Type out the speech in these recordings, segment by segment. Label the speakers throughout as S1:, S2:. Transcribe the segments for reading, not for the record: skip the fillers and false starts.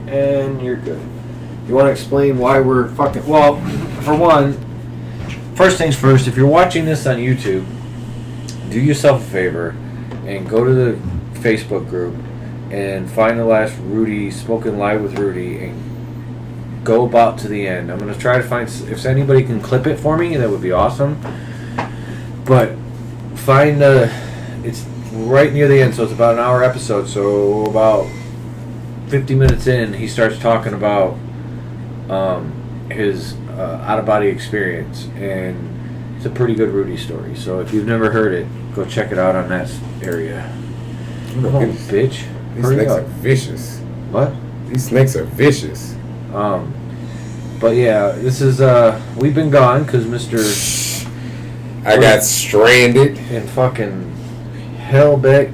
S1: And you're good. You want to explain why we're fucking... Well, for one, first things first, if you're watching this on YouTube, do yourself a favor and go to the Facebook group and find the last Rudy, Spoken Live with Rudy, and go about to the end. I'm going to try to find... If anybody can clip it for me, that would be awesome. But find the... It's right near the end, so it's about an hour episode. So about 50 minutes in, he starts talking about his out-of-body experience, and it's a pretty good Rudy story. So if you've never heard it, go check it out on that area. Come on, bitch.
S2: These snakes are vicious.
S1: What?
S2: These snakes are vicious.
S1: But yeah, this is we've been gone because Mr.
S2: I got stranded
S1: in fucking Hellbeck.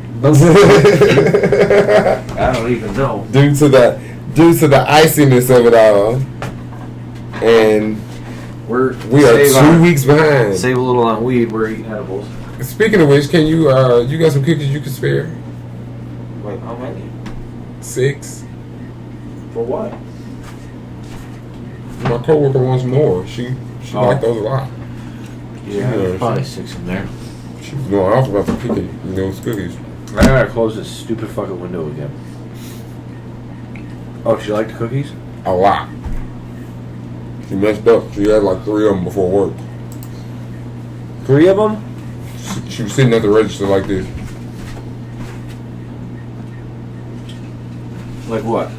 S1: I don't even know.
S2: Due to the iciness of it all, and we are 2 weeks behind.
S1: Save a little on weed. We're eating edibles.
S2: Speaking of which, can you you got some cookies you can spare?
S1: Wait, how many?
S2: 6.
S1: For what?
S2: My coworker wants more. She liked those a lot.
S1: Yeah, there's probably 6 in there.
S2: She was going off about the those cookies.
S1: I gotta close this stupid fucking window again. Oh, she liked the cookies?
S2: A lot. She messed up. She had like 3 of them before work.
S1: 3 of them?
S2: She was sitting at the register like this.
S1: Like what?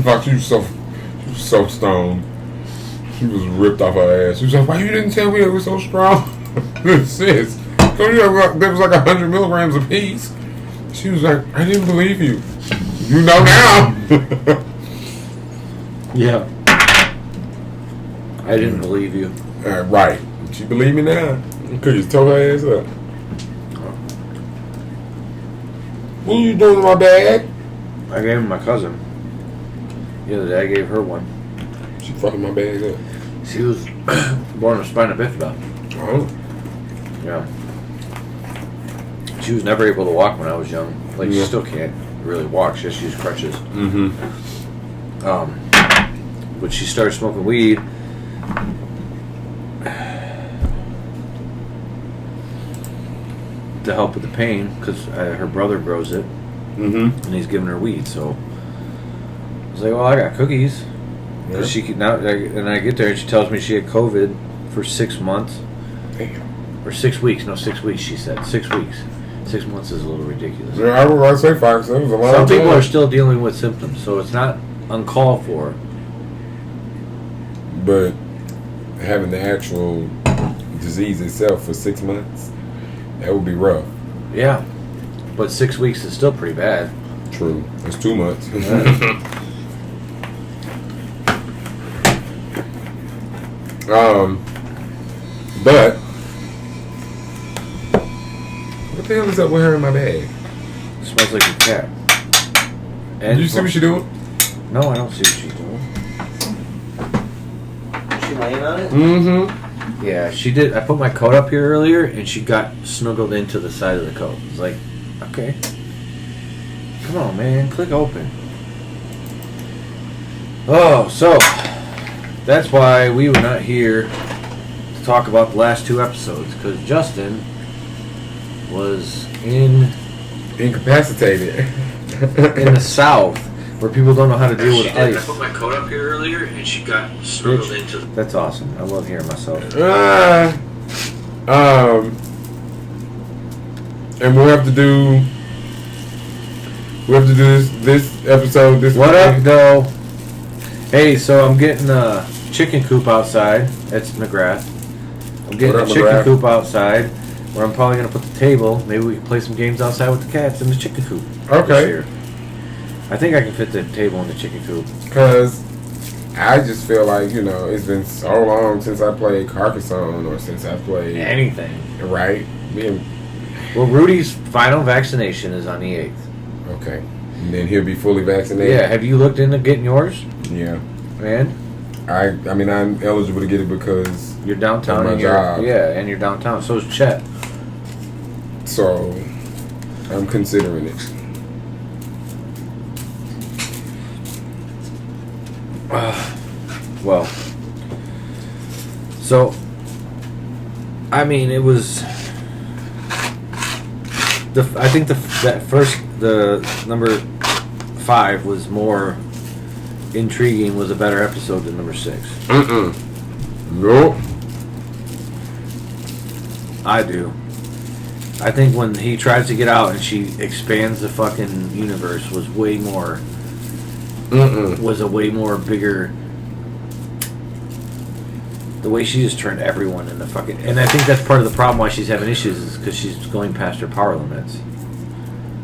S2: Like she was so stoned. She was ripped off her ass. She was like, "Why you didn't tell me it was so strong?" Sis, there was like 100 milligrams a piece. She was like, "I didn't believe you. You know now."
S1: Yeah. I didn't believe you.
S2: Right. She believed me now. Could you tore her ass up? What are you doing with my bag?
S1: I gave him my cousin. The other day I gave her one.
S2: She fucking my bag up.
S1: She was born with spina bifida.
S2: Oh.
S1: Yeah. She was never able to walk when I was young. Like, she still can't really walk. She just uses crutches.
S2: Mm-hmm.
S1: But she started smoking weed. To help with the pain, because her brother grows it.
S2: Mm-hmm.
S1: And he's giving her weed, so I was like, well, I got cookies. Because she could now, and I get there and she tells me she had COVID for 6 months.
S2: Damn.
S1: Or 6 weeks. No, 6 weeks, she said. 6 weeks. 6 months is a little ridiculous.
S2: Yeah, I would say 5. That was a lot.
S1: Some people are still dealing with symptoms, so it's not uncalled for.
S2: But having the actual disease itself for 6 months, that would be rough.
S1: Yeah. But 6 weeks is still pretty bad.
S2: True. That's 2 months. But what the hell is up with her in my bag?
S1: It smells like a cat. And
S2: Did you see what she's doing?
S1: No, I don't see what she's doing. Is she laying on it?
S2: Mm-hmm.
S1: Yeah, she did. I put my coat up here earlier, and she got snuggled into the side of the coat. It's like, okay. Come on, man. Click open. Oh, so that's why we were not here to talk about the last 2 episodes, because Justin was
S2: Incapacitated.
S1: in the South, where people don't know how to deal with ice.
S3: I put my coat up here earlier, and she got snuggled into.
S1: That's awesome. I love hearing myself.
S2: And we'll have to do this episode.
S1: What up, though? Hey, so I'm getting a chicken coop outside. That's McGrath. I'm getting a chicken coop outside, where I'm probably gonna put the table. Maybe we can play some games outside with the cats in the chicken coop.
S2: Okay.
S1: I think I can fit the table in the chicken coop.
S2: Because I just feel like, it's been so long since I played Carcassonne or since I played
S1: anything.
S2: Right?
S1: Well, Rudy's final vaccination is on the 8th.
S2: Okay. And then he'll be fully vaccinated?
S1: Yeah. Have you looked into getting yours?
S2: Yeah.
S1: And?
S2: I mean, I'm eligible to get it because
S1: you're downtown.
S2: Of my job.
S1: Yeah, and you're downtown. So is Chet.
S2: So, I'm considering it.
S1: Well, so I mean, it was. I think the number 5 was more intriguing. Was a better episode than number 6.
S2: Nope.
S1: I do. I think when he tries to get out and she expands the fucking universe was way more. Was a way more bigger. The way she just turned everyone into fucking... And I think that's part of the problem why she's having issues is because she's going past her power limits.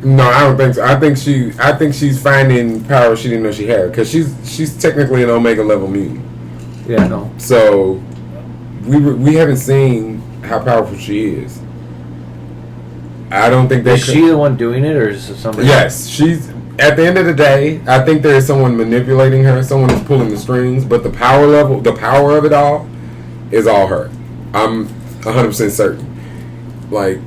S2: No, I don't think so. I think she's finding power she didn't know she had. Because she's technically an Omega level mutant.
S1: Yeah, no.
S2: So, we haven't seen how powerful she is. I don't think
S1: Is she the one doing it, or is it somebody
S2: Yes, she's... At the end of the day, I think there is someone manipulating her. Someone is pulling the strings. But the power of it all... is all her. I'm 100% certain. Like,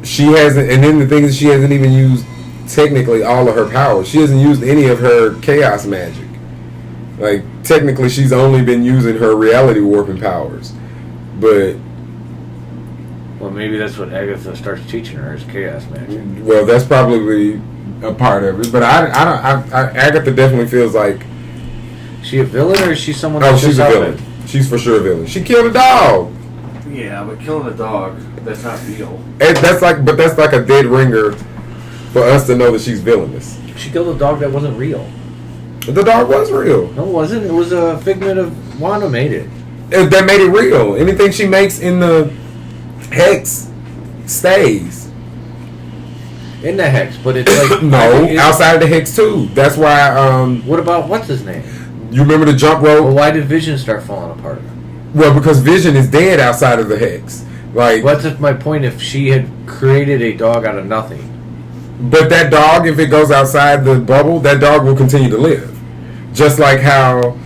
S2: she hasn't, and then the thing is, she hasn't even used technically all of her powers. She hasn't used any of her chaos magic. Like, technically, she's only been using her reality warping powers. But,
S1: well, maybe that's what Agatha starts teaching her is chaos magic.
S2: Well, that's probably a part of it. But Agatha definitely feels like.
S1: Is she a villain or is she someone?
S2: Oh, she's a villain. She's for sure a villain. She killed a dog.
S1: Yeah, but killing a dog, that's not real.
S2: That's like a dead ringer for us to know that she's villainous.
S1: She killed a dog that wasn't real.
S2: The dog was real.
S1: No, it wasn't. It was a figment of... Wanda made it.
S2: That made it real. Anything she makes in the hex stays.
S1: In the hex, but it's like...
S2: No, outside of the hex too. That's why...
S1: what about... What's his name?
S2: You remember the jump rope?
S1: Well, why did Vision start falling apart?
S2: Well, because Vision is dead outside of the hex. Like,
S1: what's my point if she had created a dog out of nothing?
S2: But that dog, if it goes outside the bubble, that dog will continue to live. Just like how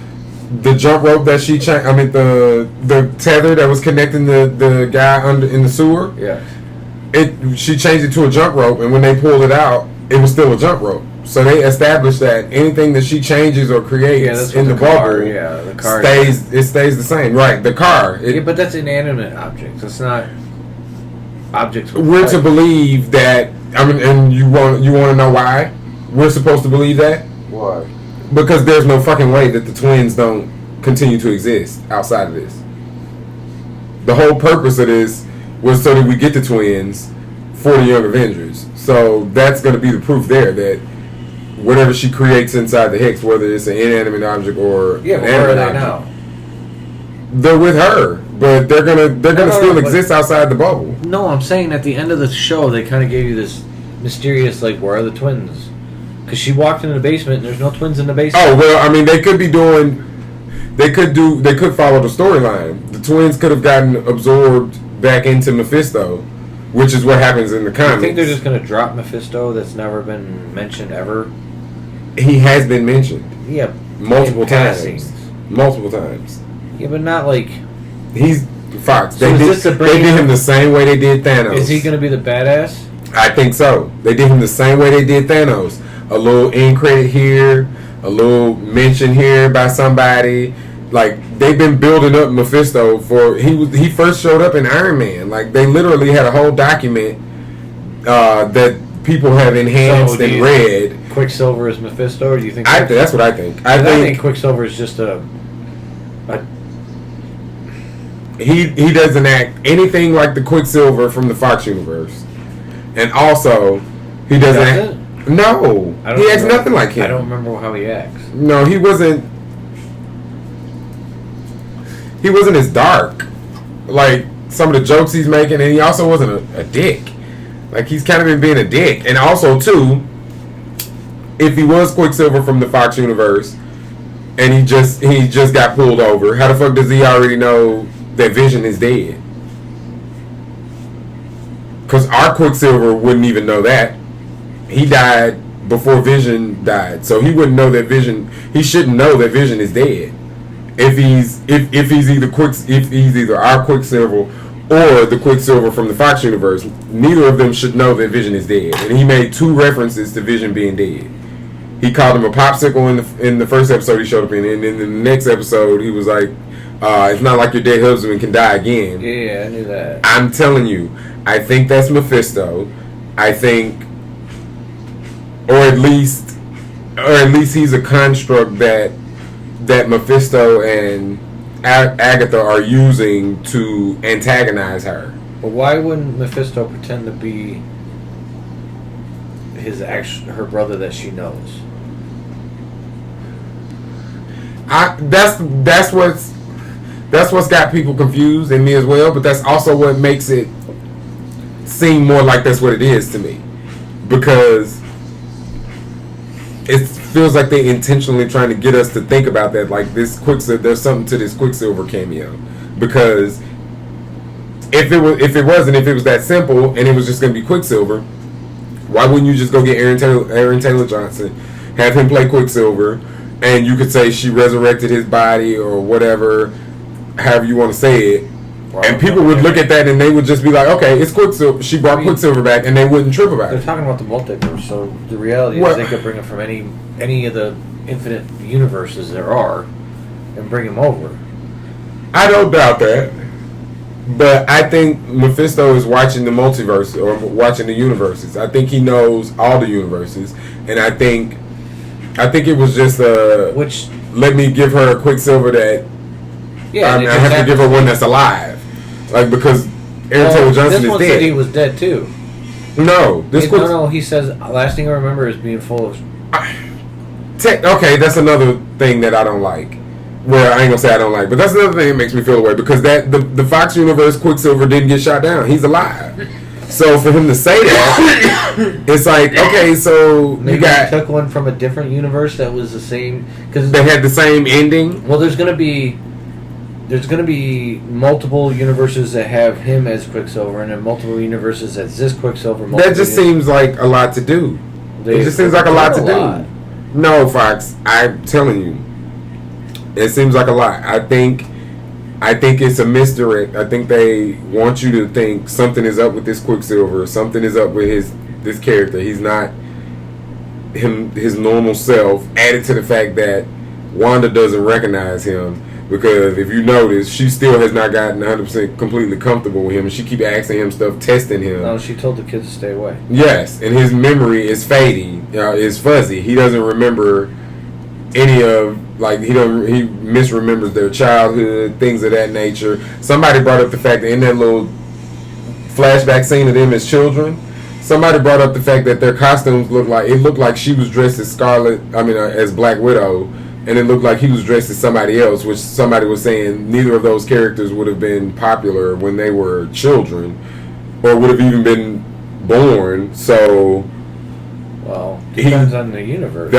S2: the jump rope that she changed, I mean the tether that was connecting the guy in the sewer.
S1: Yeah.
S2: She changed it to a jump rope, and when they pulled it out, it was still a jump rope. So they established that anything that she changes or creates in the bubble,
S1: the car
S2: stays the same. Right, the car.
S1: But that's inanimate objects. It's not objects.
S2: We're to believe that. I mean, and you want to know why we're supposed to believe that?
S1: Why?
S2: Because there's no fucking way that the twins don't continue to exist outside of this. The whole purpose of this was so that we get the twins for the Young Avengers. So that's going to be the proof there that whatever she creates inside the Hex, whether it's an inanimate object or
S1: an
S2: animate
S1: where are they
S2: object,
S1: now?
S2: they're with her, but they're gonna still exist outside the bubble.
S1: No, I'm saying at the end of the show they kind of gave you this mysterious like, where are the twins? Because she walked into the basement and there's no twins in the basement.
S2: Oh well, I mean they could follow the storyline. The twins could have gotten absorbed back into Mephisto, which is what happens in the comics.
S1: You think they're just gonna drop Mephisto? That's never been mentioned ever.
S2: He has been mentioned.
S1: Yeah,
S2: multiple times. Multiple times.
S1: Yeah, but not like
S2: he's Fox.
S1: So
S2: they did him the same way they did Thanos.
S1: Is he gonna be the badass?
S2: I think so. They did him the same way they did Thanos. A little end credit here, a little mention here by somebody. Like they've been building up Mephisto for he first showed up in Iron Man. Like they literally had a whole document that people have enhanced and read.
S1: Quicksilver is Mephisto, or do you think?
S2: That's what I think.
S1: I think Quicksilver is just a
S2: he doesn't act anything like the Quicksilver from the Fox universe, and also he doesn't act. No, he acts nothing like him.
S1: I don't remember how he acts.
S2: No, he wasn't. He wasn't as dark, like some of the jokes he's making, and he also wasn't a dick. Like he's kind of been being a dick, and also too, if he was Quicksilver from the Fox universe, and he just got pulled over, how the fuck does he already know that Vision is dead? Because our Quicksilver wouldn't even know that. He died before Vision died, so he wouldn't know that Vision. He shouldn't know that Vision is dead. If he's either our Quicksilver or the Quicksilver from the Fox universe, neither of them should know that Vision is dead. And he made 2 references to Vision being dead. he called him a popsicle in the first episode he showed up in, and in the next episode he was like, it's not like your dead husband can die again.
S1: Yeah, I knew that.
S2: I'm telling you, I think that's Mephisto. I think, or at least he's a construct that Mephisto and Agatha are using to antagonize her.
S1: But why wouldn't Mephisto pretend to be her brother that she knows?
S2: That's what's got people confused, and me as well. But that's also what makes it seem more like that's what it is to me, because it feels like they intentionally trying to get us to think about that, like this Quicksilver. There's something to this Quicksilver cameo, because if it was that simple and it was just going to be Quicksilver, why wouldn't you just go get Aaron Taylor Johnson, have him play Quicksilver, and you could say she resurrected his body or whatever, however you want to say it, and people would look at that and they would just be like, okay, it's Quicksilver. She brought Quicksilver back, and they wouldn't trip about it.
S1: They're talking about the multiverse, so the reality is they could bring it from any of the infinite universes there are and bring him over.
S2: I don't doubt that. But I think Mephisto is watching the multiverse or watching the universes. I think he knows all the universes, and I think it was just let me give her a Quicksilver that I have to give her one that's alive, like because Aaron Taylor Johnson
S1: this
S2: is
S1: one
S2: dead.
S1: Said he was dead too.
S2: No,
S1: no. He says last thing I remember is being full of.
S2: Okay, that's another thing that I don't like. Well, I ain't gonna say I don't like, but that's another thing that makes me feel away, because the Fox universe Quicksilver didn't get shot down. He's alive. So for him to say that, it's like, okay, so
S1: maybe
S2: you got
S1: took one from a different universe that was the same, because
S2: they had the same ending.
S1: Well, there's gonna be multiple universes that have him as Quicksilver, and then multiple universes that's this Quicksilver.
S2: That just seems like a lot to do. It just seems like a lot to do. No, Fox, I'm telling you. It seems like a lot. I think it's a misdirect. I think they want you to think something is up with this Quicksilver. Something is up with this character. He's not his normal self. Added to the fact that Wanda doesn't recognize him, because if you notice, she still has not gotten 100% completely comfortable with him, and she keep asking him stuff, testing him.
S1: No, she told the kids to stay away.
S2: Yes, and his memory is fading. Is fuzzy. He doesn't remember any of. Like, he misremembers their childhood, things of that nature. Somebody brought up the fact that in that little flashback scene of them as children, somebody brought up the fact that their costumes looked like she was dressed as as Black Widow, and it looked like he was dressed as somebody else, which somebody was saying neither of those characters would have been popular when they were children, or would have even been born. So,
S1: well, depends on the universe.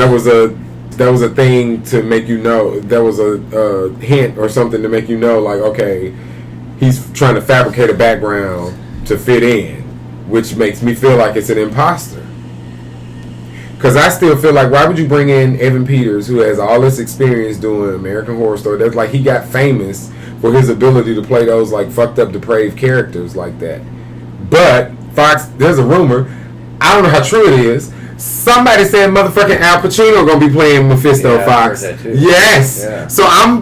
S2: That was a thing to make you know. That was a hint or something to make you know, like, okay, he's trying to fabricate a background to fit in, which makes me feel like it's an imposter. Because I still feel like, why would you bring in Evan Peters, who has all this experience doing American Horror Story? That's like, he got famous for his ability to play those like fucked up, depraved characters like that. But Fox, there's a rumor. I don't know how true it is. Somebody said motherfucking Al Pacino gonna be playing Mephisto. Fox.
S1: I heard that too.
S2: Yes.
S1: Yeah.
S2: So I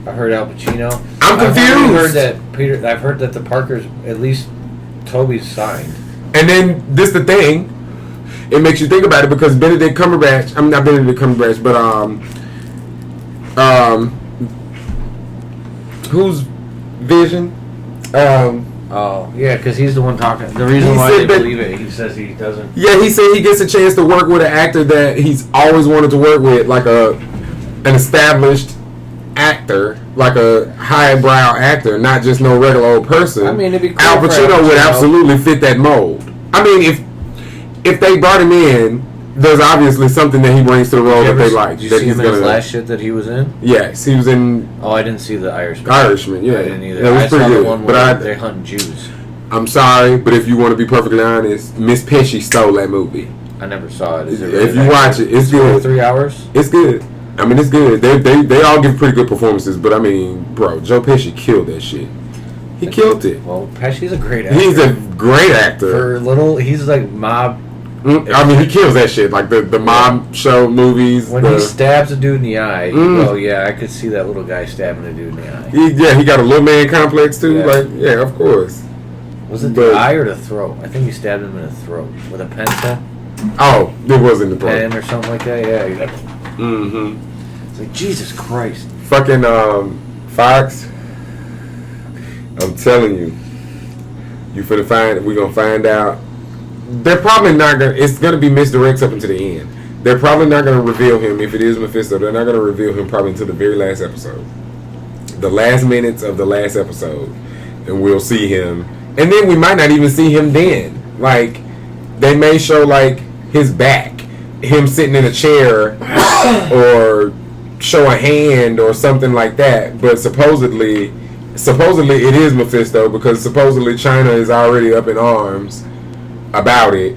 S1: heard Al Pacino.
S2: I'm confused.
S1: I've heard that the Parkers, at least Toby's signed.
S2: And then this the thing. It makes you think about it, because Benedict Cumberbatch. I'm not Benedict Cumberbatch, but who's Vision?
S1: Oh, yeah, because he's the one talking. The reason why they believe it, he says he doesn't.
S2: Yeah, he said he gets a chance to work with an actor that he's always wanted to work with, like an established actor, like a highbrow actor, not just no regular old person.
S1: I mean, it'd be cool.
S2: Al Pacino would absolutely fit that mold. I mean, if they brought him in, there's obviously something that he brings to the role that they like.
S1: Did you see him in his last shit that he was in?
S2: Yes, he was in.
S1: Oh, I didn't see the Irishman.
S2: Yeah.
S1: I didn't either.
S2: That was
S1: I
S2: pretty
S1: saw
S2: good.
S1: the one where they're hunting Jews.
S2: I'm sorry, but if you want to be perfectly honest, Miss Pesci stole that movie.
S1: I never saw it. Is it really
S2: if you watch it, it's good.
S1: 3 hours?
S2: It's good. I mean, it's good. They all give pretty good performances, but I mean, bro, Joe Pesci killed that shit. He killed it.
S1: Well, Pesci's a great actor.
S2: He's a great actor.
S1: He's like mob
S2: I mean, he kills that shit. Like the mob show movies.
S1: When he stabs a dude in the eye, oh yeah, I could see that little guy stabbing a dude in the eye.
S2: He got a little man complex too.
S1: Yeah.
S2: Like, yeah, of course.
S1: Was it the eye or the throat? I think he stabbed him in the throat with a pencil.
S2: Oh, it was in the throat.
S1: Pen or something like that. Yeah.
S2: Mm-hmm.
S1: It's like Jesus Christ.
S2: Fucking Fox. I'm telling you, we're gonna find out. They're probably not gonna. It's gonna be misdirects up until the end. They're probably not gonna reveal him if it is Mephisto. They're not gonna reveal him probably until the very last episode, the last minutes of the last episode, and we'll see him. And then we might not even see him then. Like, they may show like his back, him sitting in a chair, or show a hand or something like that. But supposedly it is Mephisto, because supposedly China is already up in arms about it,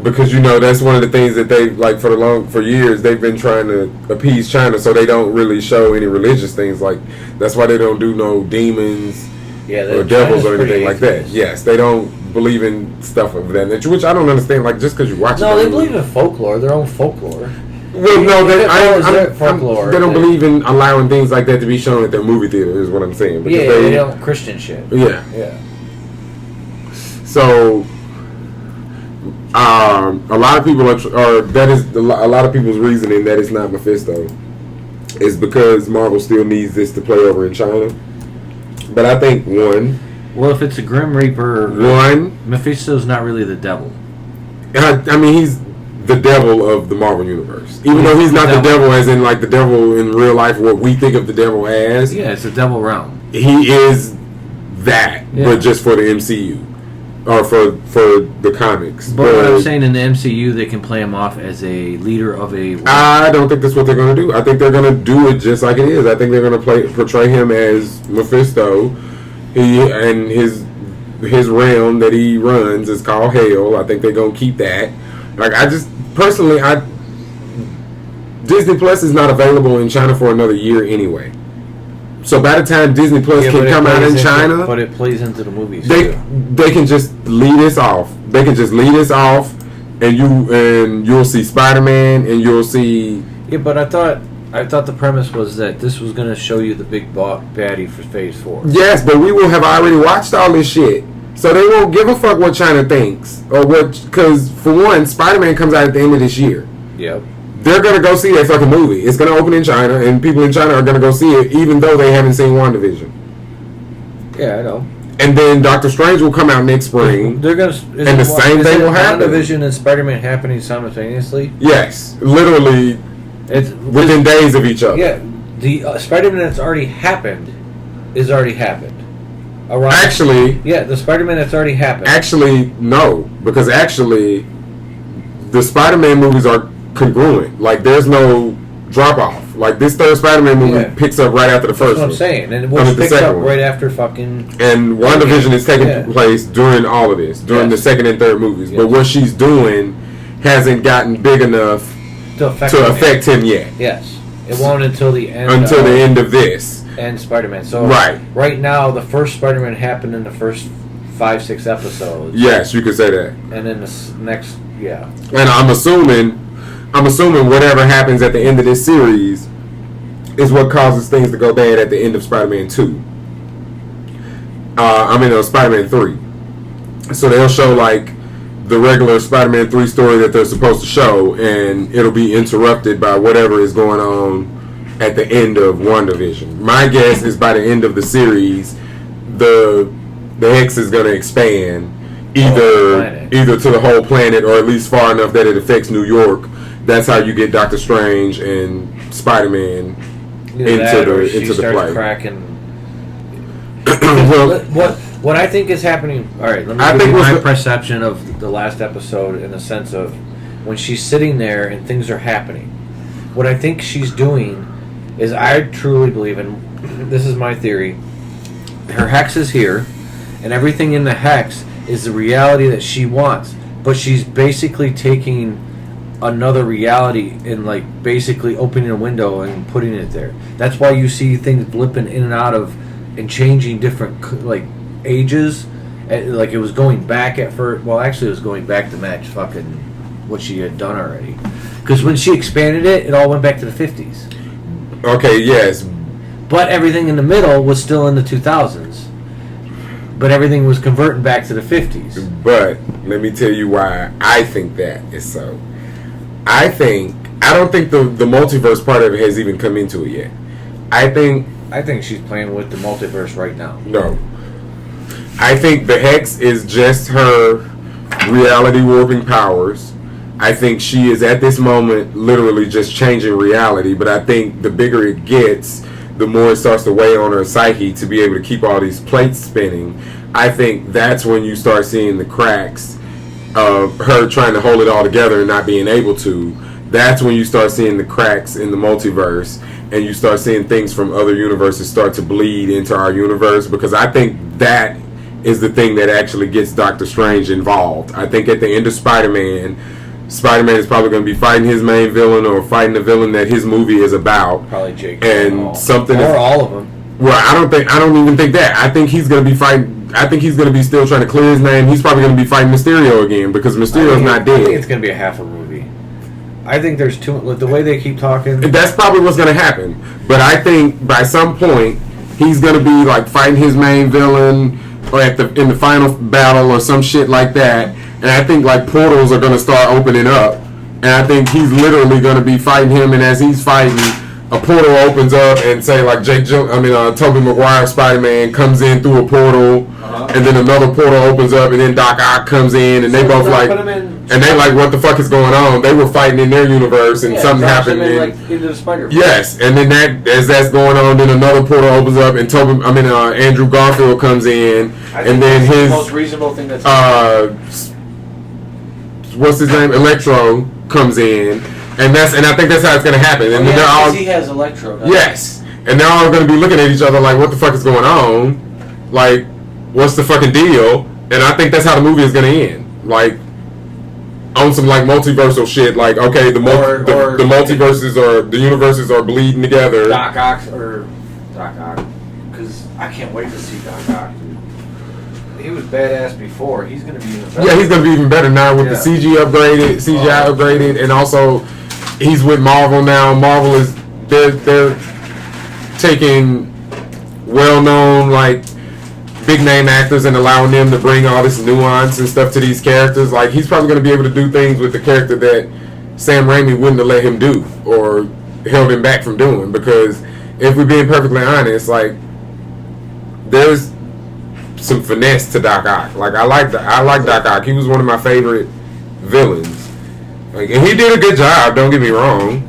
S2: because that's one of the things that they like for years they've been trying to appease China, so they don't really show any religious things. Like, that's why they don't do no demons or devils or anything like that. Yes, they don't believe in stuff of that nature, which I don't understand. Like, just because you watch
S1: they believe in folklore, their own folklore.
S2: Well, no, they don't
S1: they
S2: believe in allowing things like that to be shown at their movie theater, is what I'm saying.
S1: Because they don't Christian shit.
S2: Yeah. So, a lot of people a lot of people's reasoning that it's not Mephisto is because Marvel still needs this to play over in China. But I think
S1: well, if it's a Grim Reaper, Mephisto's not really the devil.
S2: I mean, he's the devil of the Marvel universe, even though he's not the devil as in like the devil in real life, what we think of the devil as.
S1: Yeah, it's a devil realm.
S2: He is that, but just for the MCU or for the comics.
S1: But what I'm saying, in the MCU, they can play him off as a leader of a.
S2: I don't think that's what they're going to do. I think they're going to do it just like it is. I think they're going to portray him as Mephisto. And his realm that he runs is called Hell. I think they're going to keep that. Like, Disney Plus is not available in China for another year anyway. So by the time Disney Plus can come out in China,
S1: but it plays into the movies.
S2: They can just lead us off. They can just lead us off, and you'll see Spider-Man, and you'll see.
S1: Yeah, but I thought the premise was that this was going to show you the big baddie for Phase 4.
S2: Yes, but we will have already watched all this shit. So they won't give a fuck what China thinks. Because, for one, Spider-Man comes out at the end of this year.
S1: Yep.
S2: They're going to go see that fucking movie. It's going to open in China, and people in China are going to go see it, even though they haven't seen WandaVision.
S1: Yeah, I know.
S2: And then Doctor Strange will come out next spring.
S1: The same thing will happen. WandaVision and Spider-Man happening simultaneously?
S2: Yes. Literally, within days of each other.
S1: Yeah. The Spider-Man that's already happened is already happened.
S2: Actually,
S1: the Spider-Man that's already happened.
S2: Actually, no, because the Spider-Man movies are congruent. Like, there's no drop off. Like, this third Spider-Man movie picks up right after the first one.
S1: That's what I'm saying, and it picks up right after fucking.
S2: And WandaVision is taking place during all of this, during the second and third movies. But what she's doing hasn't gotten big enough to affect him yet.
S1: Yes, it won't until the end.
S2: Until the end of this.
S1: And Spider-Man. So right now, the first Spider-Man happened in the first 5-6 episodes.
S2: Yes, you could say that.
S1: And then the next,
S2: And I'm assuming whatever happens at the end of this series is what causes things to go bad at the end of Spider-Man 2. Spider-Man 3. So they'll show like the regular Spider-Man 3 story that they're supposed to show, and it'll be interrupted by whatever is going on at the end of WandaVision. My guess is by the end of the series, the X is going to expand either to the whole planet, or at least far enough that it affects New York. That's how you get Doctor Strange and Spider-Man into the play.
S1: Cracking.
S2: Well,
S1: what I think is happening. All right, let me give you my perception of the last episode in the sense of when she's sitting there and things are happening. What I think she's doing is, I truly believe, and this is my theory, her hex is here, and everything in the hex is the reality that she wants, but she's basically taking another reality and like basically opening a window and putting it there. That's why you see things blipping in and out of and changing different like ages. Like, it was going back at first. Well, actually, it was going back to match fucking what she had done already. Because when she expanded it, it all went back to the 50s.
S2: Okay, yes.
S1: But everything in the middle was still in the 2000s. But everything was converting back to the 50s.
S2: But let me tell you why I think that is so. I don't think the multiverse part of it has even come into it yet. I think
S1: she's playing with the multiverse right now.
S2: No. I think the Hex is just her reality warping powers. I think she is at this moment literally just changing reality, but I think the bigger it gets, the more it starts to weigh on her psyche to be able to keep all these plates spinning. I think that's when you start seeing the cracks of her trying to hold it all together and not being able to. That's when you start seeing the cracks in the multiverse, and you start seeing things from other universes start to bleed into our universe, because I think that is the thing that actually gets Doctor Strange involved. I think at the end of Spider-Man is probably going to be fighting his main villain or fighting the villain that his movie is about.
S1: Probably Jake.
S2: And something
S1: or all of them.
S2: Well, I don't even think that. I think he's going to be fighting. I think he's going to be still trying to clear his name. He's probably going to be fighting Mysterio again, because Mysterio's not dead.
S1: I think it's going to be a half a movie. I think there's too much. The way they keep talking.
S2: That's probably what's going to happen. But I think by some point he's going to be like fighting his main villain, or in the final battle or some shit like that. And I think like portals are going to start opening up. And I think he's literally going to be fighting him. And as he's fighting, a portal opens up, and say like Tobey Maguire Spider-Man comes in through a portal, and then another portal opens up, and then Doc Ock comes in, and they both like, and they like, what the fuck is going on? They were fighting in their universe, and something happened.
S1: Into the Spider-Verse.
S2: Yes, and then as that's going on, then another portal opens up, and Andrew Garfield comes in, and then his
S1: the most reasonable thing that's
S2: what's his name, Electro comes in. And I think that's how it's going to happen. And
S1: they're all, he has Electro.
S2: Yes. And they're all going to be looking at each other like, what the fuck is going on? Like, what's the fucking deal? And I think that's how the movie is going to end. Like, on some like multiversal shit. Like, okay, the multiverses or the universes are bleeding together.
S1: Doc Ock. Because I can't wait to see Doc Ock. He was badass before. He's going to be even better.
S2: Yeah, he's going to be even better now with the CGI upgraded, and also he's with Marvel now. Marvel is they're taking well-known like big name actors and allowing them to bring all this nuance and stuff to these characters. Like, he's probably going to be able to do things with the character that Sam Raimi wouldn't have let him do or held him back from doing. Because if we're being perfectly honest, like, there's some finesse to Doc Ock. Like, I like Doc Ock. He was one of my favorite villains. Like, and he did a good job. Don't get me wrong,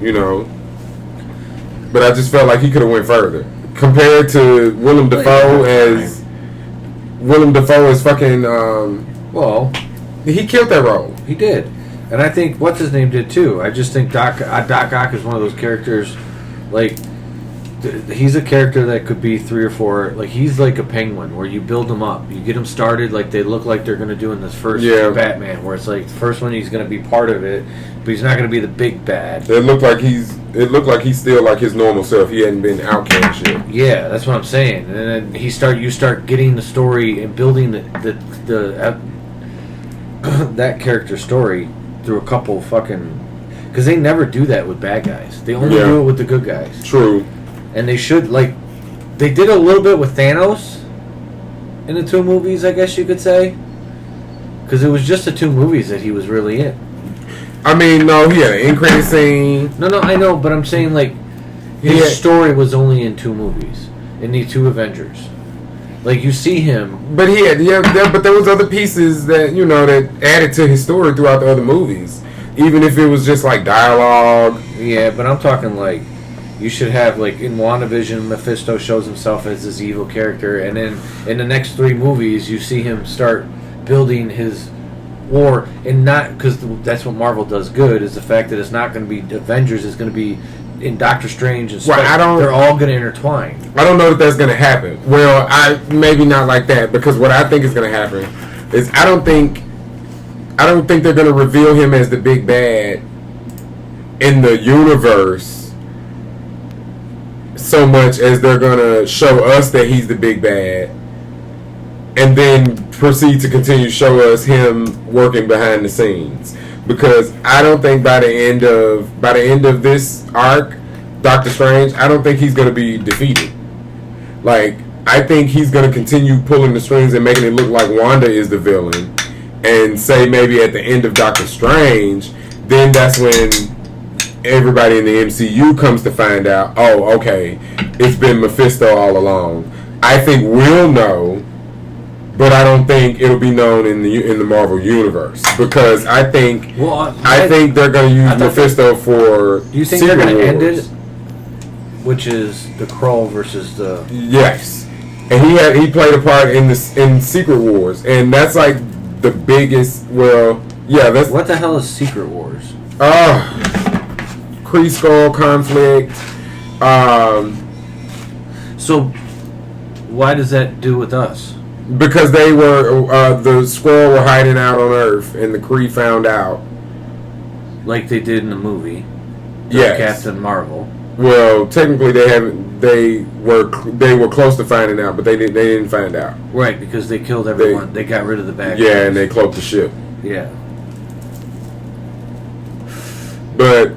S2: But I just felt like he could have went further compared to Willem Dafoe as fucking.
S1: Well,
S2: he killed that role.
S1: He did, and I think what's his name did too. I just think Doc Ock is one of those characters, like. He's a character that could be 3 or 4. Like, he's like a penguin where you build them up, you get them started like they look like they're going to do in this first Batman, where it's like the first one he's going to be part of it, but he's not going to be the big bad.
S2: It looked like he's still like his normal self. He hadn't been outcast shit.
S1: Yeah, that's what I'm saying. And then you start getting the story and building the that character story through a couple fucking, because they never do that with bad guys. They only do it with the good guys.
S2: True.
S1: And they should, like, they did a little bit with Thanos in the 2 movies, I guess you could say. Because it was just the 2 movies that he was really in.
S2: I mean, no, he had an end credit scene.
S1: No, I know, but I'm saying, like, his story was only in 2 movies. In the 2 Avengers. Like, you see him.
S2: But but there was other pieces that, that added to his story throughout the other movies. Even if it was just, like, dialogue.
S1: Yeah, but I'm talking, like, you should have, like, in WandaVision, Mephisto shows himself as this evil character, and then in the next 3 movies, you see him start building his war, and not, because that's what Marvel does good, is the fact that it's not going to be Avengers, it's going to be in Doctor Strange and stuff. They're all going to intertwine.
S2: I don't know if that's going to happen. Well, maybe not like that, because what I think is going to happen is I don't think they're going to reveal him as the big bad in the universe so much as they're gonna show us that he's the big bad, and then proceed to continue to show us him working behind the scenes. because I don't think by the end of this arc, Doctor Strange, I don't think he's going to be defeated. Like, I think he's going to continue pulling the strings and making it look like Wanda is the villain, and say maybe at the end of Doctor Strange, then that's when everybody in the MCU comes to find out, oh, okay, it's been Mephisto all along. I think we'll know, but I don't think it'll be known in the Marvel universe, because I think they're going to use Mephisto for.
S1: Do you think they're going to end it? Which is the Krull versus the.
S2: Yes, and he played a part in Secret Wars, and that's like the biggest. Well, yeah, that's.
S1: What the hell is Secret Wars?
S2: Kree Skull conflict.
S1: So, why does that do with us?
S2: Because they were the Skrull were hiding out on Earth, and the Kree found out,
S1: like they did in the movie.
S2: Yes.
S1: Captain Marvel.
S2: Well, technically they haven't. They were close to finding out, but they didn't find out.
S1: Right, because they killed everyone. They got rid of the bad guys.
S2: Yeah, and they cloaked the ship.
S1: Yeah.
S2: But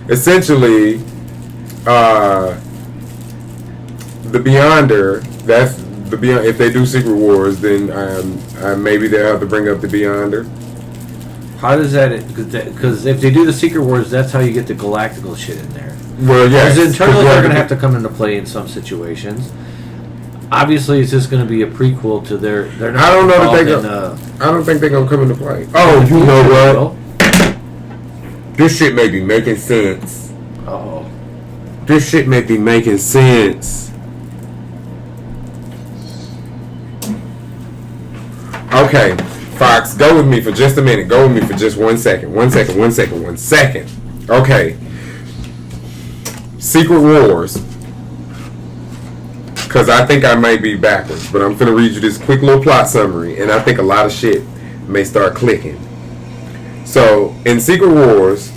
S2: essentially, the Beyonder. That's the Beyond. If they do Secret Wars, then maybe they'll have to bring up the Beyonder.
S1: How does that? Because if they do the Secret Wars, that's how you get the galactical shit in there.
S2: Well, yes.
S1: Because internally, they're going to have to come into play in some situations. Obviously, it's just going to be a prequel to their. They're not.
S2: I don't know that I don't think they're going to come into play. Oh, you know what? This shit may be making sense.
S1: Oh.
S2: This shit may be making sense. Okay, Fox, go with me for just a minute. Go with me for just 1 second. 1 second, 1 second, 1 second. Okay. Secret Wars. Because I think I might be backwards, but I'm going to read you this quick little plot summary, and I think a lot of shit may start clicking. So, in Secret Wars,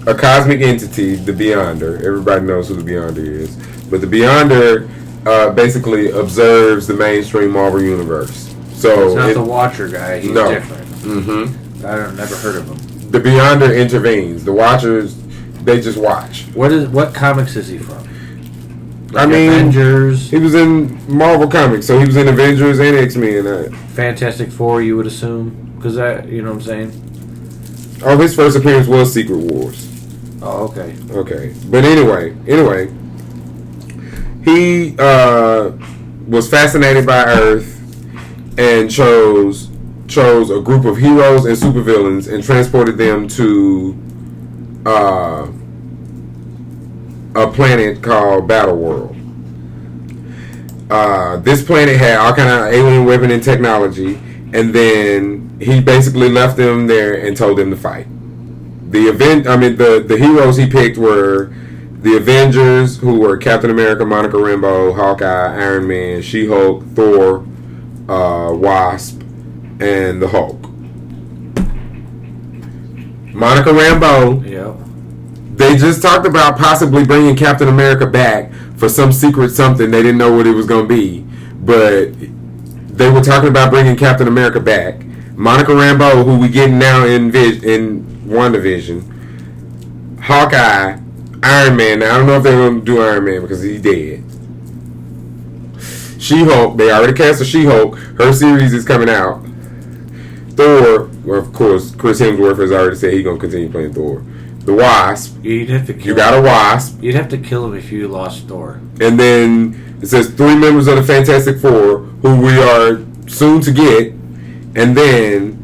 S2: a cosmic entity, the Beyonder, everybody knows who the Beyonder is, but the Beyonder basically observes the mainstream Marvel universe. So
S1: it's not the Watcher guy. He's different.
S2: Mm-hmm.
S1: I've never heard of him.
S2: The Beyonder intervenes. The Watchers, they just watch.
S1: What comics is he from? Like
S2: Avengers. He was in Marvel Comics, so he was in Avengers and X-Men.
S1: Fantastic Four, you would assume, because you know what I'm saying.
S2: Oh, his first appearance was Secret Wars.
S1: Oh, okay.
S2: Okay, but anyway, he was fascinated by Earth and chose a group of heroes and supervillains and transported them to a planet called Battleworld. This planet had all kind of alien weapon and technology, and then he basically left them there and told them to fight. The heroes he picked were the Avengers, who were Captain America, Monica Rambeau, Hawkeye, Iron Man, She-Hulk, Thor, Wasp, and the Hulk. Monica Rambeau.
S1: Yeah.
S2: They just talked about possibly bringing Captain America back for some secret something. They didn't know what it was going to be, but they were talking about bringing Captain America back. Monica Rambeau, who we get now in WandaVision. Hawkeye, Iron Man. Now I don't know if they're going to do Iron Man because he's dead. She-Hulk, they already cast a She-Hulk. Her series is coming out. Thor, well, of course, Chris Hemsworth has already said he's going to continue playing Thor. The Wasp.
S1: You'd have to kill
S2: You got a Wasp.
S1: You'd have to kill him if you lost Thor.
S2: And then it says 3 members of the Fantastic Four, who we are soon to get. And then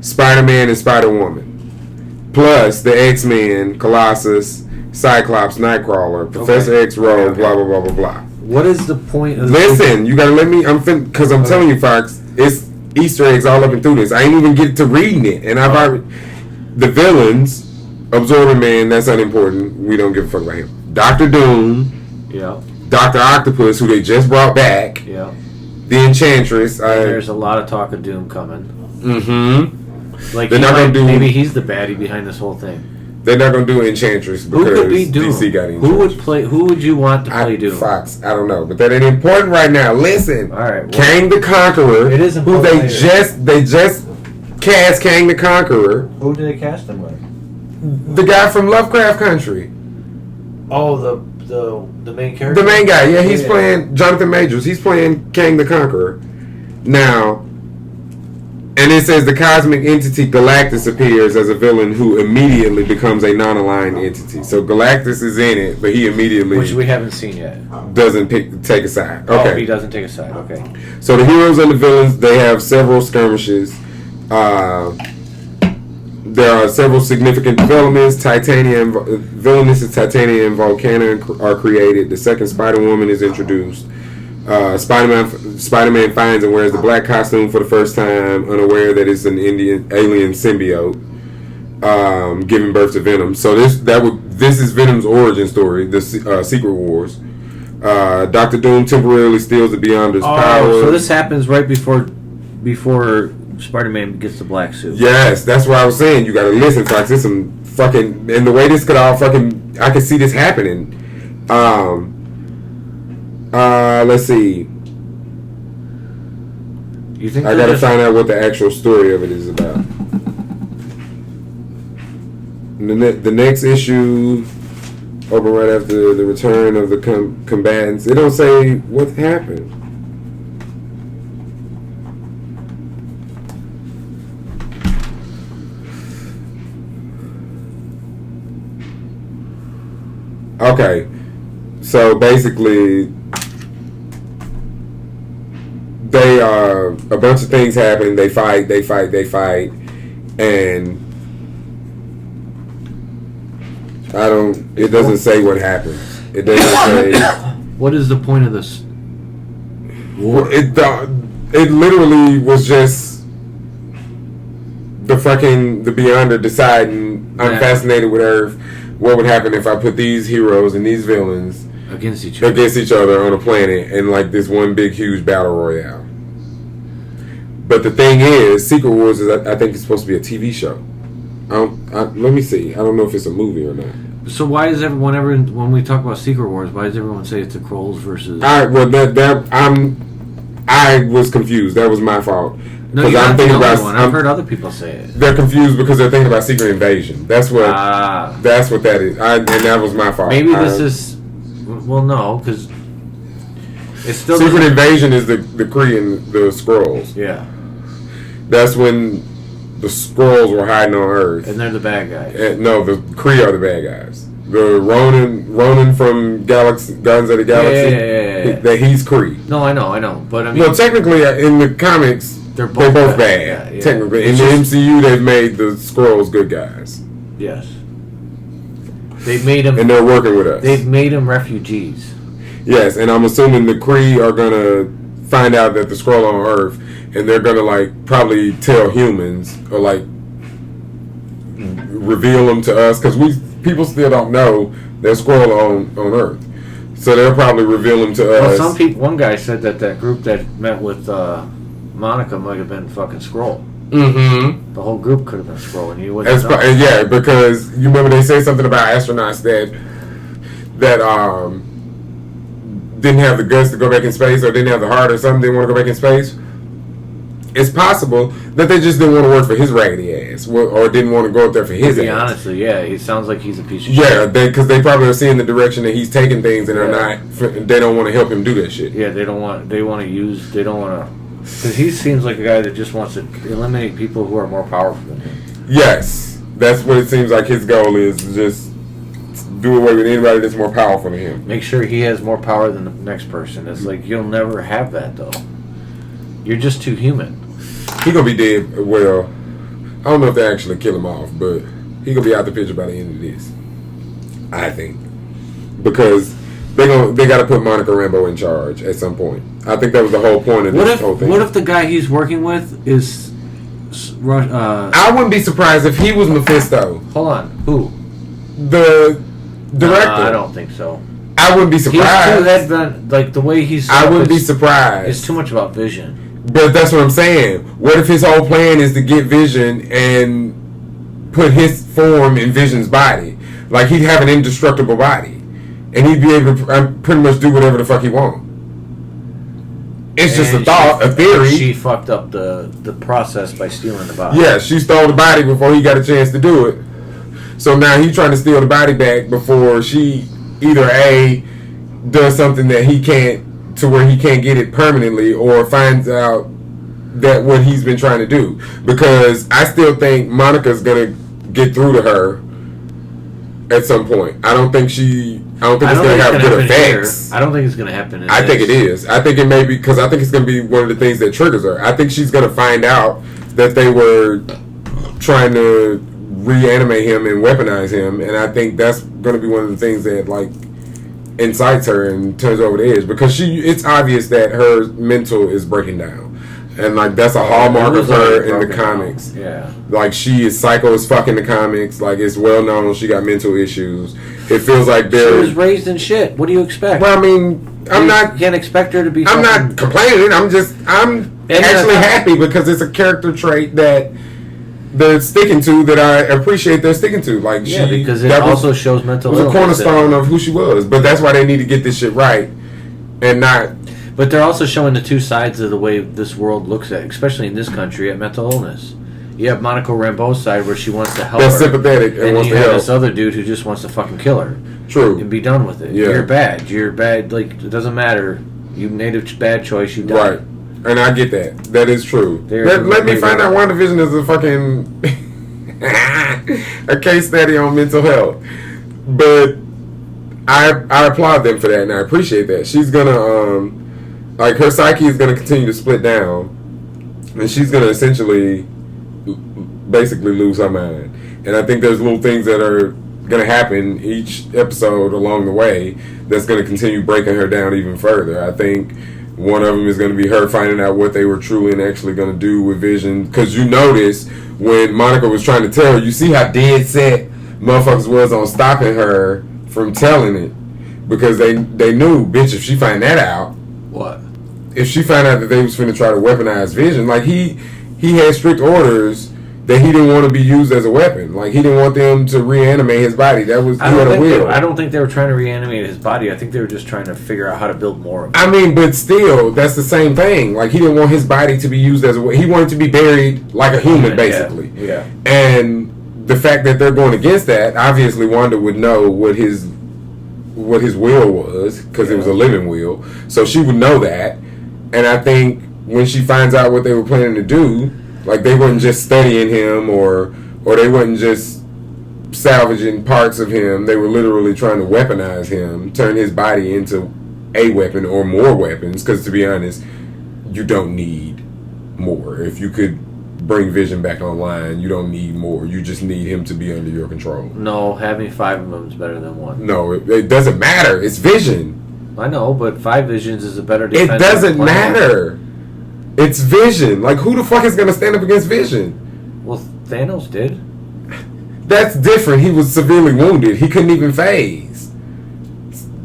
S2: Spider-Man and Spider-Woman. Plus the X-Men, Colossus, Cyclops, Nightcrawler, Professor X, Rogue, blah, blah, blah, blah, blah.
S1: What is the point of
S2: Listen, you gotta let me. Because I'm telling you, Fox, it's Easter eggs all up and through this. I ain't even get to reading it, and I've already. The villains, Absorbing Man, that's unimportant. We don't give a fuck about him. Doctor Doom,
S1: Yeah.
S2: Doctor Octopus, who they just brought back.
S1: Yeah.
S2: The Enchantress.
S1: There's a lot of talk of Doom coming.
S2: Mm-hmm.
S1: Like
S2: they're not gonna do.
S1: Maybe he's the baddie behind this whole thing.
S2: They're not gonna do Enchantress because
S1: who could be Doom?
S2: DC got Enchantress.
S1: Who would you want to play Doom?
S2: Fox. I don't know, but that ain't important right now. Listen,
S1: all right.
S2: Kang the Conqueror,
S1: It is
S2: who
S1: important
S2: they just cast Kang the Conqueror.
S1: Who did they cast him with?
S2: The guy from Lovecraft Country.
S1: Oh, the main character?
S2: The main guy, yeah, he's playing Jonathan Majors. He's playing Kang the Conqueror. Now, and it says the cosmic entity Galactus appears as a villain who immediately becomes a non-aligned entity. So Galactus is in it, but he immediately...
S1: Which we haven't seen yet.
S2: Doesn't take a side. Okay.
S1: Oh, he doesn't take a side, okay.
S2: So the heroes and the villains, they have several skirmishes. There are several significant developments. Villainous Titania and Volcana are created. The second Spider-Woman is introduced. Spider-Man finds and wears the black costume for the first time, unaware that it's an alien symbiote, giving birth to Venom. So this is Venom's origin story, the Secret Wars. Dr. Doom temporarily steals the Beyonder's power.
S1: So this happens right before Spider-Man gets the black suit.
S2: Yes, that's what I was saying. You got to listen to like this some fucking, and the way this could all fucking, I could see this happening. Let's see.
S1: You think
S2: I gotta find out what the actual story of it is about. The next issue open right after the return of the combatants. It don't say what happened. Okay, so basically, they a bunch of things happen. They fight, and it doesn't say what happens. It doesn't say.
S1: What is the point of this war?
S2: It literally was just the Beyonder deciding I'm fascinated with Earth. What would happen if I put these heroes and these villains
S1: against each
S2: other on a planet in like this one big huge battle royale? But the thing is, Secret Wars is I think it's supposed to be a TV show. Let me see. I don't know if it's a movie or not.
S1: So why is everyone when we talk about Secret Wars, why does everyone say it's the Krolls versus?
S2: I was confused. That was my fault.
S1: No, you're not the only one. I've heard other people say it.
S2: They're confused because they're thinking about Secret Invasion. That's what that is. And that was my fault.
S1: Maybe this is. Well, no, because it's still
S2: Secret Invasion is the Kree and the Skrulls.
S1: Yeah,
S2: that's when the Skrulls were hiding on Earth,
S1: and they're the bad guys.
S2: No, the Kree are the bad guys. The Ronan from Guardians of the Galaxy.
S1: Yeah.
S2: He's Kree.
S1: No, I know, but I mean,
S2: well, technically in the comics. They're both bad. Yeah. Technically, in the MCU, they've made the Skrulls good guys.
S1: Yes, they've made them,
S2: and they're working with us.
S1: They've made them refugees.
S2: Yes, and I'm assuming the Kree are gonna find out that the Skrull on Earth, and they're gonna like probably tell humans or like reveal them to us because people still don't know they're Skrull on Earth, so they'll probably reveal them to us.
S1: Well, one guy said that group that met with. Monica might have been fucking Skrull. Mm-hmm. The whole group could have been Skrull, and you wouldn't know.
S2: Yeah, because you remember they say something about astronauts that didn't have the guts to go back in space, or didn't have the heart, or something, didn't want to go back in space. It's possible that they just didn't want to work for his raggedy ass, or didn't want to go up there for his ass.
S1: Honestly, yeah, he sounds like he's a piece of
S2: shit.
S1: Yeah,
S2: because they probably are seeing the direction that he's taking things, and they don't want to help him do that shit.
S1: Yeah, they don't want to, because he seems like a guy that just wants to eliminate people who are more powerful than him.
S2: Yes, that's what it seems like his goal is, to just do away with anybody that's more powerful than him.
S1: Make sure he has more power than the next person. It's like, you'll never have that, though. You're just too human.
S2: He gonna be dead. Well, I don't know if they actually kill him off, but he gonna be out the picture by the end of this, I think, because they got to put Monica Rambeau in charge at some point. I think that was the whole point of this whole thing.
S1: What if the guy he's working with is?
S2: I wouldn't be surprised if he was Mephisto.
S1: Hold on, who?
S2: The director.
S1: I don't think so.
S2: I wouldn't be surprised.
S1: He's too like the way he's.
S2: I wouldn't be surprised.
S1: It's too much about Vision.
S2: But that's what I'm saying. What if his whole plan is to get Vision and put his form in Vision's body? Like, he'd have an indestructible body, and he'd be able to pretty much do whatever the fuck he wants. It's just a
S1: And
S2: thought, a theory.
S1: She fucked up the process by stealing the body.
S2: Yeah, she stole the body before he got a chance to do it. So now he's trying to steal the body back before she either A, does something that he can't, to where he can't get it permanently, or finds out that what he's been trying to do. Because I still think Monica's gonna get through to her at some point. I don't think it's gonna have good effects.
S1: I don't think it's gonna happen.
S2: I think it is. I think it may be, because I think it's gonna be one of the things that triggers her. I think she's gonna find out that they were trying to reanimate him and weaponize him, and I think that's gonna be one of the things that like incites her and turns her over the edge, because it's obvious that her mental is breaking down. And like that's a hallmark of her in the comics.
S1: Yeah,
S2: like she is psycho as fuck in the comics. Like it's well known she got mental issues. It feels like
S1: she was raised in shit. What do you expect?
S2: Well, I mean,
S1: you can't expect her to be.
S2: I'm not complaining. I'm actually happy because it's a character trait that they're sticking to, that I appreciate they're sticking to. Like
S1: because it also shows mental illness.
S2: It was a cornerstone of who she was. But that's why they need to get this shit right and not.
S1: But they're also showing the two sides of the way this world looks at, especially in this country, at mental illness. You have Monica Rambeau's side where she wants to help.
S2: That's
S1: her,
S2: sympathetic and wants to help.
S1: You have this other dude who just wants to fucking kill her.
S2: True.
S1: And be done with it.
S2: Yeah.
S1: You're bad. You're bad. Like, it doesn't matter. You made a bad choice. You died.
S2: Right. And I get that. That is true. Let me find out WandaVision is a fucking a case study on mental health. But I applaud them for that, and I appreciate that. She's gonna like her psyche is gonna continue to split down, and she's gonna essentially basically lose her mind. And I think there's little things that are gonna happen each episode along the way that's gonna continue breaking her down even further. I think one of them is gonna be her finding out what they were truly and actually gonna do with Vision, because you notice when Monica was trying to tell her, you see how dead set motherfuckers was on stopping her from telling it, because they knew, bitch, if she find that out,
S1: what?
S2: If she found out that they was finna try to weaponize Vision, like he had strict orders that he didn't want to be used as a weapon. Like he didn't want them to reanimate his body. That was
S1: I don't think they were trying to reanimate his body. I think they were just trying to figure out how to build more of it.
S2: I mean, but still, that's the same thing. Like he didn't want his body to be used as a. He wanted to be buried like a human, basically.
S1: Yeah.
S2: And the fact that they're going against that, obviously, Wanda would know what his will was, because it was a living will. So she would know that. And I think when she finds out what they were planning to do, like they weren't just studying him or they weren't just salvaging parts of him. They were literally trying to weaponize him, turn his body into a weapon or more weapons. Because to be honest, you don't need more. If you could bring Vision back online, you don't need more. You just need him to be under your control.
S1: No, having 5 of them is better than 1.
S2: No, it doesn't matter. It's Vision.
S1: I know, but 5 Visions is a better defense.
S2: It doesn't matter. It's Vision. Like, who the fuck is going to stand up against Vision?
S1: Well, Thanos did.
S2: That's different. He was severely wounded. He couldn't even phase.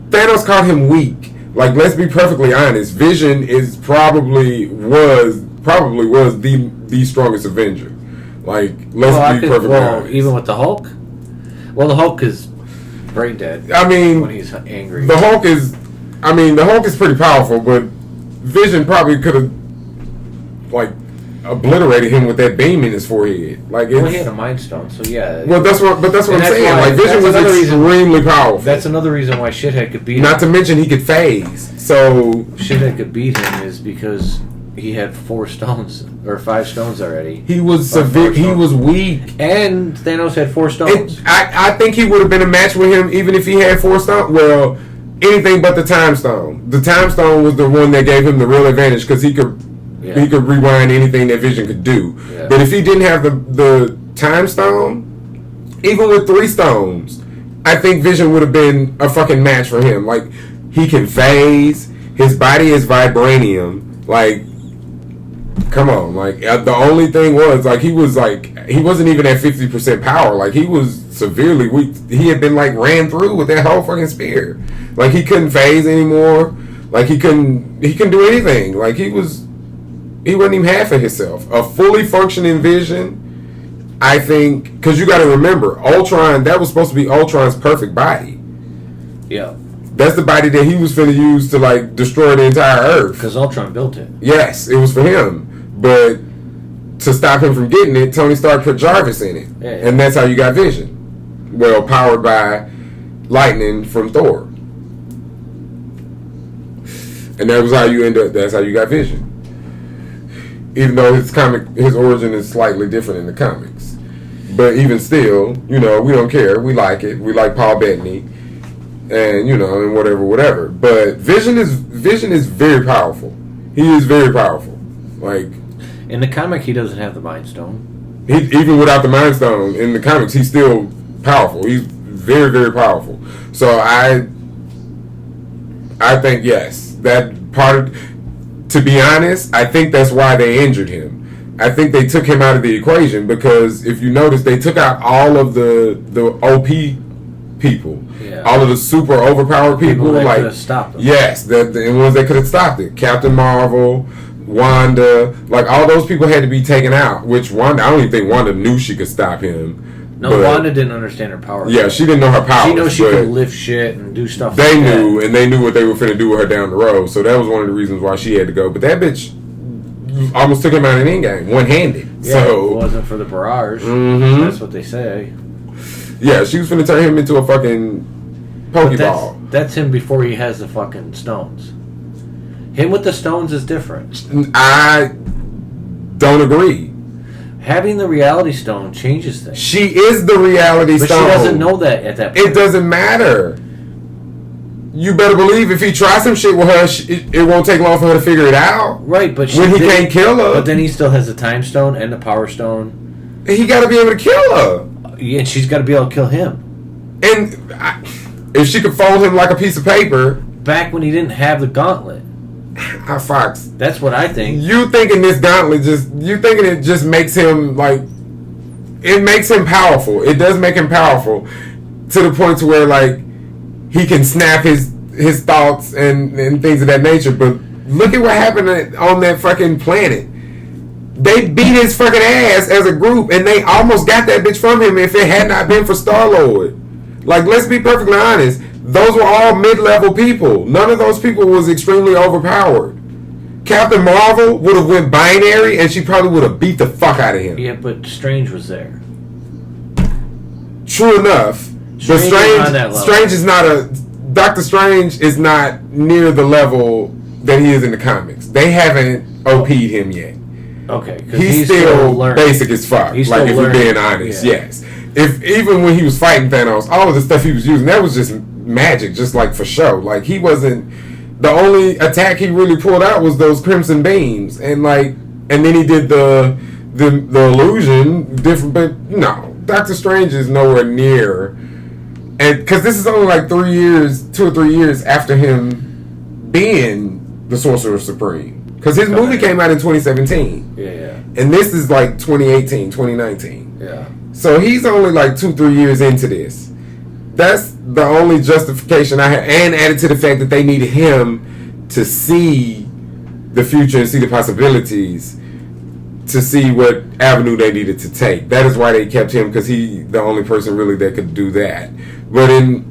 S2: Thanos called him weak. Like, let's be perfectly honest. Vision probably was the strongest Avenger. Like, let's be perfectly honest.
S1: Even with the Hulk? Well, the Hulk is brain dead.
S2: I mean,
S1: when he's angry.
S2: The Hulk is pretty powerful, but Vision probably could have, like, obliterated him with that beam in his forehead. Like,
S1: he had a Mind Stone, so yeah.
S2: Well, that's what I'm saying. Like, Vision was extremely powerful.
S1: That's another reason why Shithead could beat him.
S2: Not to mention he could phase. So
S1: Shithead could beat him is because he had 4 stones or 5 stones already.
S2: He was severe. He was weak,
S1: and Thanos had 4 stones.
S2: I think he would have been a match with him even if he had 4 stones. Well, anything but the Time Stone. The Time Stone was the one that gave him the real advantage, because he could rewind anything that Vision could do. Yeah. But if he didn't have the Time Stone, even with 3 stones, I think Vision would have been a fucking match for him. Like, he can phase. His body is vibranium. Like, come on. Like, the only thing was, like, he wasn't even at 50% power. Like, he was severely weak. He had been, like, ran through with that whole fucking spear. Like, he couldn't phase anymore. Like, he couldn't do anything. Like, he wasn't even half of himself. A fully functioning Vision, I think, because you got to remember, Ultron, that was supposed to be Ultron's perfect body.
S1: Yeah.
S2: That's the body that he was finna use to like destroy the entire Earth.
S1: Because Ultron built it.
S2: Yes, it was for him. But to stop him from getting it, Tony Stark put Jarvis in it.
S1: Yeah.
S2: And that's how you got Vision. Well, powered by lightning from Thor. And that was how you that's how you got Vision. Even though his origin is slightly different in the comics. But even still, we don't care. We like it. We like Paul Bettany. And, and whatever. But Vision is very powerful. He is very powerful. Like,
S1: in the comic, he doesn't have the Mind Stone.
S2: Even without the Mind Stone, in the comics, he's still powerful. He's very, very powerful. So I think, yes, that part, to be honest, I think that's why they injured him. I think they took him out of the equation because if you notice, they took out all of the OP people. Yeah. All of the super overpowered people.
S1: That
S2: like,
S1: could have stopped them.
S2: Yes, the ones that could have stopped it. Captain Marvel, Wanda, like all those people had to be taken out. Which Wanda, I don't even think Wanda knew she could stop him.
S1: No, Wanda didn't understand her power.
S2: Yeah, she didn't know her power.
S1: She knows she could lift shit and do stuff.
S2: They knew, and they knew what they were finna do with her down the road. So that was one of the reasons why she had to go. But that bitch almost took him out in Endgame, one-handed.
S1: Yeah,
S2: so
S1: it wasn't for the barrage.
S2: Mm-hmm.
S1: That's what they say.
S2: Yeah, she was finna turn him into a fucking Pokeball.
S1: That's him before he has the fucking stones. Him with the stones is different.
S2: I don't agree.
S1: Having the reality stone changes things.
S2: She is the reality stone.
S1: But she doesn't know that at that point.
S2: It doesn't matter. You better believe if he tries some shit with her, it won't take long for her to figure it out.
S1: Right, but
S2: when he can't kill her.
S1: But then he still has the time stone and the power stone.
S2: He got to be able to kill her.
S1: Yeah, and she's got to be able to kill him.
S2: And if she could fold him like a piece of paper.
S1: Back when he didn't have the gauntlet.
S2: Fox.
S1: That's what I think.
S2: You thinking this gauntlet you thinking it just makes him like, it makes him powerful. It does make him powerful to the point to where like he can snap his thoughts and things of that nature. But look at what happened on that fucking planet. They beat his fucking ass as a group, and they almost got that bitch from him if it had not been for Star-Lord. Like, let's be perfectly honest. Those were all mid-level people. None of those people was extremely overpowered. Captain Marvel would have went binary, and she probably would have beat the fuck out of him.
S1: Yeah, but Strange was there.
S2: True enough. But Strange is not Doctor Strange is not near the level that he is in the comics. They haven't OP'd him yet. Okay, he's still basic as fuck. If we're being honest, yes. If even when he was fighting Thanos, all of the stuff he was using, that was just magic, just like for show. Like he wasn't. The only attack he really pulled out was those crimson beams, and then he did the illusion different. But no, Doctor Strange is nowhere near, and because this is only like 2 or 3 years after him being the Sorcerer Supreme. Because his movie came out in 2017.
S1: Yeah.
S2: And this is like 2018, 2019.
S1: Yeah.
S2: So he's only like 2-3 years into this. That's the only justification I have. And added to the fact that they needed him to see the future and see the possibilities to see what avenue they needed to take. That is why they kept him, because he's the only person really that could do that. But in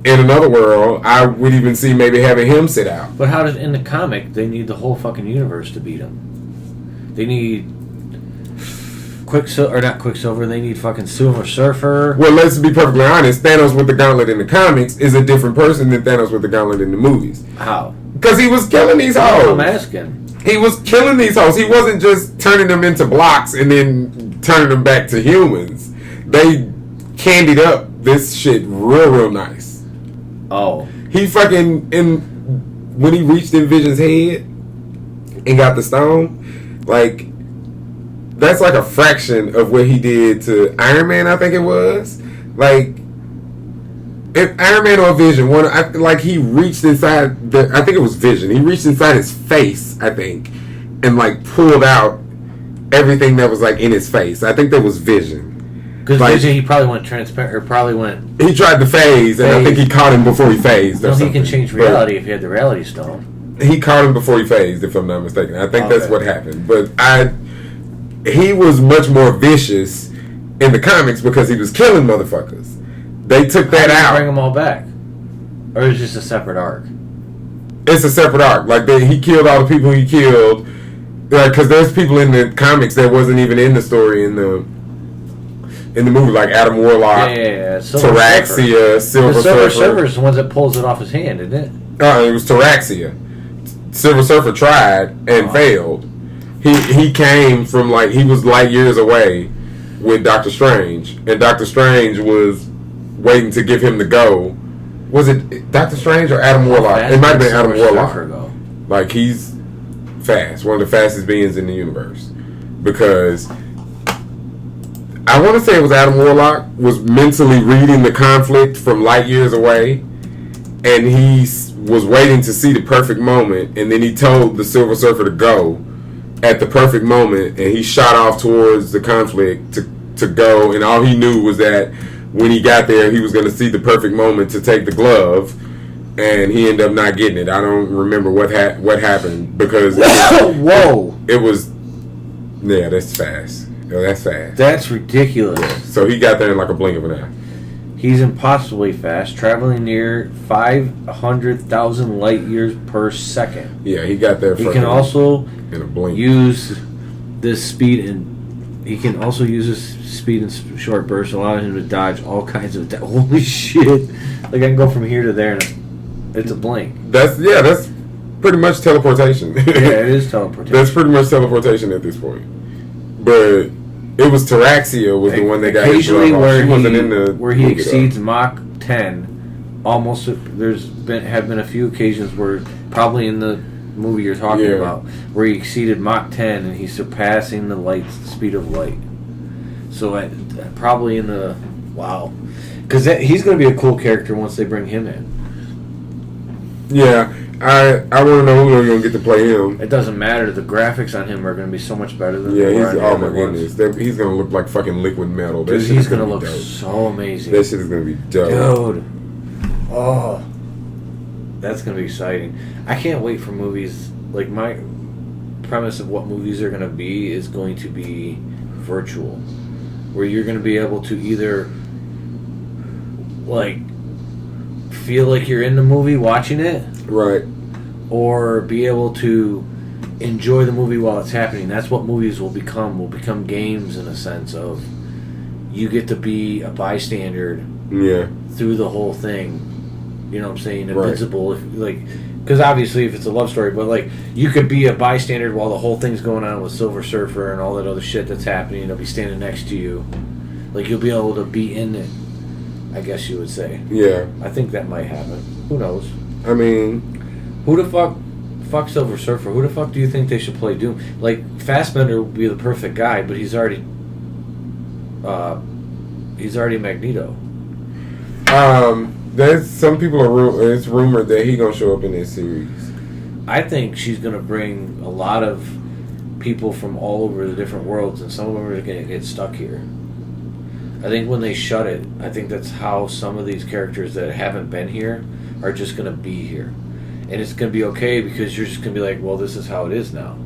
S2: another world, I would even see maybe having him sit out.
S1: But how does in the comic they need the whole fucking universe to beat him? They need Quicksilver. They need fucking Silver Surfer.
S2: Well, let's be perfectly honest. Thanos with the gauntlet in the comics is a different person than Thanos with the gauntlet in the movies.
S1: How?
S2: Because he was killing these hoes.
S1: I'm asking.
S2: He was killing these hoes. He wasn't just turning them into blocks and then turning them back to humans. They candied up this shit real nice.
S1: Oh.
S2: He fucking, when he reached in Vision's head and got the stone, like, that's like a fraction of what he did to Iron Man, I think it was. Like, if Iron Man or Vision, he reached inside, I think it was Vision, he reached inside his face, I think, and like pulled out everything that was like in his face. I think that was Vision.
S1: Because Vision, he probably went transparent, or probably went...
S2: He tried to phase, and I think he caught him before he phased.
S1: Well, he can change reality if he had the reality stone.
S2: He caught him before he phased, if I'm not mistaken. I think that's what happened. But he was much more vicious in the comics because he was killing motherfuckers. They took that out.
S1: Bring them all back. Or is it just a separate arc?
S2: It's a separate arc. Like he killed all the people he killed. Because there's people in the comics that wasn't even in the story in the movie, like Adam Warlock, Taraxia, Silver Surfer.
S1: Surfer is the one that pulls it off his hand, isn't it?
S2: It was Taraxia. Silver Surfer tried and failed. He came from he was light years away with Doctor Strange, and Doctor Strange was waiting to give him the go. Was it Doctor Strange or Adam Warlock? It might have been Adam Warlock. Like he's fast, one of the fastest beings in the universe, because I want to say it was Adam Warlock was mentally reading the conflict from light years away, and he was waiting to see the perfect moment, and then he told the Silver Surfer to go at the perfect moment, and he shot off towards the conflict to go, and all he knew was that when he got there, he was going to see the perfect moment to take the glove, and he ended up not getting it. I don't remember what happened, because it was yeah, that's fast. Yo, that's fast.
S1: That's ridiculous.
S2: Yeah. So he got there in like a blink of an eye.
S1: He's impossibly fast, traveling near 500,000 light years per second.
S2: Yeah, he got there.
S1: He can also
S2: in a blink
S1: use this speed in short bursts, allowing him to dodge all kinds of. Holy shit! Like I can go from here to there, and it's a blink.
S2: That's pretty much teleportation.
S1: Yeah, it is teleportation.
S2: That's pretty much teleportation at this point. But it was Taraxia was the one that got
S1: occasionally where he exceeds Mach 10. Almost have been a few occasions where probably in the movie you're talking about where he exceeded Mach 10 and he's surpassing the speed of light. So probably in the because he's going to be a cool character once they bring him in.
S2: Yeah. I want to know who's going to get to play him.
S1: It doesn't matter. The graphics on him are going to be so much better than
S2: oh my goodness. He's going to look like fucking liquid metal.
S1: Dude, he's going to look so amazing.
S2: That shit is going to be dope.
S1: Dude. Oh. That's going to be exciting. I can't wait for movies. Like, my premise of what movies are going to be is going to be virtual. Where you're going to be able to either, feel like you're in the movie watching it.
S2: Right.
S1: Or be able to enjoy the movie while it's happening. That's what movies will become. Will become games in a sense of you get to be a bystander through the whole thing. You know what I'm saying? Invincible. Because obviously if it's a love story, but you could be a bystander while the whole thing's going on with Silver Surfer and all that other shit that's happening. They'll be standing next to you. You'll be able to be in it, I guess you would say.
S2: Yeah.
S1: I think that might happen. Who knows?
S2: I mean,
S1: who the fuck Silver Surfer? Who the fuck do you think they should play Doom? Fassbender would be the perfect guy, but he's already Magneto.
S2: There's some people it's rumored that he's gonna show up in this series.
S1: I think she's gonna bring a lot of people from all over the different worlds, and some of them are gonna get stuck here. I think when they shut it, I think that's how some of these characters that haven't been here are just going to be here. And it's going to be okay because you're just going to be like, well, this is how it is now.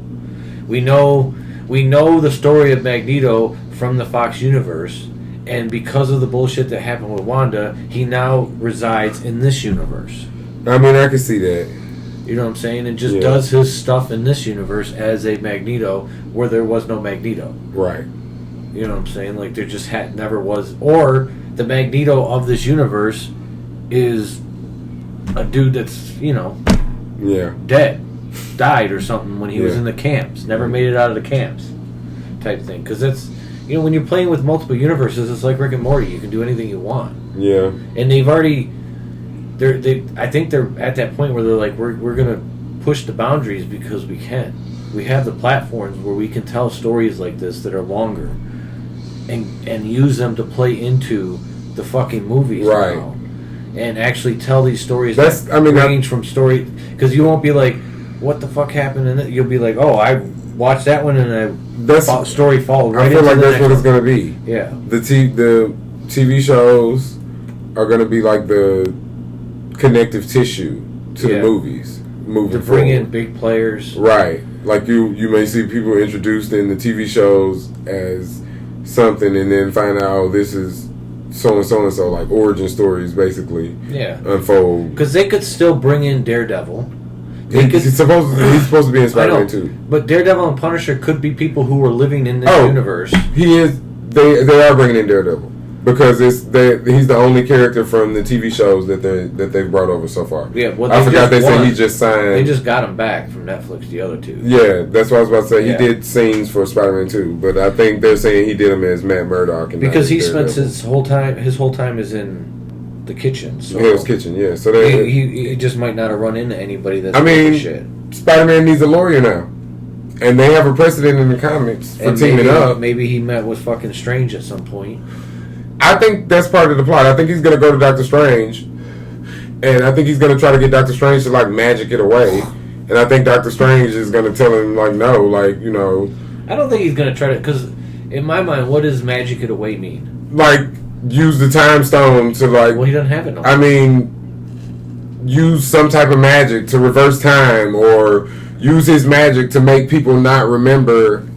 S1: We know the story of Magneto from the Fox universe, and because of the bullshit that happened with Wanda, he now resides in this universe.
S2: I mean, I can see that.
S1: You know what I'm saying? And just does his stuff in this universe as a Magneto where there was no Magneto.
S2: Right.
S1: You know what I'm saying? There just never was. Or the Magneto of this universe is a dude that's, dead. Died or something when he was in the camps. Never made it out of the camps. Type thing. Because that's, when you're playing with multiple universes, it's like Rick and Morty. You can do anything you want.
S2: Yeah.
S1: And they've already, I think they're at that point where they're like, we're going to push the boundaries because we can. We have the platforms where we can tell stories like this that are longer. And use them to play into the fucking movies now, and actually tell these stories range from story, because you won't be like, what the fuck happened in it? You'll be like, oh, I watched that one and story followed right.
S2: I feel like that's what it's gonna be.
S1: Yeah,
S2: the TV shows are gonna be like the connective tissue to the movies moving
S1: to bring in big players.
S2: Right, you may see people introduced in the TV shows as something, and then find out this is so and so, like origin stories, basically.
S1: Yeah.
S2: Unfold.
S1: Because they could still bring in Daredevil.
S2: He's supposed to be in Spider-Man 2.
S1: But Daredevil and Punisher could be people who were living in this universe.
S2: He is. They are bringing in Daredevil because he's the only character from the TV shows that they've brought over so far.
S1: Yeah, well,
S2: I forgot they said he just signed.
S1: They just got him back from Netflix. The other two.
S2: Yeah, that's what I was about to say. He did scenes for Spider-Man 2, but I think they're saying he did them as Matt Murdock, and
S1: because he spends his whole time is in the kitchen. So
S2: Hell's Kitchen, yeah. So
S1: he just might not have run into anybody that's shit.
S2: Spider-Man needs a lawyer now. And they have a precedent in the comics for teaming up.
S1: Maybe he met with fucking Strange at some point.
S2: I think that's part of the plot. I think he's going to go to Doctor Strange. And I think he's going to try to get Doctor Strange to, like, magic it away. And I think Doctor Strange is going to tell him, like, no, like, you know.
S1: I don't think he's going to try to, because in my mind, what does magic it away mean?
S2: Like, use the time stone to, like.
S1: Well, he doesn't have it no more.
S2: I mean, use some type of magic to reverse time or use his magic to make people not remember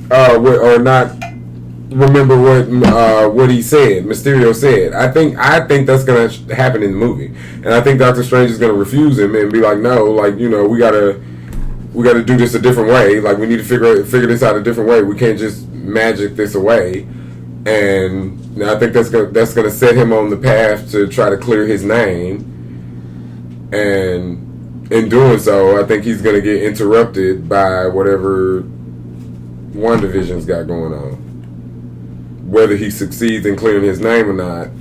S2: or not remember what he said, Mysterio said. I think that's going to happen in the movie. And I think Doctor Strange is going to refuse him and be like, no, like, you know, we got to do this a different way. Like, we need to figure this out a different way. We can't just magic this away. And I think that's going to set him on the path to try to clear his name. And in doing so, I think he's going to get interrupted by whatever WandaVision's got going on. Whether he succeeds in clearing his name or not,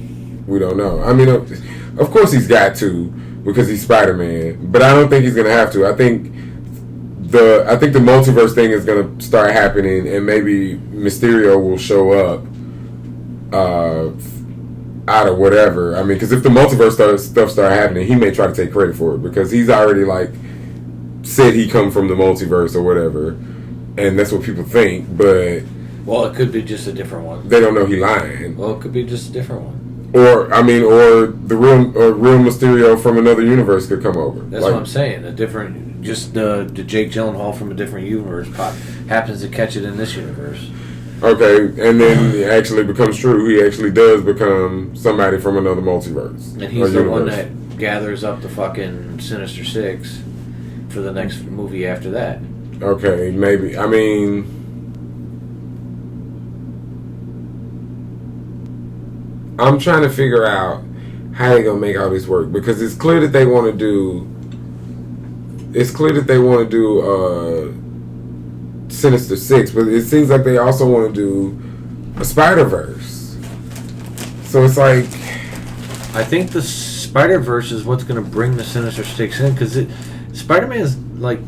S2: we don't know. I mean, of course he's got to because he's Spider-Man, but I don't think he's going to have to. I think the multiverse thing is going to start happening, and maybe Mysterio will show up out of whatever. I mean, because if the multiverse stuff start happening, he may try to take credit for it because he's already like said he come from the multiverse or whatever, and that's what people think. But
S1: well, it could be just a different one.
S2: They don't know he lying.
S1: Well, it could be just a different one.
S2: Or the real Mysterio from another universe could come over.
S1: That's what I'm saying. A different, just the Jake Gyllenhaal from a different universe happens to catch it in this universe.
S2: Okay, and then it actually becomes true. He actually does become somebody from another multiverse.
S1: And he's the one that gathers up the fucking Sinister Six for the next movie after that.
S2: Okay, maybe. I mean, I'm trying to figure out how they're gonna make all this work because it's clear that they want to do. It's clear that they want to do Sinister Six, but it seems like they also want to do a Spider-Verse. So it's like,
S1: I think the Spider-Verse is what's going to bring the Sinister Six in because Spider-Man is like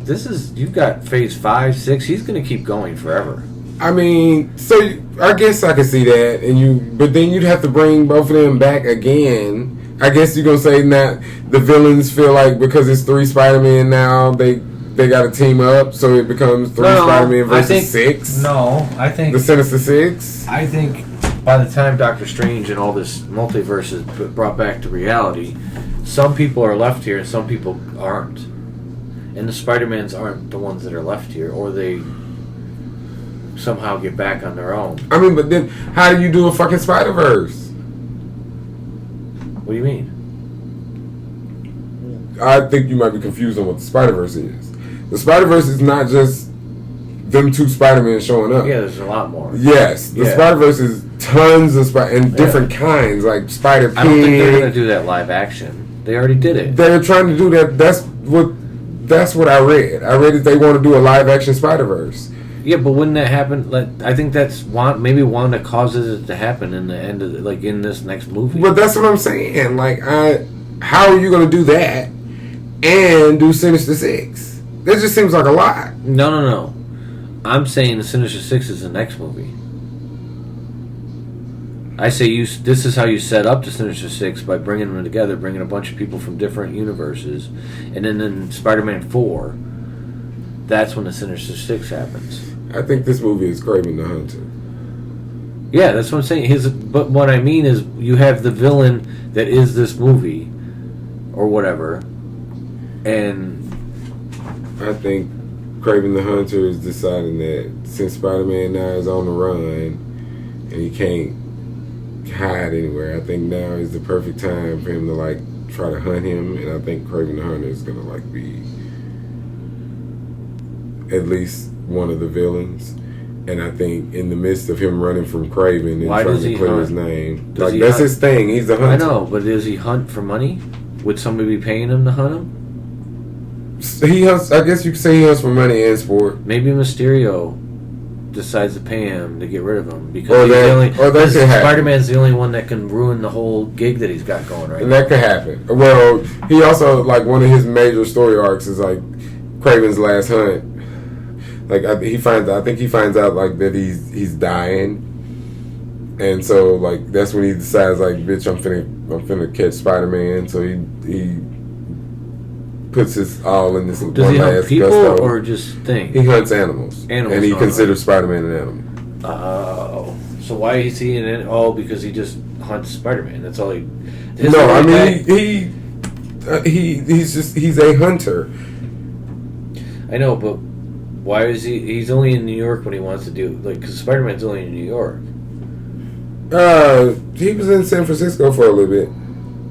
S1: you've got Phase 5, 6. He's going to keep going forever.
S2: I mean, so I guess I can see that, but then you'd have to bring both of them back again. I guess you're gonna say that the villains feel like because it's 3 Spider-Man now, they got to team up, so it becomes 3 Spider-Man versus 6.
S1: No, I think
S2: the Sinister Six.
S1: I think by the time Doctor Strange and all this multiverse is brought back to reality, some people are left here and some people aren't, and the Spider-Mans aren't the ones that are left here, or they somehow get back on their own.
S2: I mean, but then how do you do a fucking Spider-Verse?
S1: What do you mean?
S2: I think you might be confused on what the Spider-Verse is. The Spider-Verse is not just them 2 Spider-Men showing up.
S1: Yeah, there's a lot more.
S2: Yes, the Spider-Verse is tons of and different kinds, like Spider-Pig.
S1: I don't think they're going to do that live action. They already did it.
S2: They're trying to do that. That's what I read. I read that they want to do a live action Spider-Verse.
S1: Yeah, but wouldn't that happen? I think that's maybe Wanda causes it to happen in the end of in this next movie.
S2: But that's what I'm saying. Like, how are you going to do that and do Sinister Six? That just seems like a lot.
S1: No. I'm saying the Sinister Six is the next movie. I say this is how you set up the Sinister Six by bringing them together, bringing a bunch of people from different universes, and then in Spider-Man 4, that's when the Sinister Six happens.
S2: I think this movie is Kraven the Hunter.
S1: Yeah, that's what I'm saying. But what I mean is, you have the villain that is this movie, or whatever, and
S2: I think Kraven the Hunter is deciding that since Spider-Man now is on the run and he can't hide anywhere. I think now is the perfect time for him to like try to hunt him, and I think Kraven the Hunter is gonna like be at least one of the villains. And I think in the midst of him running from Kraven and
S1: Why
S2: trying
S1: does
S2: to
S1: he
S2: clear
S1: hunt?
S2: his name,
S1: Does
S2: like
S1: he
S2: that's
S1: hunt?
S2: his thing. He's a hunter.
S1: I know, but does he hunt for money? Would somebody be paying him to hunt him?
S2: He hunts. I guess you could say he hunts for money and sport.
S1: Maybe Mysterio decides to pay him to get rid of him because
S2: Or
S1: he's
S2: that-
S1: the only.
S2: or that could happen.
S1: Spider-Man's the only one that can ruin the whole gig that he's got going right
S2: And
S1: now.
S2: that could happen. Well, he also like one of his major story arcs is like Kraven's last hunt. Like I think he finds out like that he's dying, and so like that's when he decides like, bitch, I'm finna catch Spider-Man. So he puts his all in this
S1: Does
S2: one
S1: he hunt
S2: last
S1: people
S2: gusto.
S1: or just things?
S2: He hunts animals,
S1: Animals,
S2: and he
S1: no,
S2: considers Spider-Man an animal.
S1: Oh, so why is he in it? Oh, because he just hunts Spider-Man. That's all he.
S2: No, I mean he's a hunter.
S1: I know, but why is he? He's only in New York when he wants to do because Spider-Man's only in New York.
S2: He was in San Francisco for a little bit.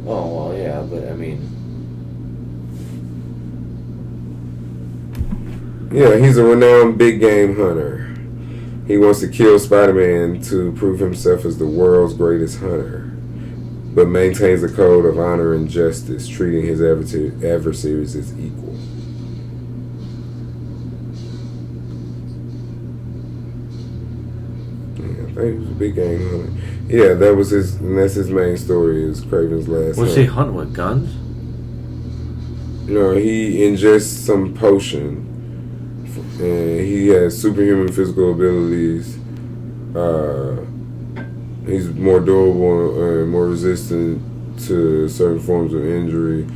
S1: Oh well, yeah, but I mean,
S2: Yeah, he's a renowned big game hunter. He wants to kill Spider-Man to prove himself as the world's greatest hunter, but maintains a code of honor and justice, treating his adversaries as equal. Yeah, I think he was a big game hunter. Yeah, that's his main story is Kraven's last
S1: what's
S2: hunt.
S1: he hunting with guns?
S2: No, he ingests some potion, and he has superhuman physical abilities. He's more durable and more resistant to certain forms of injury.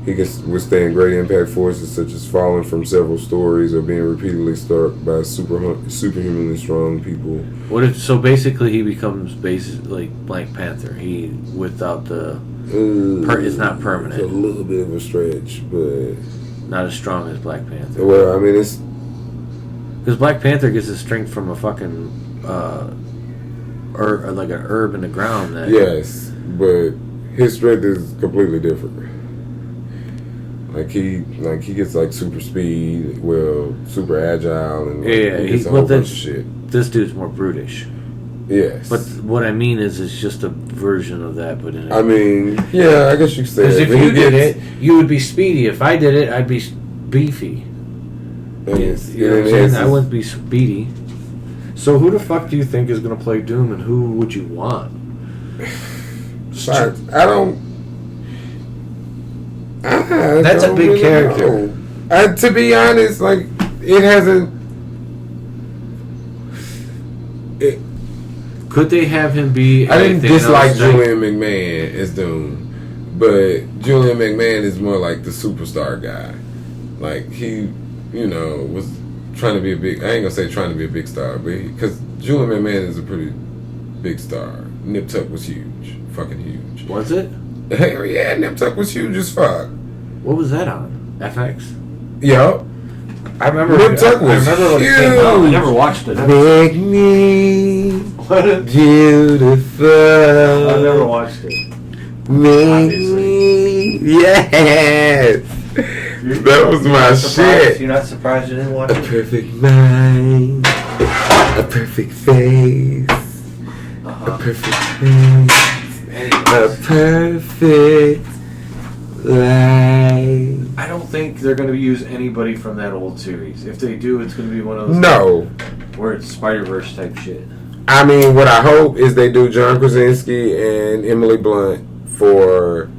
S2: He can withstand great impact forces such as falling from several stories or being repeatedly struck by superhumanly strong people.
S1: What if so? Basically, he becomes like Black Panther. He without the it's not permanent.
S2: It's a little bit of a stretch, but
S1: not as strong as Black Panther.
S2: well, I mean, it's
S1: Because Black Panther gets his strength from a fucking or like an herb in the ground. That
S2: yes, but his strength is completely different. Like he gets like super speed, super agile, and he gets a whole bunch of shit.
S1: This dude's more brutish.
S2: Yes,
S1: But what I mean is, it's just a version of that. But in
S2: I mean, yeah, I guess you could say
S1: because
S2: that.
S1: if you did it, you would be speedy. If I did it, I'd be beefy. You know what I'm saying? I wouldn't be speedy. So who the fuck do you think is going to play Doom, and who would you want?
S2: I don't.
S1: That's a big character.
S2: To be honest, like it hasn't.
S1: Could they have him be?
S2: I didn't
S1: Thanos
S2: dislike
S1: type?
S2: Julian McMahon as Doom, but Julian McMahon is more like the superstar guy. Like he, was trying to be a big. I ain't gonna say trying to be a big star, but because Julian McMahon is a pretty big star. Nip Tuck was huge, fucking huge.
S1: Was it?
S2: Hell yeah, Nip Tuck was huge as fuck.
S1: What was that on? FX.
S2: Yo,
S1: I remember.
S2: Nip Tuck
S1: I
S2: was
S1: remember when it came out. I
S2: huge.
S1: never watched it.
S2: Make me
S1: What?
S2: beautiful.
S1: I never watched it.
S2: Make
S1: Obviously.
S2: me, yes. That was my shit.
S1: You're not surprised you didn't watch
S2: A
S1: it?
S2: perfect mind, a perfect face, a perfect face, a perfect life.
S1: I don't think they're going to use anybody from that old series. If they do, it's going to be one of those
S2: No,
S1: where it's Spider-Verse type shit.
S2: I mean, what I hope is they do John Krasinski and Emily Blunt for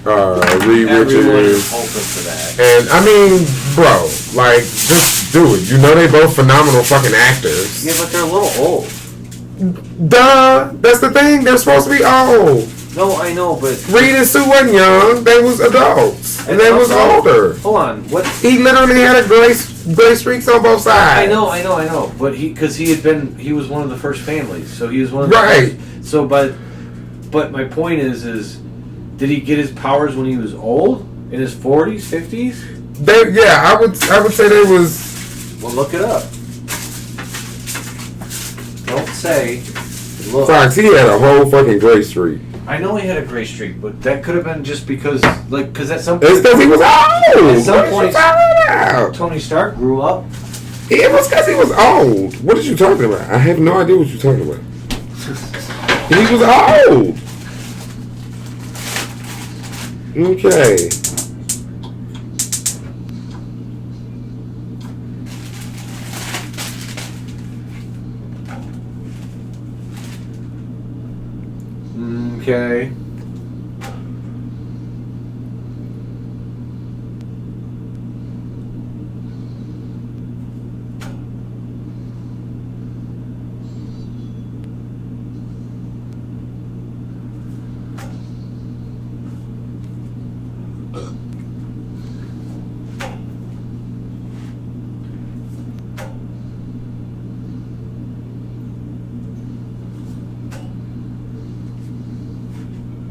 S2: Reed
S1: Everyone is
S2: Richards.
S1: hoping for that.
S2: And I mean, bro, like, just do it. You know they both phenomenal fucking actors.
S1: Yeah, but they're a little old.
S2: Duh, that's the thing. They're supposed to be old.
S1: No, I know, but
S2: Reed and Sue wasn't young. They was adults, and they was older.
S1: Hold on, what?
S2: He literally had a gray streaks on both sides.
S1: I know. But he was one of the first families, so he was one of the
S2: Right.
S1: first. So, but my point is, did he get his powers when he was old, in his 40s, 50s?
S2: I would say they was.
S1: Well, look it up. Don't say Look,
S2: Fox, he had a whole fucking gray streak.
S1: I know he had a gray streak, but that could have been just because at some
S2: It's
S1: point.
S2: because he was old.
S1: At some
S2: What
S1: point,
S2: you talking about?
S1: Tony Stark grew up.
S2: It was because he was old. What are you talking about? I have no idea what you're talking about. He was old. Okay.
S1: Okay.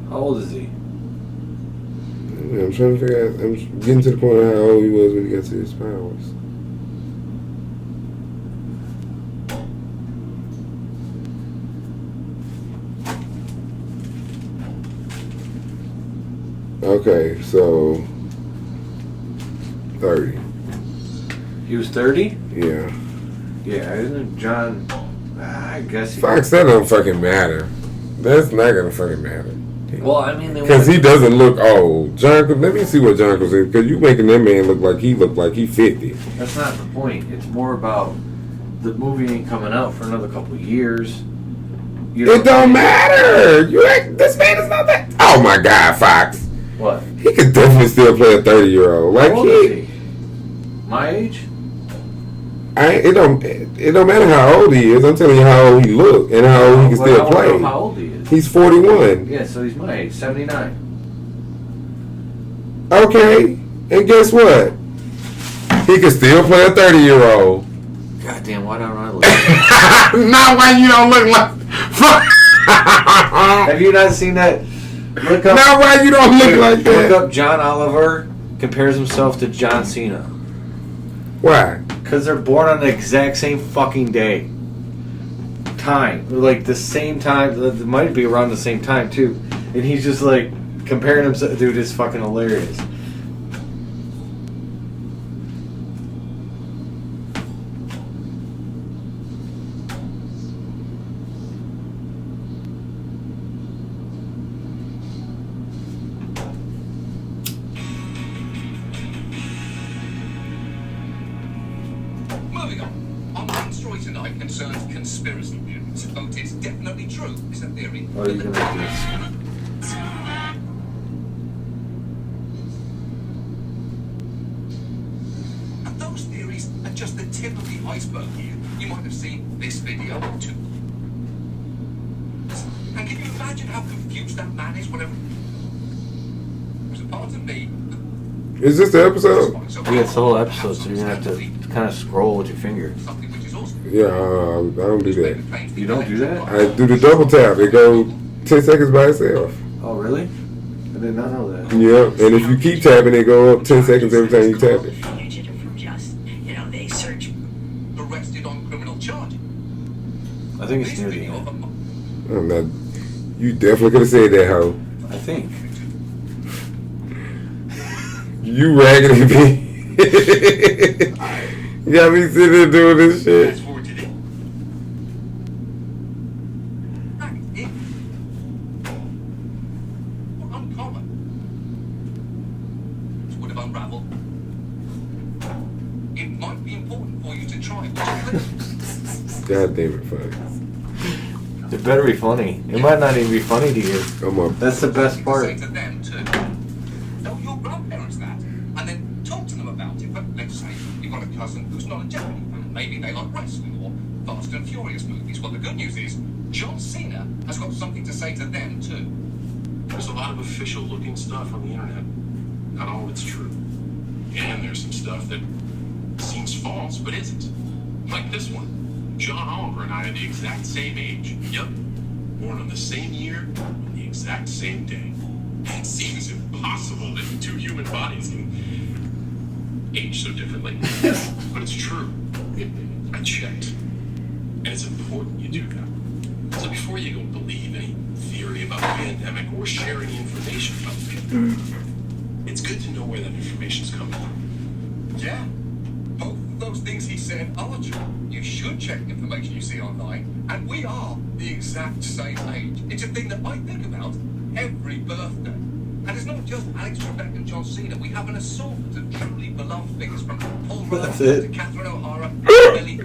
S1: How old is he?
S2: I'm trying to figure out. I'm getting to the point of how old he was when he got to his powers. Okay, so 30.
S1: He was 30?
S2: Yeah.
S1: Yeah, isn't John? I guess.
S2: Fox, that don't fucking matter. That's not gonna fucking matter.
S1: Well, I mean,
S2: Because he doesn't look old. John, let me see what John was in. Because you making that man look like he 50.
S1: That's not the point. It's more about the movie ain't coming out for another couple of years. You know
S2: It don't matter. This man is not that. Oh my God, Fox.
S1: What?
S2: He could definitely still play a 30-year-old. Like
S1: How old is he? My age?
S2: It don't matter how old he is. I'm telling you how old he look and how old he can still
S1: I wanna know
S2: play.
S1: how old he is.
S2: He's 41.
S1: Yeah, so he's my age, 79.
S2: Okay, and guess what? He can still play a 30-year-old.
S1: Goddamn, why don't I look?
S2: Not why you don't look like.
S1: Have you not seen that? Look up.
S2: Not why you don't look like that.
S1: Look up John Oliver compares himself to John Cena.
S2: Why?
S1: Because they're born on the exact same fucking day. Time. Like the same time. It might be around the same time too. And he's just like comparing himself. Dude, it's fucking hilarious.
S4: Moving on. Our main story tonight concerns conspiracy theories. Oh, it's definitely true. It's a theory.
S1: Oh, you can make this.
S4: And those theories are just the tip of the iceberg here. You might have seen this video or two. And can you imagine how confused that man is whenever... There's a part of me...
S2: Is this the episode?
S1: Yeah, it's the whole episode, so you're gonna have to kind of scroll with your finger.
S4: Something which is awesome.
S2: Yeah, I don't do that.
S1: You don't do that?
S2: I do the double tap. It go 10 seconds by itself.
S1: Oh, really? I did not know that.
S2: Yeah, and if you keep tapping, it go up 10 seconds every time you tap it.
S5: Fugitive from just, they search.
S4: Arrested on criminal charges.
S1: I think it's near the end.
S2: I'm not. You definitely could have said that, ho.
S1: I think.
S2: You raggedy me. You got me sitting there doing this shit.
S4: Fast forward to this. Uncommon. It would have unraveled. It might be important for you to try.
S2: God damn it, fuck.
S1: It better be funny. It might not even be funny to you.
S2: I'm up.
S1: That's the best
S4: Say
S1: part.
S4: to them too. Tell your grandparents that, and then talk to them about it. But let's say you've got a cousin who's not a Jeopardy fan. Maybe they like wrestling or Fast and Furious movies. Well, the good news is John Cena has got something to say to them too.
S6: There's a lot of official-looking stuff on the internet. Not all of it's true. And there's some stuff that seems false, but isn't. Like this one. John Oliver and I are the exact same age. Yep. Born on the same year, on the exact same day. It seems impossible that two human bodies can age so differently. But it's true. I checked. And it's important you do that. So before you go believe any theory about the pandemic or share any information about the pandemic, it's good to know where that information's coming from.
S4: Yeah. Both of those things he said are true. You should check information you see online, and we are the exact same age. It's a thing that I think about every birthday. And it's not just Alex Trebek and John Cena. We have an assortment of truly beloved figures from Paul Rudd to Catherine O'Hara.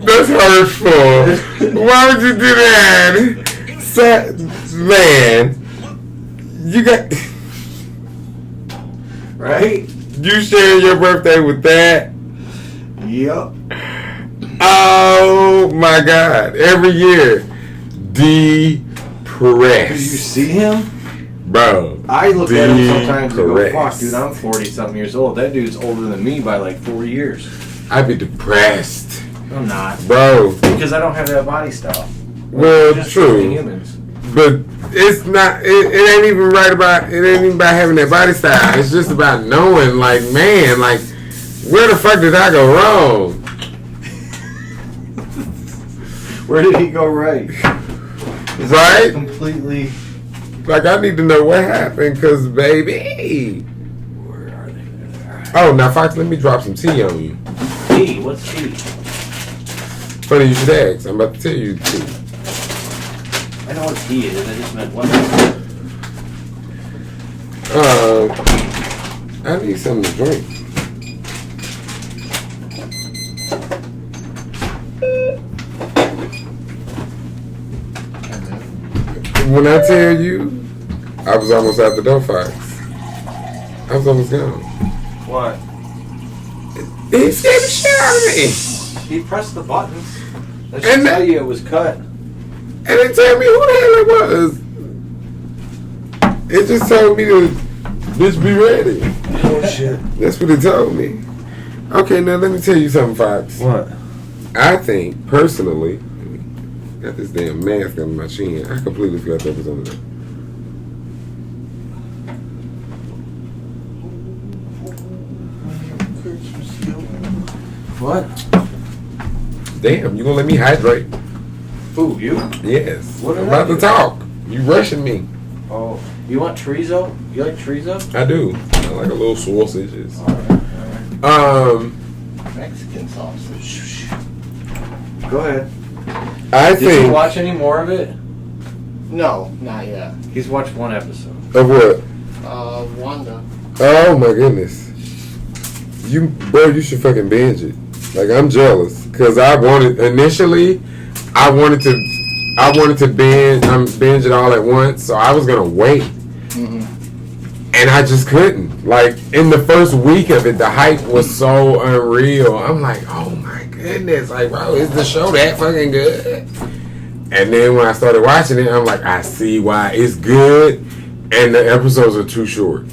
S2: That's hurtful. Why would you do that? Man, you got...
S1: Right?
S2: You share your birthday with that?
S1: Yep.
S2: Oh my God! Every year,
S1: Did
S2: depressed.
S1: you see him?
S2: Bro,
S1: I look at him sometimes and go,
S2: depressed.
S1: fuck, dude, I'm 40-something years old. That dude's older than me by like 4 years.
S2: I'd be depressed,
S1: I'm not.
S2: bro.
S1: Because I don't have that body style.
S2: Well,
S1: Just
S2: true,
S1: humans.
S2: but it's not. It ain't even right about. It ain't even about having that body style. It's just about knowing, like, man, like, where the fuck did I go wrong?
S1: Where did he go right?
S2: Right?
S1: Completely.
S2: Like, I need to know what happened, cause baby.
S1: Where are they? There
S2: Oh, now Fox, let me drop some tea on you.
S1: they are. Tea? What's tea?
S2: Funny you should ask. I'm about to tell you tea.
S1: I know what tea is. I just meant what.
S2: I need something to drink. When I tell you, I was almost out the door, Fox. I was almost gone.
S1: What?
S2: He scared the shit out of me.
S1: He pressed the buttons. That
S2: And
S1: should tell you it was cut.
S2: And they tell me who the hell it was. It just told me to just be ready.
S1: Oh shit.
S2: That's what it told me. Okay, now let me tell you something, Fox.
S1: What?
S2: I think, personally, got this damn mask on my chin. I completely forgot that was on there.
S1: What?
S2: Damn, you gonna let me hydrate?
S1: Who, you?
S2: Yes.
S1: What did
S2: I'm
S1: I
S2: about to
S1: do?
S2: talk. You rushing me.
S1: Oh. You want chorizo? You like chorizo?
S2: I do. I like a little sausages.
S1: Alright.
S7: Mexican sausage.
S1: Go ahead.
S2: I
S1: Did you
S2: think
S1: watch any more of it?
S7: No, not yet.
S1: He's watched one episode.
S2: of what?
S7: Wanda.
S2: Oh my goodness. You should fucking binge it. Like, I'm jealous because I wanted to binge it all at once, so I was gonna wait, and I just couldn't. Like, in the first week of it, the hype was so unreal. I'm like, oh my goodness, like, bro, is the show that fucking good? And then when I started watching it, I'm like, I see why it's good, and the episodes are too short.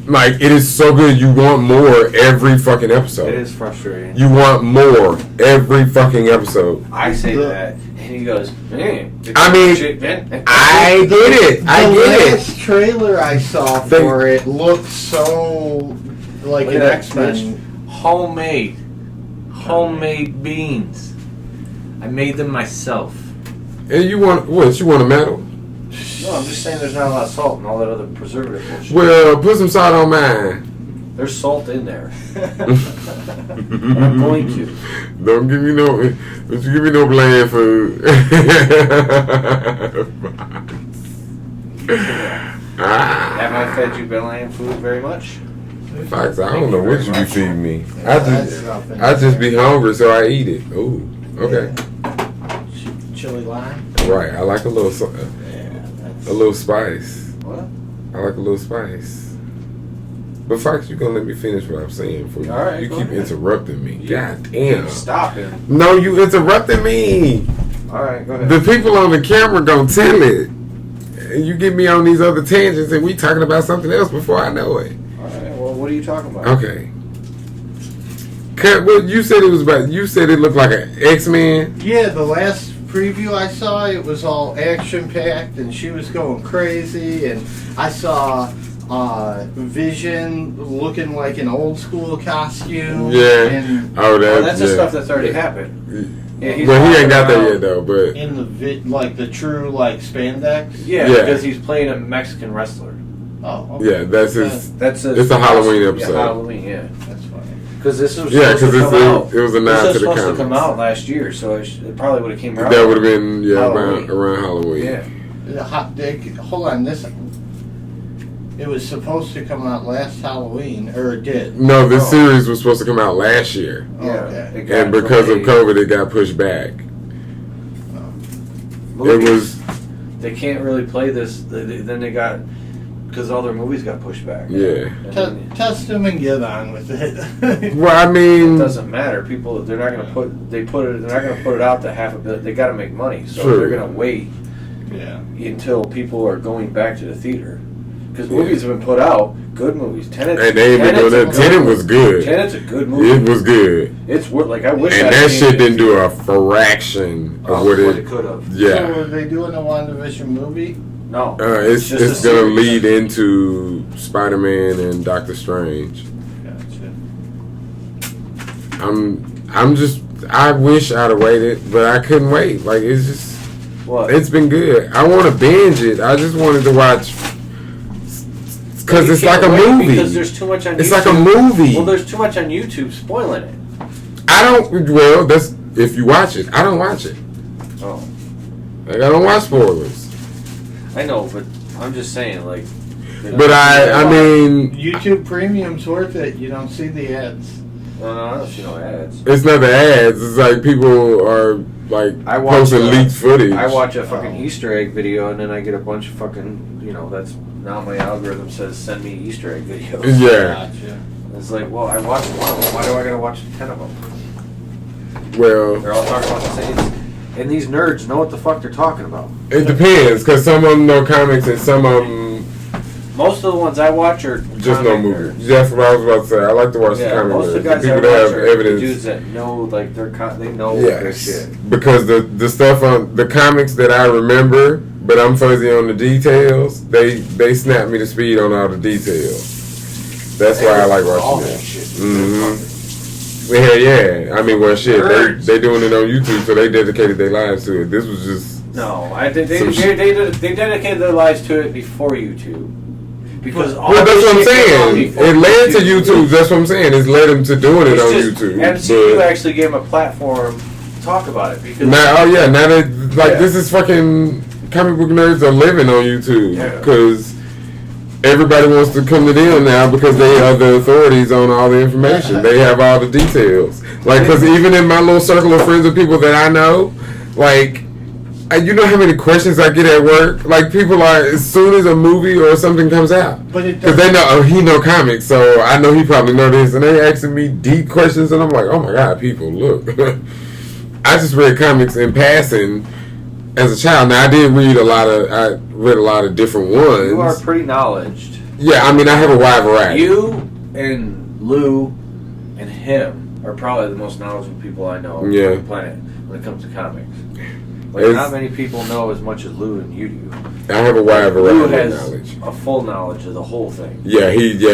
S2: Like, it is so good, you want more every fucking episode.
S1: It is frustrating.
S2: You want more every fucking episode.
S1: I say that, and he goes, man.
S2: I mean, I get it. I
S7: The
S2: get it.
S7: last trailer I saw for it looked so like
S1: Look
S7: an
S1: at that
S7: X-Men.
S1: Homemade beans. I made them myself.
S2: And you want what? You want a medal?
S1: No, I'm just saying there's not a lot of salt and all that other preservative bullshit.
S2: Well, put some salt on mine.
S1: There's salt in there. I'm going to.
S2: Don't give me no bland food.
S1: Have I fed you bland food very much?
S2: Fox, I don't know what you be feeding me. I
S7: That's nothing.
S2: just be hungry, so I eat it. Ooh, okay,
S7: Chili lime.
S2: right. I like a little
S7: Yeah, that's
S2: a little spice.
S1: What?
S2: I like a little spice. But Fox, you gonna let me finish what I'm saying for you?
S1: All right,
S2: you
S1: go
S2: keep
S1: ahead.
S2: interrupting me. God damn.
S1: Stop him.
S2: No, you interrupted me.
S1: All right, go ahead.
S2: The people on the camera gonna tell it. And you get me on these other tangents, and we talking about something else before I know it.
S1: All right. Well, what are you talking about?
S2: Okay. Well, you said it was about. You said it looked like an X-Men.
S7: Yeah, the last preview I saw, it was all action-packed, and she was going crazy, and I saw Vision looking like an old-school costume.
S2: Yeah.
S7: And
S2: Oh,
S1: Well, that's the
S2: yeah.
S1: stuff that's already happened. Yeah, he's
S2: But he
S1: walking
S2: ain't got that
S1: around
S2: yet though. But
S7: In the true spandex.
S1: Yeah,
S2: Yeah.
S1: because he's playing a Mexican wrestler.
S7: Oh, okay.
S2: yeah, that's his.
S1: That's
S2: It's a Halloween episode.
S1: Yeah, Halloween, yeah.
S7: That's funny.
S1: Because this was
S2: Yeah,
S1: supposed to
S2: because
S1: come out.
S2: it was a
S1: This
S2: nod
S1: was
S2: to the
S1: supposed to
S2: comics.
S1: come out last year, so it probably would have came out.
S2: That would have been
S1: Halloween.
S2: around Halloween.
S1: Yeah.
S7: The hot dick. Hold on, this. It was supposed to come out last Halloween, or it did.
S2: No, this
S1: Oh.
S2: series was supposed to come out last year,
S7: Oh, okay.
S1: it got
S2: and because of
S1: delayed.
S2: COVID, it got pushed back.
S1: Movies,
S2: It was
S1: They can't really play this. Then they got because all their movies got pushed back.
S2: yeah.
S1: And then
S7: Test them and get on with it.
S2: Well, I
S1: it
S2: mean,
S1: doesn't matter. People, they're not going to put. They're not going to put it out to $500 million. They got to make money, so
S2: True.
S1: they're going to wait
S7: Yeah.
S1: until people are going back to the theater. Because
S2: Yeah.
S1: movies have been put out, good movies. Tenet,
S2: and they ain't been doing that. Tenet was good.
S1: Tenet's a good movie.
S2: It was good,
S1: It's like I wish.
S2: and that shit didn't do a fraction of what it.
S1: could have.
S7: So
S2: Yeah,
S7: were they doing a WandaVision movie?
S1: No,
S2: it's
S1: just a
S2: it's gonna
S1: series.
S2: lead into Spider-Man and Doctor Strange.
S7: Gotcha.
S2: I'm just. I wish I'd have waited, but I couldn't wait. Like it's just.
S1: What?
S2: It's been good. I want to binge it. I just wanted to watch because
S1: You
S2: it's like
S1: can't
S2: a
S1: wait
S2: movie.
S1: Because there's too much on
S2: It's
S1: YouTube.
S2: like a movie.
S1: Well, there's too much on YouTube spoiling it.
S2: I don't. Well, that's if you watch it. I don't watch it.
S1: Oh,
S2: Like I don't watch spoilers.
S1: I know, but I'm just saying, like.
S2: But I mean,
S7: YouTube Premium's worth it. You don't see the ads.
S1: No, I don't see no ads.
S2: it's not the ads. It's like people are like
S1: I watch
S2: posting
S1: the-
S2: leaked footage.
S1: I watch a fucking
S7: Oh.
S1: Easter egg video, and then I get a bunch of fucking, that's now my algorithm says send me Easter egg videos.
S2: Yeah.
S7: Gotcha.
S1: It's like, well, I watched one of them. Why do I gotta watch 10 of them?
S2: Well,
S1: They're all talking about the same. And these nerds know what the fuck they're talking about.
S2: it depends because some of them know comics and some of them
S1: Most of the ones I watch are
S2: just know
S1: comic
S2: movies.
S1: nerds.
S2: That's what I was about to say. I like to watch the
S1: Yeah,
S2: comic
S1: most of the
S2: nerds.
S1: guys
S2: people
S1: I
S2: that
S1: watch
S2: have
S1: are
S2: evidence.
S1: the dudes that know, like they know their
S2: Yes,
S1: shit.
S2: because the stuff on the comics that I remember, but I'm fuzzy on the details. They snap me to speed on all the details. That's why I like
S1: all
S2: watching
S1: that
S2: it.
S1: shit.
S2: Mm-hmm. Yeah. I mean, well, shit.
S1: Nerds.
S2: They doing it on YouTube, so they dedicated their lives to it. This was just
S1: No, I think they
S2: Some shit.
S1: they dedicated their lives to it before YouTube. Because all
S2: well. That's
S1: this
S2: what I'm
S1: shit came out
S2: saying.
S1: before
S2: It led to YouTube. That's what I'm saying. It's led them to doing it
S1: It's
S2: on
S1: just,
S2: YouTube.
S1: MCU
S2: but
S1: actually gave them a platform to talk about it because
S2: now, now that
S1: Yeah.
S2: this is fucking comic book nerds are living on YouTube
S1: Yeah.
S2: because. Everybody wants to come to them now because they are the authorities on all the information. They have all the details. Like, because even in my little circle of friends of people that I know, like, you know how many questions I get at work? Like, people are, as soon as a movie or something comes out,
S7: But it
S2: because they know, he know comics, so I know he probably know this, and they asking me deep questions, and I'm like, oh my God, people, look. I just read comics in passing as a child. Now, I read a lot of different ones.
S1: you are pretty knowledged.
S2: Yeah, I mean, I have a wide variety.
S1: You and Lou and him are probably the most knowledgeable people I know
S2: Yeah.
S1: on the planet when it comes to comics. Like,
S2: It's-
S1: not many people know as much as Lou and you do.
S2: I have a wide
S1: Lou
S2: variety of
S1: has
S2: knowledge.
S1: a full knowledge of the whole thing.
S2: Yeah,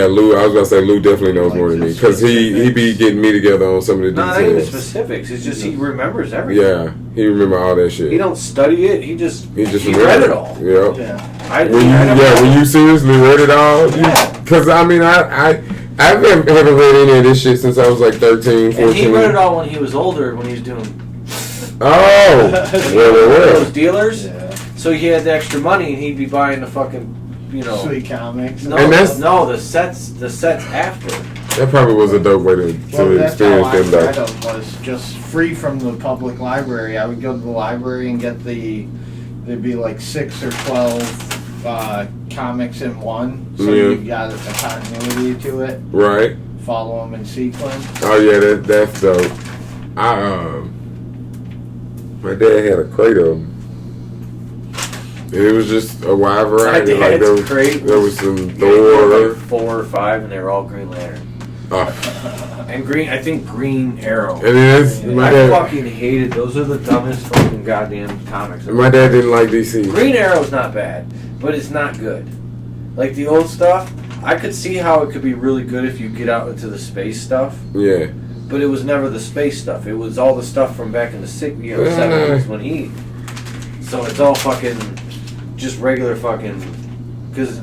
S2: Lou, I was about to say, Lou definitely knows more than me, because he be getting me together on some of the
S1: Not even
S2: details.
S1: specifics. It's just he remembers everything.
S2: Yeah, he remember all that shit.
S1: He don't study it. He just
S2: He just
S1: read
S2: remember.
S1: it all.
S2: Yep.
S7: Yeah.
S2: When you seriously read it all,
S1: Yeah.
S2: because I mean, I haven't read any of this shit since I was like 13, 14.
S1: And he read it all when he was older, when he was doing
S2: Oh,
S1: those dealers.
S7: Yeah.
S1: So he had the extra money, and he'd be buying the fucking,
S7: Sweet comics.
S1: No,
S2: And that's-
S1: the sets after.
S2: that probably was a dope way to
S7: Well, that's how
S2: experience
S7: I
S2: them
S7: read
S2: though.
S7: them, was just free from the public library. I would go to the library and get there'd be like 6 or 12 comics in one, so
S2: Yeah.
S7: you got a continuity to it.
S2: Right?
S7: Follow them in sequence.
S2: Oh yeah, that's dope. My dad had a crate of them. And it was just a wide variety.
S1: My dad's
S2: Like
S1: crate
S2: there was some
S1: He had
S2: Thor.
S1: like 4 or 5, and they were all Green Lantern.
S2: Oh.
S1: And I think Green Arrow.
S2: And then that's, my
S1: I
S2: dad.
S1: fucking hated those. Are the dumbest fucking goddamn comics.
S2: My dad didn't like DC.
S1: Green Arrow's not bad, but it's not good. Like the old stuff, I could see how it could be really good if you get out into the space stuff.
S2: Yeah.
S1: But it was never the space stuff. It was all the stuff from back in the 70s when he. So it's all fucking, just regular fucking. Because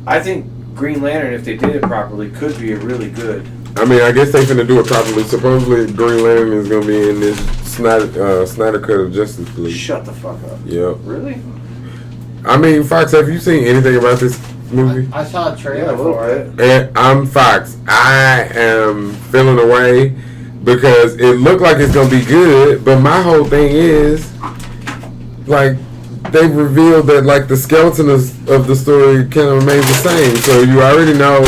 S1: I think Green Lantern, if they did it properly, could be a really good.
S2: I mean, I guess they finna do it properly. Supposedly, Green Lantern is gonna be in this Snyder cut of Justice League.
S1: Shut the fuck up.
S2: Yep.
S1: Really?
S2: I mean, Fox, have you seen anything about this movie?
S7: I saw a trailer
S1: Yeah, a little
S7: for it.
S1: bit.
S2: And I'm Fox. I am feeling away because it looked like it's gonna be good, but my whole thing is like they've revealed that like the skeleton of the story kind of remains the same. So you already know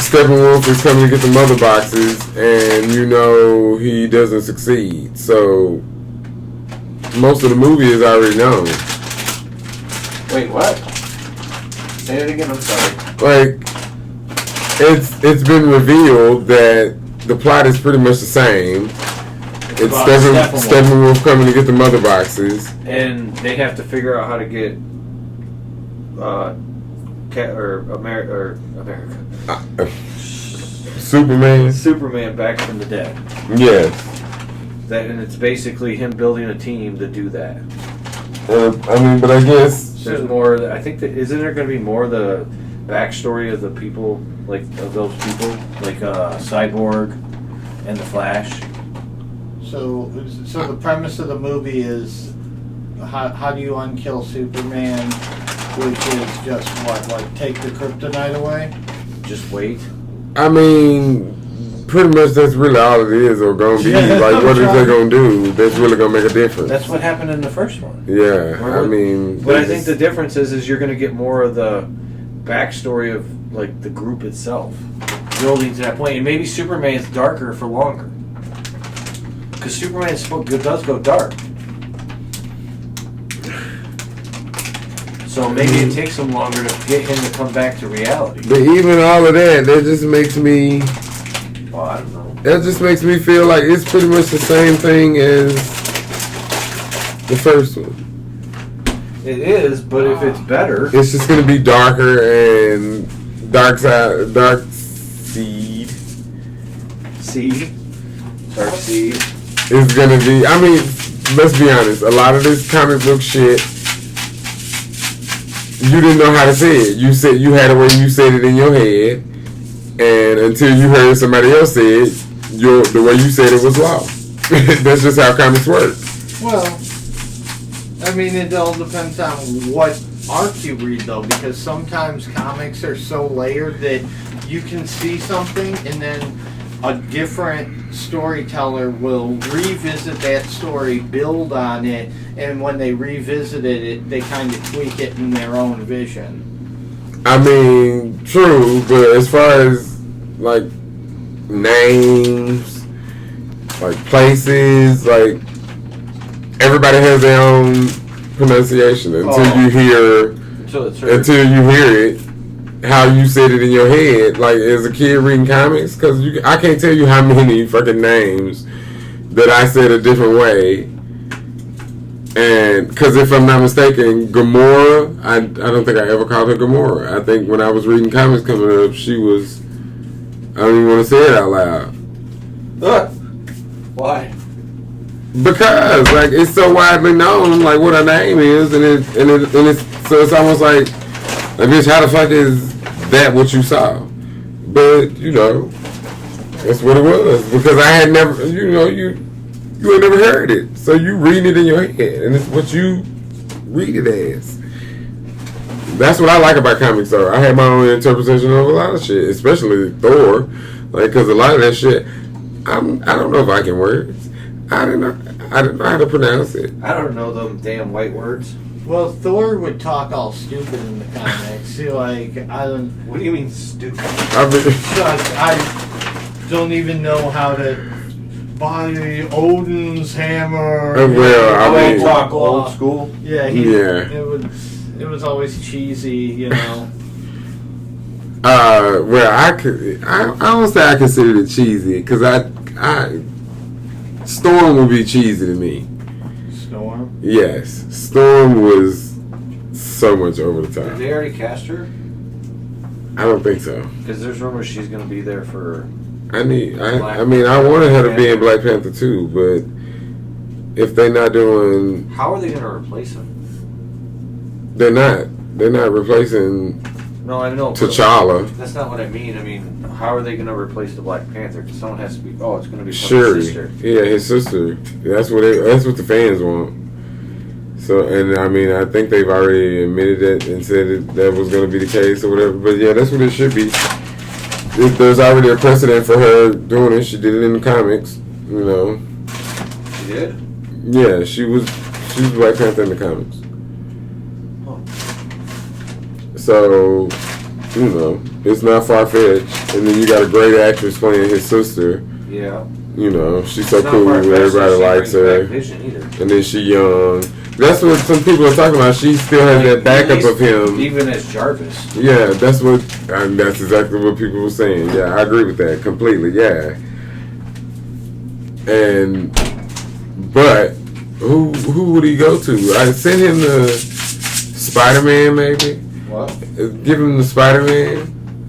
S2: Steppenwolf is coming to get the mother boxes, and you know he doesn't succeed. So most of the movie is already known.
S1: Wait, what? Say it again, I'm sorry.
S2: Like it's been revealed that the plot is pretty much the same. It's Steppenwolf coming to get the mother boxes,
S1: And they have to figure out how to get America. Superman back from the dead.
S2: Yes.
S1: And it's basically him building a team to do that.
S2: I mean, but I guess
S1: There's more. I think that isn't there going to be more of the backstory of the people, like of those people, like Cyborg and the Flash.
S7: So the premise of the movie is how do you unkill Superman, which is just what, like take the kryptonite away?
S1: Just wait.
S2: I mean, pretty much that's really all it is, or gonna be.
S7: Yeah,
S2: Like, what is they gonna do that's really gonna make a difference?
S1: That's what happened in the first one.
S2: Yeah, I mean,
S1: But I think the difference is you're going to get more of the backstory of like the group itself, building to that point, and maybe Superman's darker for longer, because Superman does go dark. So maybe it takes him longer to get him to come back to reality.
S2: But even all of that just makes me.
S1: Well, I don't know.
S2: That just makes me feel like it's pretty much the same thing as the first one.
S1: It is, but if it's better,
S2: It's just gonna be darker and dark seed.
S1: Dark Seed.
S2: Is gonna be. I mean, let's be honest. A lot of this comic book shit, you didn't know how to say it. You said you had a way you said it in your head, and until you heard somebody else say it, the way you said it was law. That's just how comics work.
S7: Well, I mean, it all depends on what arc you read, though, because sometimes comics are so layered that you can see something and then a different storyteller will revisit that story, build on it, and when they revisit it, they kind of tweak it in their own vision.
S2: I mean, true, but as far as like names, like places, like everybody has their own pronunciation until you hear it how you said it in your head, like as a kid reading comics, because I can't tell you how many fucking names that I said a different way. And because if I'm not mistaken, Gamora, I don't think I ever called her Gamora. I think when I was reading comics coming up, she was, I don't even want to say it out loud.
S1: Why?
S2: Because like it's so widely known, like what her name is, and it's so it's almost like bitch, how the fuck is that what you saw? But you know, that's what it was, because I had never, you had never heard it, so you read it in your head, and it's what you read it as. That's what I like about comics, though. I have my own interpretation of a lot of shit, especially Thor, like because a lot of that shit, I don't know Viking words. I don't know how to pronounce it.
S1: I don't know them damn white words.
S7: Well, Thor would talk all stupid in the comics. See, like, I don't.
S1: What do you mean stupid?
S7: I don't even know how to buy Odin's hammer.
S2: Well, I mean,
S1: talk old school.
S7: Yeah, it was always cheesy, you know.
S2: Well, I don't say I consider it cheesy, because Storm would be cheesy to me.
S7: Storm?
S2: Yes, Storm was so much over the
S1: Did
S2: top.
S1: they already cast her?
S2: I don't think so.
S1: Because there's rumors she's going to be there for.
S2: I wanted her to be in Black Panther too, but if they're not doing,
S1: How are they gonna replace him?
S2: they're not replacing
S1: No, I know. but
S2: T'Challa.
S1: That's not what I mean. I mean, how are they gonna replace the Black Panther? Because someone has to be. Oh, it's gonna be from
S2: Shuri.
S1: his sister.
S2: Yeah, his sister. That's what the fans want. So, and I mean, I think they've already admitted it and said that was going to be the case or whatever. But yeah, that's what it should be. There's already a precedent for her doing it. She did it in the comics, you know.
S1: She did.
S2: Yeah, she was Black Panther in the comics. So, you know, it's not far fetched. And then you got a great actress playing his sister.
S1: Yeah.
S2: You know, she's so
S1: It's not
S2: cool.
S1: far-fetched that
S2: Everybody
S1: she
S2: likes
S1: brings
S2: her.
S1: back Vision either.
S2: And then she young. That's what some people are talking about. She still has that backup of him.
S1: Even as Jarvis.
S2: Yeah, that's exactly what people were saying. Yeah, I agree with that completely. Yeah. But who would he go to? I sent him the Spider-Man, maybe.
S1: What?
S2: Give him the Spider-Man,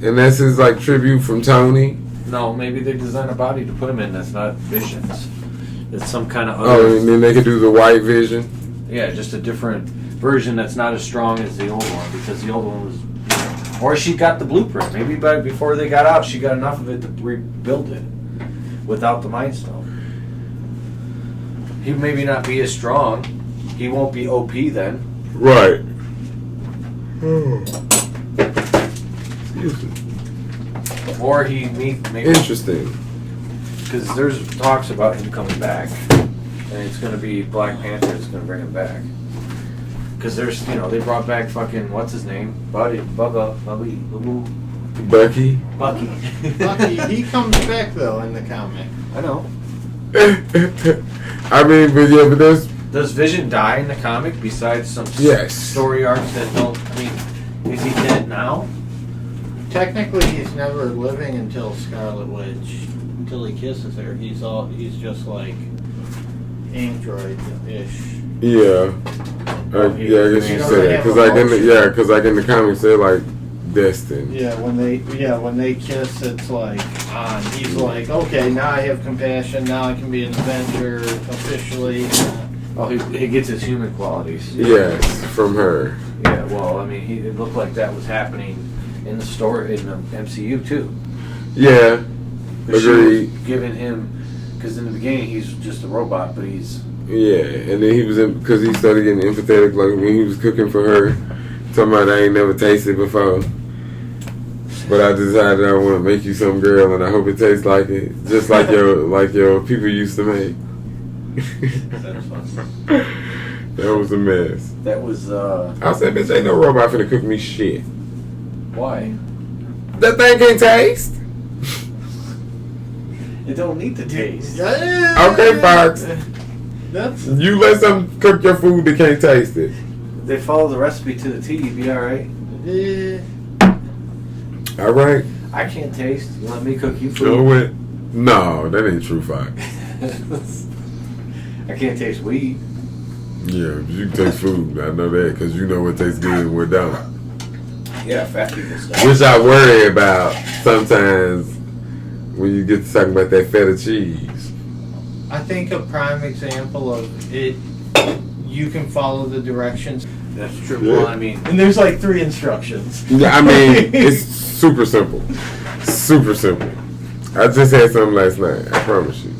S2: and that's his like tribute from Tony.
S1: No, maybe they design a body to put him in that's not Vision's. It's some kind of
S2: Oh,
S1: other.
S2: and then they could do the White Vision.
S1: Yeah, just a different version that's not as strong as the old one because the old one was. Or she got the blueprint. Maybe before they got out, she got enough of it to rebuild it without the Mind Stone. He maybe not be as strong. He won't be OP then.
S2: Right. Excuse me.
S1: Or he maybe
S2: Interesting.
S1: because there's talks about him coming back, and it's going to be Black Panther that's going to bring him back. Because there's, they brought back fucking what's his name, Bucky.
S2: Bucky.
S1: Bucky.
S7: Bucky, he comes back though in the comic.
S1: I know.
S2: I mean, but there's.
S1: Does Vision die in the comic besides some
S2: Yes.
S1: story arcs that don't? I mean, is he dead now?
S7: Technically, he's never living until Scarlet Witch, until he kisses her. He's just like android-ish.
S2: Yeah. I guess you said that because like in the comics they're like destined.
S7: Yeah, when they kiss, it's like on. He's like, okay, now I have compassion. Now I can be an Avenger officially.
S1: Oh, he gets his human qualities.
S2: Yes, from her.
S1: Yeah. Well, I mean, it looked like that was happening in the story in the MCU too.
S2: Yeah.
S1: 'Cause she was
S2: Agreed.
S1: giving him, because in the beginning he's just a robot, but he's.
S2: Yeah, and then he was because he started getting empathetic, like when he was cooking for her, talking about I ain't never tasted before. But I decided I want to make you some girl, and I hope it tastes like it, just like your people used to make.
S1: That's fun.
S2: That was a mess.
S1: That was.
S2: I said, bitch, ain't no robot finna cook me shit.
S1: Why?
S2: That thing can't taste.
S1: It don't need to taste.
S2: Okay, Fox. You let something cook your food that can't taste it.
S1: They follow the recipe to the T. You'd be all right.
S2: All right.
S1: I can't taste. You let me cook you
S2: Go
S1: food.
S2: with. No, that ain't true, Fox.
S1: I can't taste weed.
S2: Yeah, you can taste food. I know that because you know what tastes good and what don't.
S1: Yeah, fat people stuff.
S2: Which I worry about sometimes when you get to talking about that feta cheese.
S7: I think a prime example of it, you can follow the directions.
S1: That's true.
S2: Yeah.
S1: Well, I mean,
S7: And there's like 3 instructions.
S2: Yeah, I mean, it's super simple. Super simple. I just had something last night, I promise you.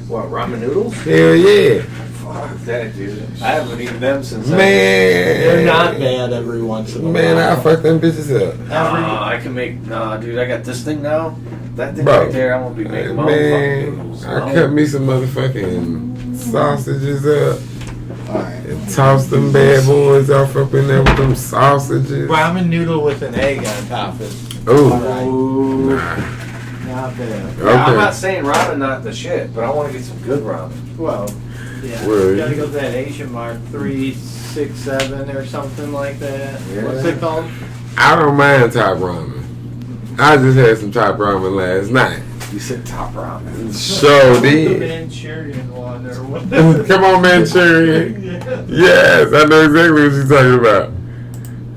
S1: what, ramen noodles?
S2: Hell yeah.
S1: Fuck that, dude. I haven't eaten them since.
S2: Man.
S7: They're not bad every once in a while.
S2: Man, I fuck them bitches up.
S1: I can make. Nah, dude, I got this thing now. That thing
S2: Bro.
S1: right there, I'm gonna be making my own fucking
S2: Man,
S1: noodles.
S2: I cut me some motherfucking sausages up
S7: Alright.
S2: and toss them bad boys off up in there with them sausages.
S7: Ramen noodle with an egg on top is
S2: Ooh.
S1: Ooh.
S2: Nah.
S7: not bad.
S1: Yeah, I'm not
S2: Okay.
S1: saying ramen not the shit, but I want to get some good ramen.
S7: Well, yeah.
S2: Well,
S7: You gotta go to that Asian mark 367 or something like that.
S1: Yeah.
S7: What's it called?
S2: I don't mind top ramen. I just had some top ramen last night.
S1: You said top ramen.
S2: Sure
S7: The
S2: did.
S7: Manchurian one or whatever.
S2: Come on, Manchurian.
S7: Yeah.
S2: Yes, I know exactly what you're talking about.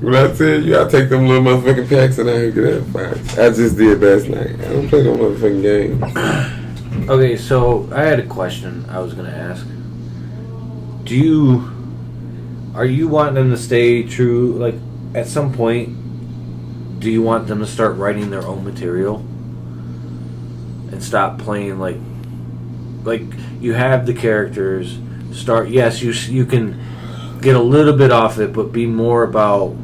S2: When I said you gotta take them little motherfucking packs and I ain't get that fight. I just did last night. I don't play no motherfucking games.
S1: Okay, so I had a question I was gonna ask. Are you wanting them to stay true? Like, at some point, do you want them to start writing their own material and stop playing like you have the characters? Yes, you can get a little bit off it, but be more about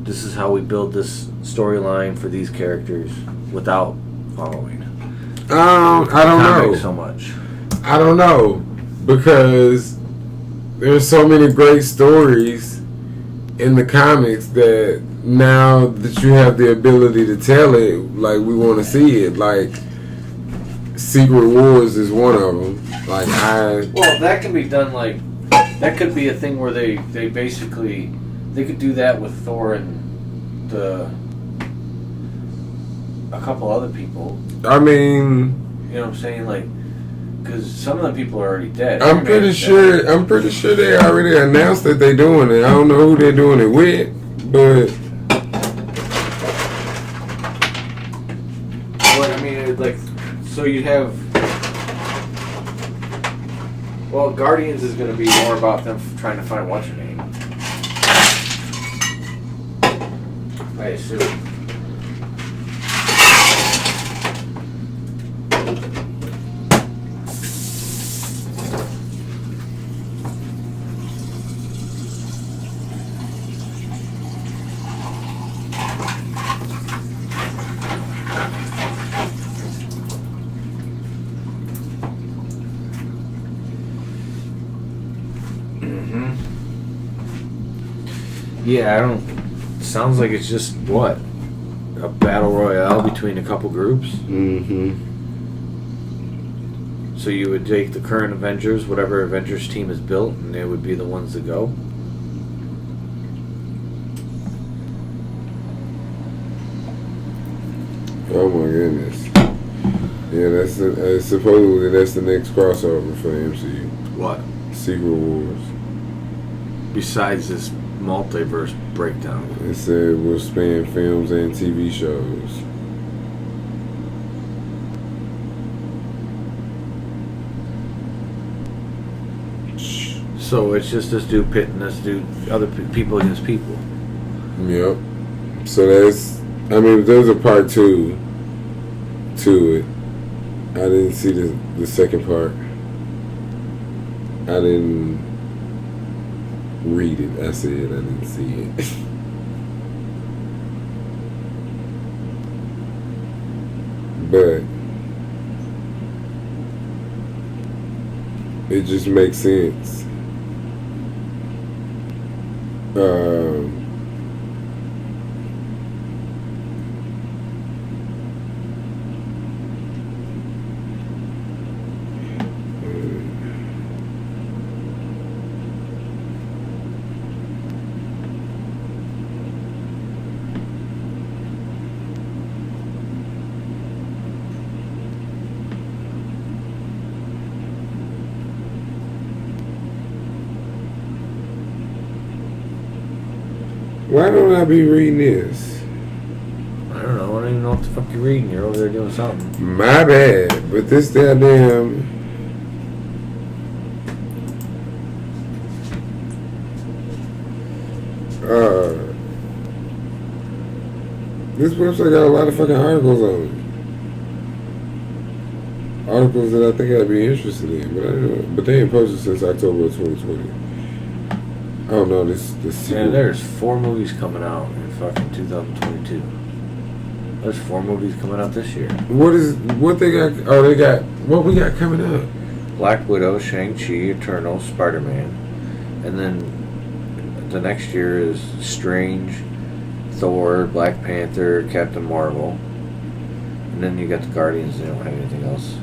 S1: this is how we build this storyline for these characters without following.
S2: I don't know
S1: so much.
S2: I don't know, because there's so many great stories in the comics that now that you have the ability to tell it, like, we want to see it. Like, Secret Wars is one of them. Like,
S1: well, that can be done. Like, that could be a thing where they basically they could do that with Thor and a couple other people.
S2: I mean,
S1: you know what I'm saying? Like, because some of the people are already dead.
S2: I'm pretty sure they already announced that they're doing it. I don't know who they're doing it with, but
S1: I mean, like, so you have. Well, Guardians is going to be more about them trying to find what's her name. I assume. Yeah, I don't. Sounds like it's just what? A battle royale between a couple groups?
S2: Mm-hmm.
S1: So you would take the current Avengers, whatever Avengers team is built, and they would be the ones to go?
S2: Oh my goodness. Yeah, supposedly that's the next crossover for the MCU.
S1: What?
S2: Secret Wars.
S1: Besides this multiverse breakdown.
S2: It said we'll span films and TV shows.
S1: So it's just this dude pitting this dude, other people against people.
S2: Yep. So there's a part 2 to it. I didn't see the second part. I didn't read it. I said I didn't see it. But it just makes sense. Why don't I be reading this?
S1: I don't know. I don't even know what the fuck you're reading. You're over there doing something.
S2: My bad. But this goddamn... this website got a lot of fucking articles on it. Articles that I think I'd be interested in. But they ain't posted since October of 2020. Oh no, this
S1: Yeah, there's 4 movies coming out in fucking 2022. There's 4 movies coming out this year.
S2: What they got? Oh, they got what we got coming up?
S1: Black Widow, Shang-Chi, Eternal, Spider-Man, and then the next year is Strange, Thor, Black Panther, Captain Marvel, and then you got the Guardians. They don't have anything else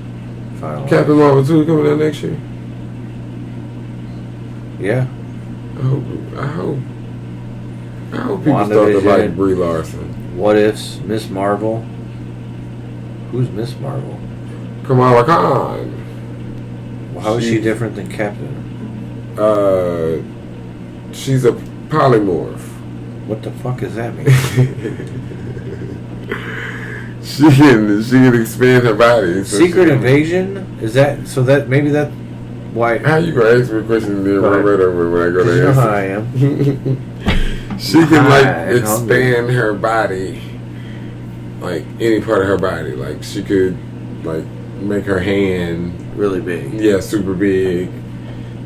S1: finalized.
S2: Captain Marvel 2 coming out next year.
S1: Yeah.
S2: I hope people start to like Brie Larson.
S1: What Ifs, Miss Marvel. Who's Miss Marvel?
S2: Kamala Khan.
S1: Well, how is she different than Captain?
S2: She's a polymorph.
S1: What the fuck does that mean?
S2: She can expand her body. So
S1: Secret Invasion? Is that so? That maybe that why?
S2: How you gonna ask me a question and then run right over when I go to
S1: You know
S2: answer?
S1: how I am.
S2: She can
S1: I'm
S2: like expand her body, like any part of her body. Like she could like make her hand
S1: Really big.
S2: super big,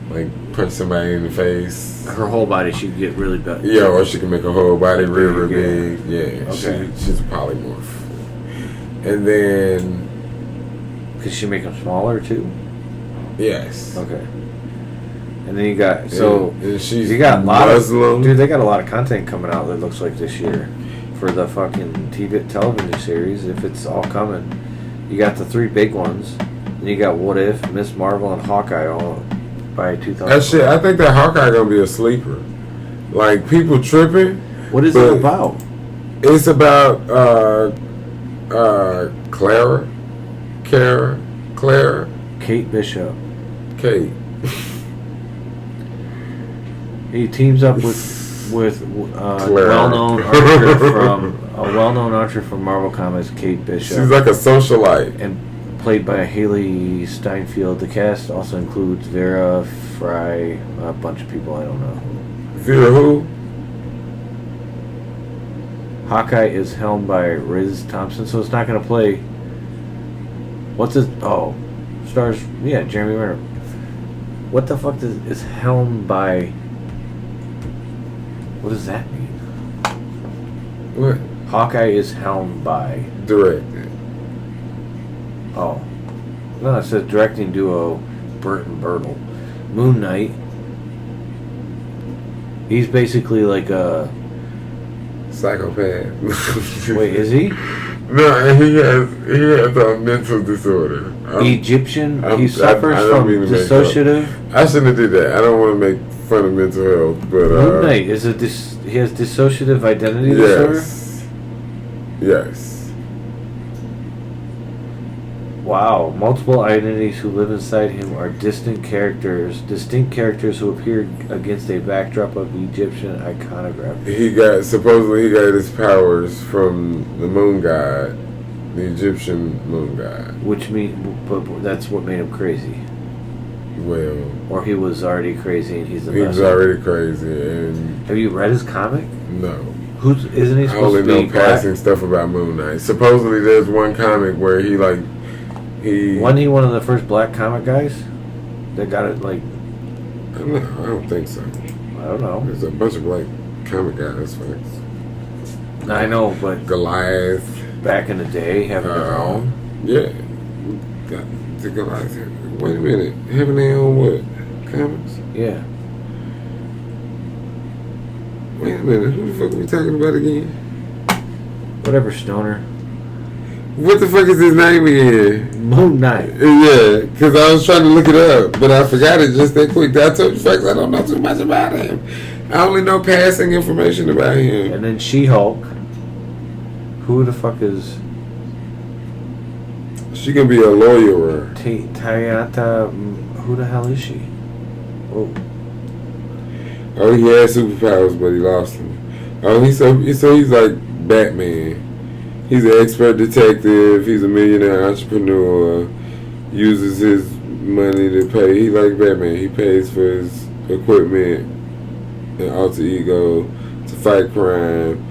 S2: like punch somebody in the face.
S1: Her whole body should get really big.
S2: Yeah, or she can make her whole body
S1: Like
S2: real
S1: big,
S2: big. Yeah,
S1: Okay.
S2: she's a polymorph. And then
S1: Could she make them smaller too?
S2: yes,
S1: Okay. And then you got so
S2: and she's
S1: you got a lot
S2: Muslim.
S1: of dude. They got a lot of content coming out that looks like this year for the fucking TV television series. If it's all coming, you got the 3 big ones. Then you got What If, Miss Marvel, and Hawkeye all by 2000.
S2: That shit, I think that Hawkeye gonna be a sleeper. Like people tripping.
S1: What is
S2: but
S1: it about?
S2: It's about Claire,
S1: Kate Bishop.
S2: Kate.
S1: He teams up with
S2: Claire.
S1: a well-known archer from Marvel Comics, Kate Bishop.
S2: She's like a socialite.
S1: And played by Haley Steinfeld. The cast also includes Vera Fry, a bunch of people I don't know.
S2: Vera who?
S1: Hawkeye is helmed by Riz Thompson, so it's not going to play. What's his? Oh, stars. Yeah, Jeremy Renner. What the fuck is helmed by? What does that mean?
S2: What?
S1: Hawkeye is helmed by.
S2: Directed.
S1: Oh, no, it says directing duo Burt and Bertle. Moon Knight. He's basically like a.
S2: Psychopath.
S1: Wait, is he?
S2: No, he has a mental disorder.
S1: Egyptian.
S2: I
S1: He suffers
S2: don't
S1: from
S2: mean to make
S1: dissociative.
S2: I shouldn't have did that. I don't want to make fun of mental health, but
S1: Moon Knight is he has dissociative identity disorder.
S2: Yes.
S1: Wow, multiple identities who live inside him are distinct characters who appear against a backdrop of Egyptian iconography.
S2: Supposedly he got his powers from the moon god, the Egyptian moon god.
S1: Which but that's what made him crazy.
S2: Well,
S1: Or he was already crazy and he's the
S2: he
S1: best.
S2: was already crazy, and
S1: Have you read his comic?
S2: no.
S1: Isn't he
S2: I
S1: supposed
S2: only
S1: to
S2: know
S1: be black?
S2: passing stuff about Moon Knight. Supposedly there's one comic where
S1: Wasn't he one of the first black comic guys that got it? Like,
S2: No, I don't think so.
S1: I don't know.
S2: There's a bunch of black comic guys, folks.
S1: I know, but
S2: Goliath.
S1: back in the day, having their own.
S2: Yeah. The Goliath. Wait a minute. Having their own what? Comics?
S1: Yeah.
S2: Wait a minute. Who the fuck are we talking about again?
S1: Whatever, Stoner.
S2: What the fuck is his name again?
S1: Moon Knight.
S2: Yeah, because I was trying to look it up, but I forgot it just that quick. I told you, folks, I don't know too much about him. I only know passing information about him.
S1: And then She-Hulk. Who the fuck is
S2: She can be a lawyer.
S1: Tayata? Who the hell is she? Oh,
S2: Oh, he had superpowers, but he lost them. Oh, he's like Batman. He's an expert detective. He's a millionaire entrepreneur. Uses his money to pay. He like Batman. He pays for his equipment and alter ego to fight crime.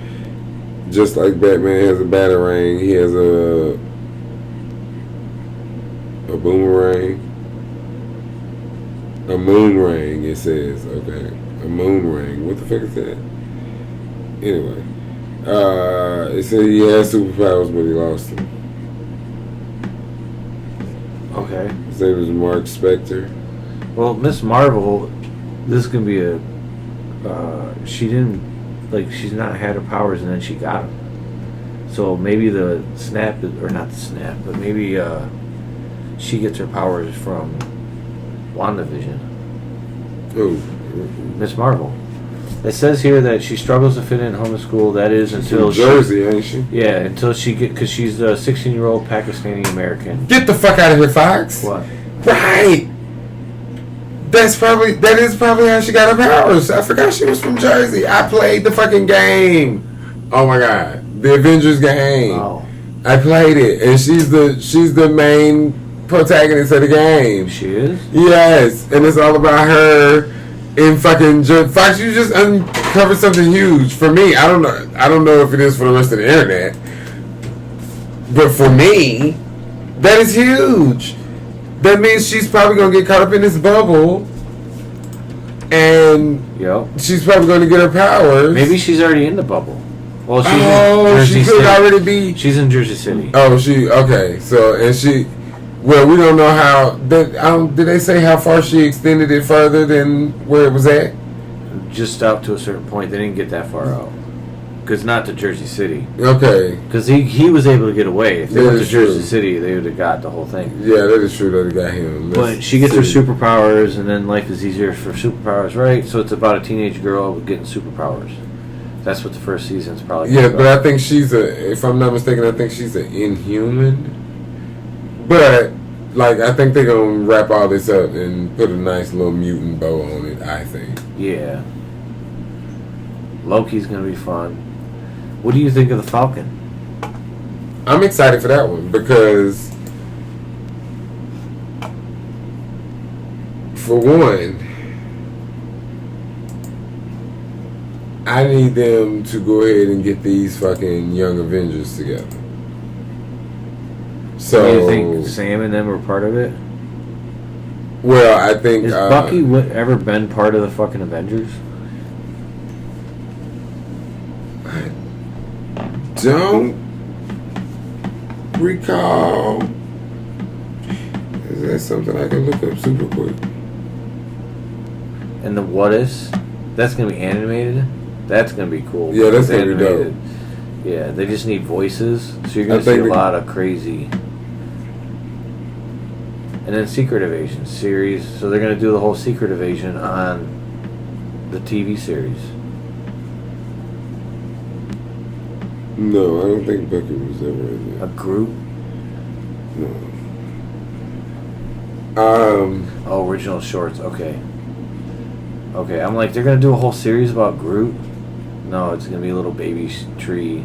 S2: Just like Batman has a batarang, he has a boomerang. A moon ring, it says. Okay. A moon ring. What the fuck is that? Anyway. It said he had superpowers, but he lost them.
S1: okay.
S2: His name is Mark Spector.
S1: Well, Miss Marvel, this can be a. She didn't. She's not had her powers and then she got them. So maybe the snap, or not the snap, but maybe she gets her powers from WandaVision.
S2: Oh.
S1: Miss Marvel. It says here that she struggles to fit in home school. That is until
S2: From Jersey, ain't she?
S1: Yeah, until because she's a 16-year-old Pakistani American.
S2: Get the fuck out of here, Fox.
S1: What?
S2: Right. That is probably how she got her powers. I forgot she was from Jersey. I played the fucking game. Oh my god, the Avengers game.
S1: Oh,
S2: I played it, and she's the main protagonist of the game.
S1: she is.
S2: Yes, and it's all about her in fucking. Fox, you just uncovered something huge for me. I don't know if it is for the rest of the internet, but for me, that is huge. That means she's probably gonna get caught up in this bubble, and
S1: Yep.
S2: she's probably gonna get her powers.
S1: Maybe she's already in the bubble. Well, she's in
S2: Oh,
S1: Jersey
S2: she could
S1: City.
S2: already be.
S1: She's in Jersey City.
S2: Oh, okay. So, and she. Well, we don't know how. Did they say how far she extended it further than where it was at?
S1: Just up to a certain point. They didn't get that far out. Because not to Jersey City.
S2: Okay.
S1: Because he was able to get away. If they
S2: That
S1: went to
S2: is true.
S1: Jersey City, they would have got the whole thing.
S2: Yeah, that is true that it got him.
S1: But she gets her superpowers, and then life is easier for superpowers, right? So it's about a teenage girl getting superpowers. That's what the first season's probably
S2: Yeah,
S1: about.
S2: but I think if I'm not mistaken, I think she's an Inhuman. But, like, I think they're going to wrap all this up and put a nice little mutant bow on it, I think.
S1: Yeah. Loki's going to be fun. What do you think of the Falcon?
S2: I'm excited for that one because, for one, I need them to go ahead and get these fucking Young Avengers together. So,
S1: Do you think Sam and them were part of it?
S2: well, I think
S1: Has Bucky ever been part of the fucking Avengers?
S2: don't recall. Is that something I can look up super quick?
S1: And the What Ifs? That's going to be animated? That's going to be cool.
S2: Yeah, that's
S1: It's
S2: gonna be
S1: animated. Yeah, they just need voices. So you're going
S2: I
S1: to see
S2: think
S1: a lot of crazy. And then Secret Invasion series. So they're going to do the whole Secret Invasion on the TV series.
S2: No, I don't think Bucky was ever in
S1: A
S2: there.
S1: Groot?
S2: No.
S1: Oh, original shorts. Okay. Okay, I'm like, they're going to do a whole series about Groot? No, it's going to be a little baby tree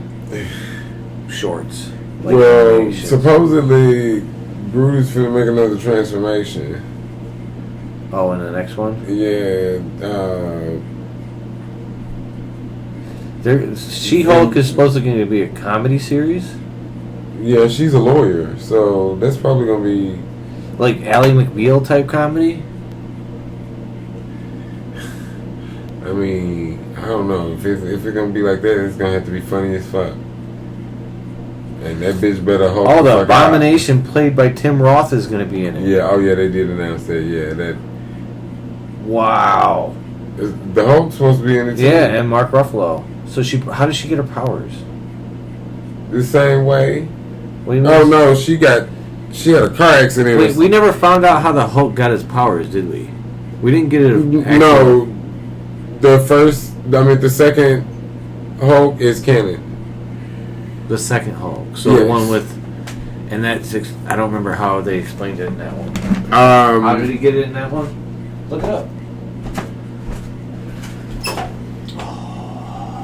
S1: shorts. Like
S2: Well,
S1: animations.
S2: supposedly, Groot is finna make another transformation.
S1: Oh, and the next one?
S2: Yeah,
S1: She-Hulk is supposed to be a comedy series?
S2: yeah, she's a lawyer, so that's probably gonna be.
S1: Like Ally McBeal type comedy?
S2: I mean, I don't know if it's gonna be like that. It's gonna have to be funny as fuck. And that bitch better hope.
S1: Oh, the
S2: fuck out.
S1: Abomination played by Tim Roth is going to be in it.
S2: Yeah. Oh, yeah. They did announce that. Yeah. That.
S1: Wow.
S2: The Hulk's supposed to be in it too.
S1: Yeah, and Mark Ruffalo. So how does she get her powers?
S2: The same way.
S1: What do you mean?
S2: Oh no, she had a car accident.
S1: Wait, we never found out how the Hulk got his powers, did we? We didn't get it.
S2: No, the second Hulk is canon.
S1: The second Hulk. So
S2: Yes.
S1: the one with, and that's I don't remember how they explained it in that one. How did he get it in that one? Look it up.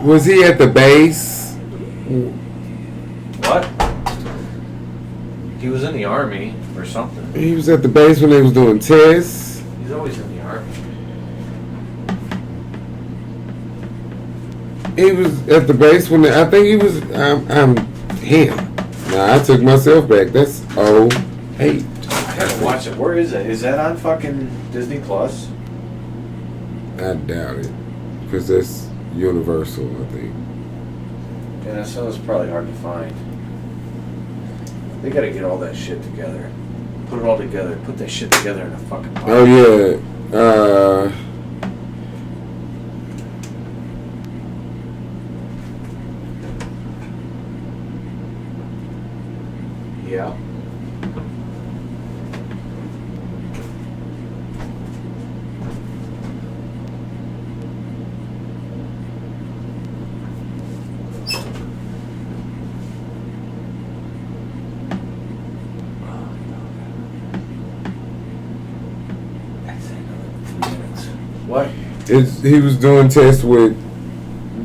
S2: Was he at the base?
S1: What? He was in the army or something.
S2: He was at the base when they was doing tests.
S1: He's always in the army.
S2: He was at the base when I think he was. I'm him. Nah, I took myself back. That's 08.
S1: I gotta watch it. Where is it? Is that on fucking Disney Plus?
S2: I doubt it, because that's Universal, I think.
S1: Yeah, that sounds probably hard to find. They gotta get all that shit together. Put it all together. Put that shit together in a fucking box.
S2: Oh yeah.
S1: Yeah.
S2: He was doing tests with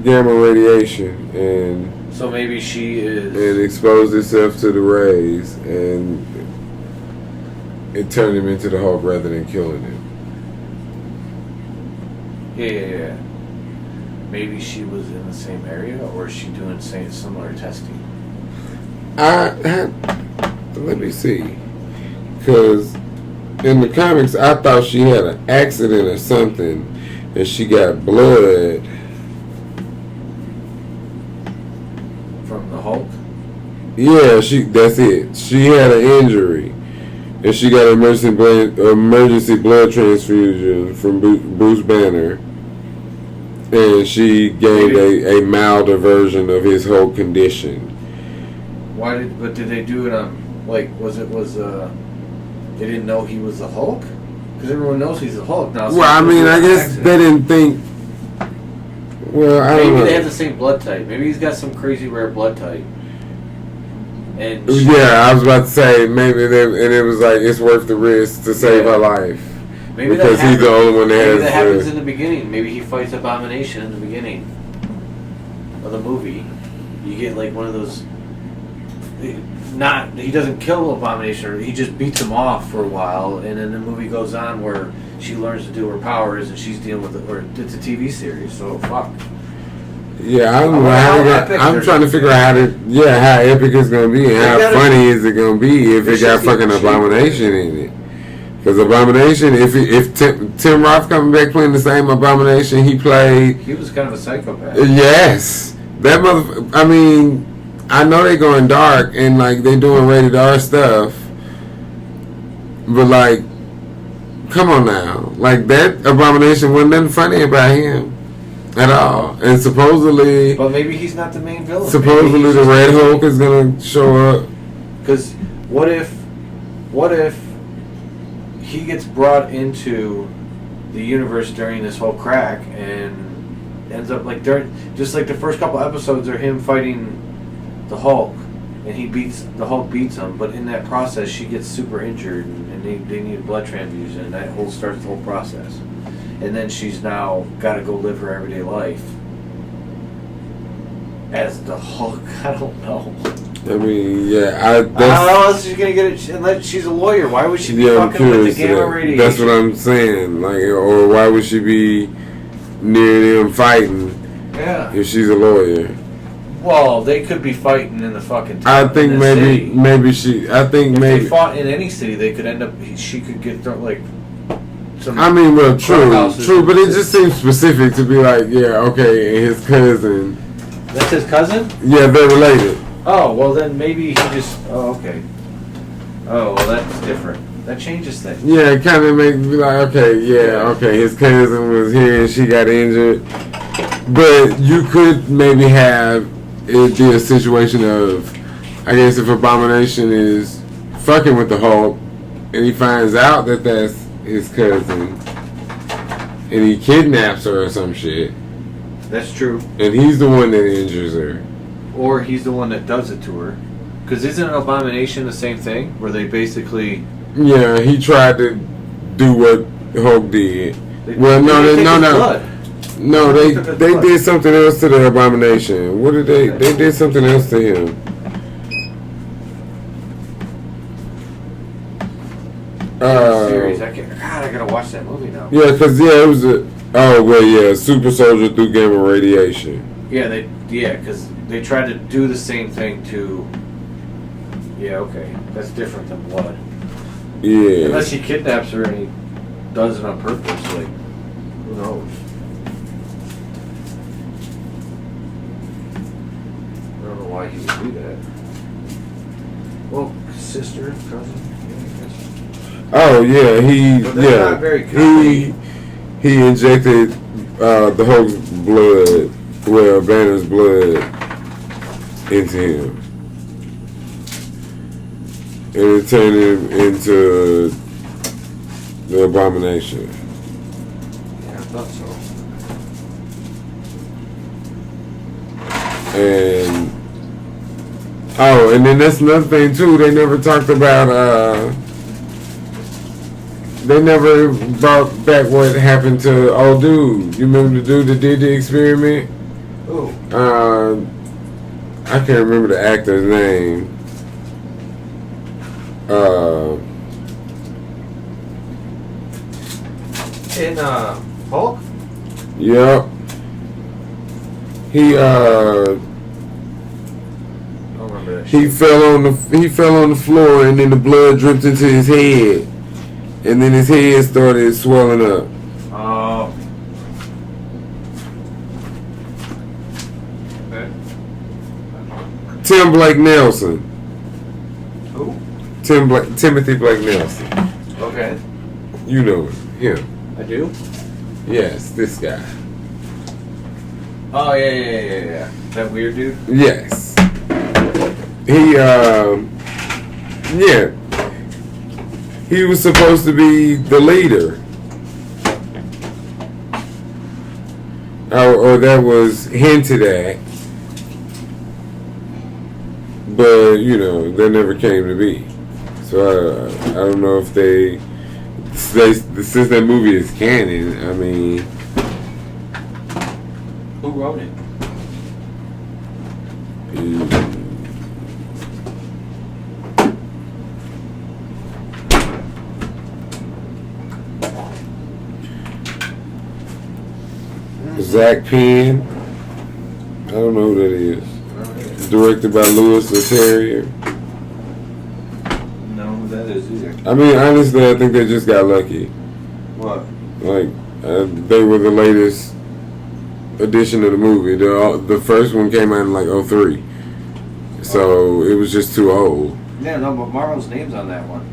S2: gamma radiation and
S1: So maybe she is.
S2: and exposed himself to the rays, and it turned him into the Hulk rather than killing him.
S1: Yeah. Maybe she was in the same area, or is she doing similar testing?
S2: Let me see, because in the comics I thought she had an accident or something, and she got blood
S1: From the Hulk?
S2: Yeah, that's it. She had an injury, and she got emergency blood transfusion from Bruce Banner, and she gained a milder version of his whole condition.
S1: But did they do it on, like, they didn't know he was the Hulk? Because everyone knows he's the Hulk now. So
S2: Well, I mean, I guess
S1: accident.
S2: they didn't think. Well, I don't know.
S1: Maybe they have the same blood type. Maybe he's got some crazy rare blood type. And
S2: Yeah, I was about to say maybe and it was like it's worth the risk to save her life.
S1: Maybe
S2: because he's the only one that
S1: maybe
S2: has.
S1: that happens in the beginning. Maybe he fights Abomination in the beginning of the movie. You get like one of those. He doesn't kill Abomination, or he just beats him off for a while, and then the movie goes on where she learns to do her powers, and she's dealing with it. Or it's a TV series, so fuck.
S2: Yeah, I'm trying to
S1: is
S2: figure out how epic it's gonna be and how funny is it gonna be if it got fucking Abomination in it. Because Abomination, if Tim Roth coming back playing the same Abomination he played,
S1: He was kind of a psychopath.
S2: Yes, that motherfucker. I mean, I know they going dark and like they doing rated R stuff, but like, come on now, like that Abomination wasn't nothing funny about him at all. And supposedly,
S1: But maybe he's not the main villain.
S2: supposedly the Red Hulk is gonna show up.
S1: Because what if he gets brought into the universe during this whole crack and ends up like just like the first couple episodes are him fighting the Hulk, and the Hulk beats him, but in that process she gets super injured and they need a blood transfusion, and that starts the whole process. And then she's now got to go live her everyday life as the Hulk. I don't know.
S2: I mean, yeah,
S1: How else is she gonna get it? Unless she's a lawyer, why would she be
S2: I'm
S1: fucking with
S2: curious
S1: the
S2: to
S1: gamma
S2: that.
S1: radiation?
S2: That's what I'm saying. Like, or why would she be near them fighting
S1: Yeah.
S2: if she's a lawyer?
S1: Well, they could be fighting in the fucking
S2: I
S1: town,
S2: think
S1: in the
S2: maybe
S1: city. If they fought in any city, they could end up. She could get like. Some
S2: I mean, well,
S1: courthouses
S2: true, but it
S1: and-
S2: just seems specific to be like, yeah, okay, and his cousin,
S1: That's his cousin.
S2: yeah, they're related.
S1: Oh well, then maybe he just. Oh okay. Oh well, that's different. That changes things.
S2: Yeah, it kind of makes me like, okay, his cousin was here and she got injured, but you could maybe have it be a situation of, I guess, if Abomination is fucking with the Hulk and he finds out that that's his cousin and he kidnaps her or some shit,
S1: That's true.
S2: and he's the one that injures her.
S1: Or he's the one that does it to her. Because isn't an Abomination the same thing? Where they basically.
S2: Yeah, he tried to do what Hulk did.
S1: They
S2: They did something else to the Abomination. What did they? They did something else to him.
S1: Series. I gotta watch that movie now.
S2: Yeah, because it was super soldier through gamma radiation.
S1: Because they tried to do the same thing to. Yeah, okay, that's different than blood.
S2: Yeah.
S1: Unless he kidnaps her and he does it on purpose, like who knows? I don't know why he would do that. Well, sister, cousin.
S2: Oh yeah,
S1: But they're not very
S2: he injected the Hulk's blood, Banner's blood, into him, and it turned him into the Abomination.
S1: Yeah, I thought so.
S2: And then that's another thing too. They never talked about they never brought back what happened to old dude. You remember the dude that did the experiment?
S1: Ooh.
S2: I can't remember the actor's name.
S1: In Hulk?
S2: Yep. He
S1: I don't remember that shit.
S2: he fell on the floor, and then the blood dripped into his head, and then his head started swelling up.
S1: Oh. Okay.
S2: Tim Blake Nelson.
S1: Who?
S2: Timothy Blake Nelson.
S1: Okay.
S2: You know him.
S1: I do?
S2: Yes, this guy.
S1: Oh, yeah. That weird dude?
S2: Yes. He yeah. He was supposed to be the leader. Or that was hinted at. But, you know, that never came to be. So I don't know if they since that movie is canon, I mean,
S1: Who wrote it?
S2: Zach Penn. I don't know who that is. Directed by Louis Leterrier.
S1: No, who that is either.
S2: I mean, honestly, I think they just got lucky.
S1: What?
S2: Like, they were the latest edition of the movie. The first one came out in like 2003. So it was just too old.
S1: Yeah, no, but Marvel's name's on that one.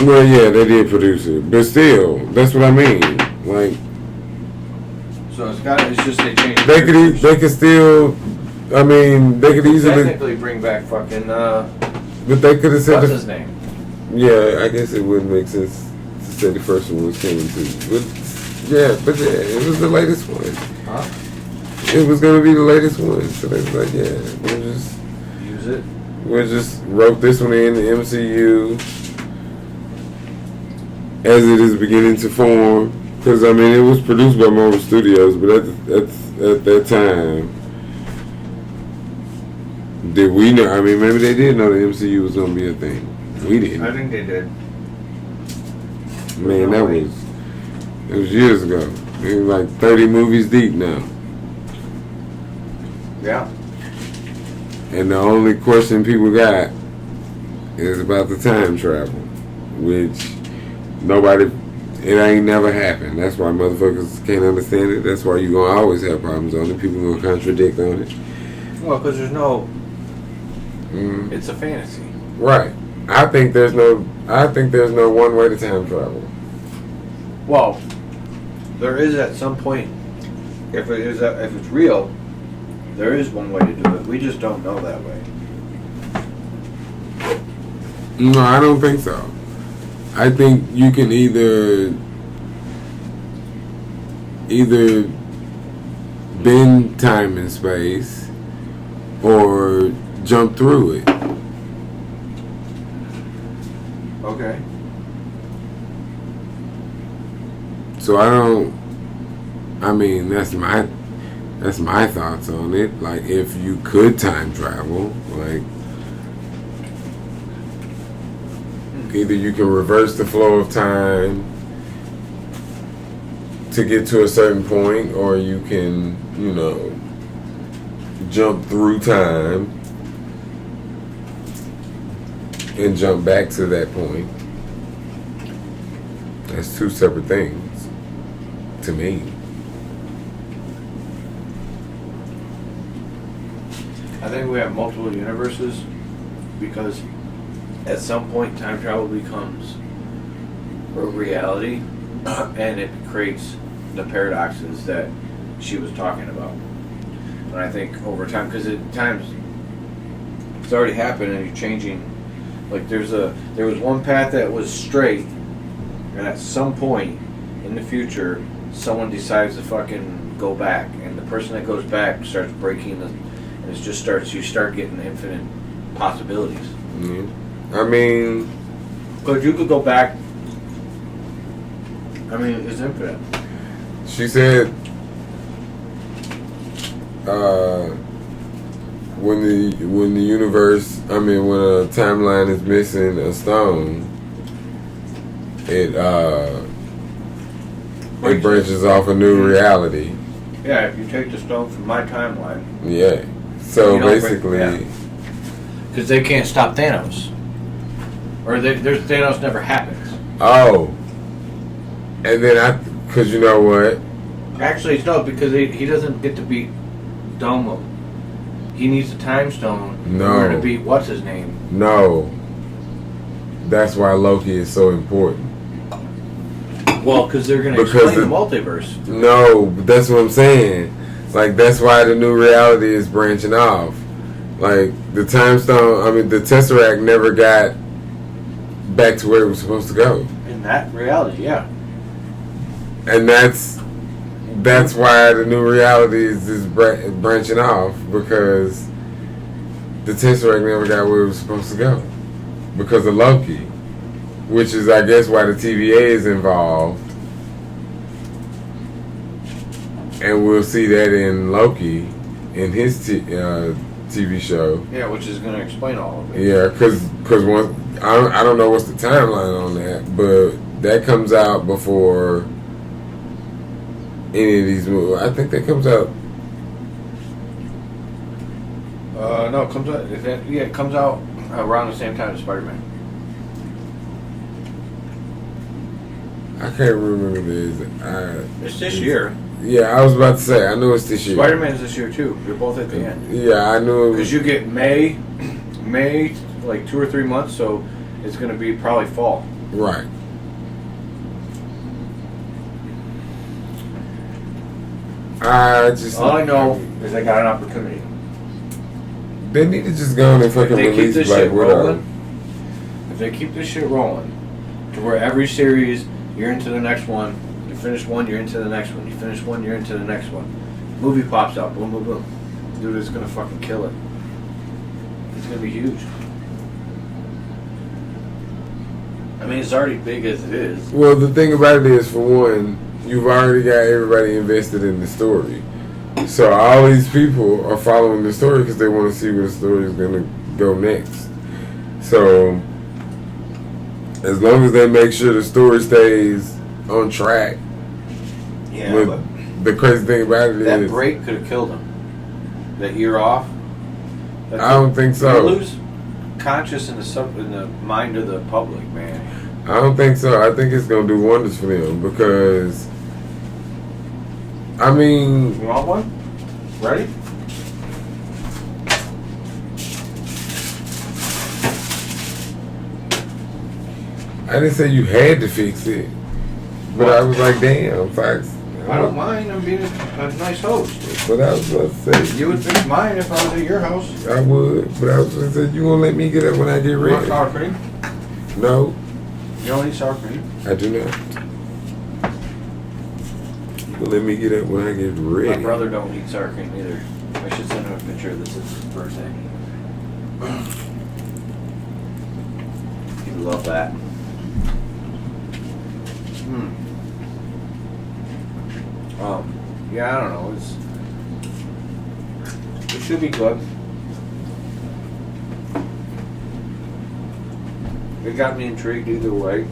S2: Well, yeah, they did produce it. But still, that's what I mean. Like,
S1: So it's just they changed.
S2: they could still, I mean, they could easily,
S1: technically bring back fucking,
S2: but they could have said,
S1: what's his name?
S2: yeah, I guess it wouldn't make sense to say the first one was canon too. But yeah, it was the latest one.
S1: Huh?
S2: It was gonna be the latest one, so they was like, yeah,
S1: Use it.
S2: we just wrote this one in the MCU as it is beginning to form. Because I mean, it was produced by Marvel Studios, but at that time, did we know? I mean, maybe they did know the MCU was gonna be a thing. We didn't.
S1: I think they did.
S2: Man, it was years ago. It was like 30 movies deep now.
S1: Yeah.
S2: And the only question people got is about the time travel, which it ain't never happened. That's why motherfuckers can't understand it. That's why you gonna always have problems on it. People gonna contradict on it.
S1: Well, because there's no. It's a fantasy.
S2: Right. I think there's no one way to time travel.
S1: Well, there is at some point. If it's real, there is one way to do it. We just don't know that way.
S2: No, I don't think so. I think you can either bend time and space or jump through it.
S1: Okay.
S2: So I mean, that's my thoughts on it. Like, if you could time travel, like, either you can reverse the flow of time to get to a certain point, or you can, jump through time and jump back to that point. That's two separate things to me.
S1: I think we have multiple universes because at some point time travel becomes a reality and it creates the paradoxes that she was talking about. And I think over time, because at times it's already happened and you're changing. Like there was one path that was straight, and at some point in the future, someone decides to fucking go back, and the person that goes back starts breaking you start getting infinite possibilities.
S2: Mm-hmm. I mean,
S7: Because you could go back. I mean, it's infinite.
S2: She said, when the universe, I mean, when a timeline is missing a stone, it branches off a new reality.
S7: Yeah, if you take the stone from my timeline.
S2: Yeah. So
S7: You don't
S2: basically,
S1: Because they can't stop Thanos. Or there's Thanos never happens.
S2: oh, and then because you know what?
S1: Actually, it's no, because he doesn't get to beat Domo. He needs a time stone in order to beat what's his name.
S2: No. That's why Loki is so important.
S1: Well, because they're going to
S2: Because
S1: explain the multiverse.
S2: No, but that's what I'm saying. Like, that's why the new reality is branching off. Like, the time stone, I mean, the Tesseract never got back to where it was supposed to go.
S1: In that reality, yeah.
S2: And that's why the new reality is branching off, because the Tesseract never got where it was supposed to go. Because of Loki. Which is, I guess, why the TVA is involved. And we'll see that in Loki, in his TV show.
S1: Yeah, which is going to explain all of it.
S2: Yeah, because I don't know what's the timeline on that, but that comes out before any of these movies. I think that comes out.
S1: No, it comes out. It comes out around the same time as Spider-Man.
S2: I can't remember this.
S1: It's this year.
S2: Yeah, I was about to say. I knew it's this year.
S1: Spider-Man's this year too. They're both at the end.
S2: Yeah, I knew it was.
S1: Because you get May, like 2 or 3 months, so it's going to be probably fall.
S2: Right.
S1: All I know is they got an opportunity.
S2: They need to just go on and fucking
S1: If they keep
S2: release
S1: this
S2: Black
S1: shit
S2: Widow.
S1: rolling, if they keep this shit rolling, to where every series you're into the next one, you finish one, you're into the next one, you finish one, you're into the next one. Movie pops out, boom, boom, boom. Dude, it's gonna fucking kill it. It's gonna be huge. I mean, it's already big as it is.
S2: Well, the thing about it is, for one, you've already got everybody invested in the story. So all these people are following the story because they want to see where the story is going to go next. So as long as they make sure the story stays on track.
S1: Yeah,
S2: But
S1: but
S2: the crazy thing about it
S1: that
S2: is,
S1: break could have killed him. That year off.
S2: I don't think so.
S1: You lose conscious in the mind of the public, man.
S2: I don't think so. I think it's going to do wonders for them because, I mean,
S1: You want one? Ready?
S2: I didn't say you had to fix it, but I was like, damn, Fox.
S1: I don't mind. I'm being a nice host.
S2: But I was about to say,
S1: You would fix mine if I was at your house.
S2: I would, but I was going to say, you going to let me get up when I get
S1: You want
S2: ready?
S1: sour cream?
S2: No,
S1: You don't eat sour cream?
S2: I do not. You gonna let me get up when I get ready?
S1: My brother don't eat sour cream either. I should send him a picture of this. It's his birthday. He'd love that. Yeah, I don't know. It should be good. It got me intrigued either way.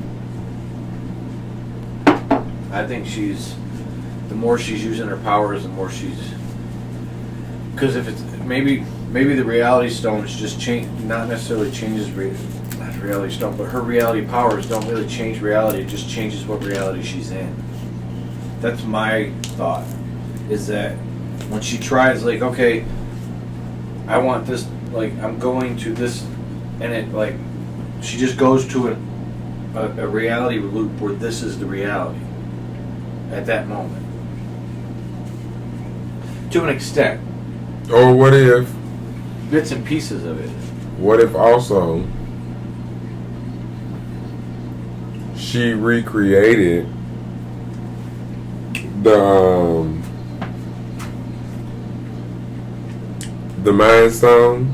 S1: I think the more she's using her powers, the more she's. Because if it's maybe the reality stone is just not necessarily changes not the reality stone, but her reality powers don't really change reality. It just changes what reality she's in. That's my thought. Is that when she tries, like, okay, I want this, like, I'm going to this, and it, like, she just goes to a reality loop where this is the reality at that moment. To an extent.
S2: Or what if?
S1: Bits and pieces of it.
S2: What if also she recreated the Mind Stone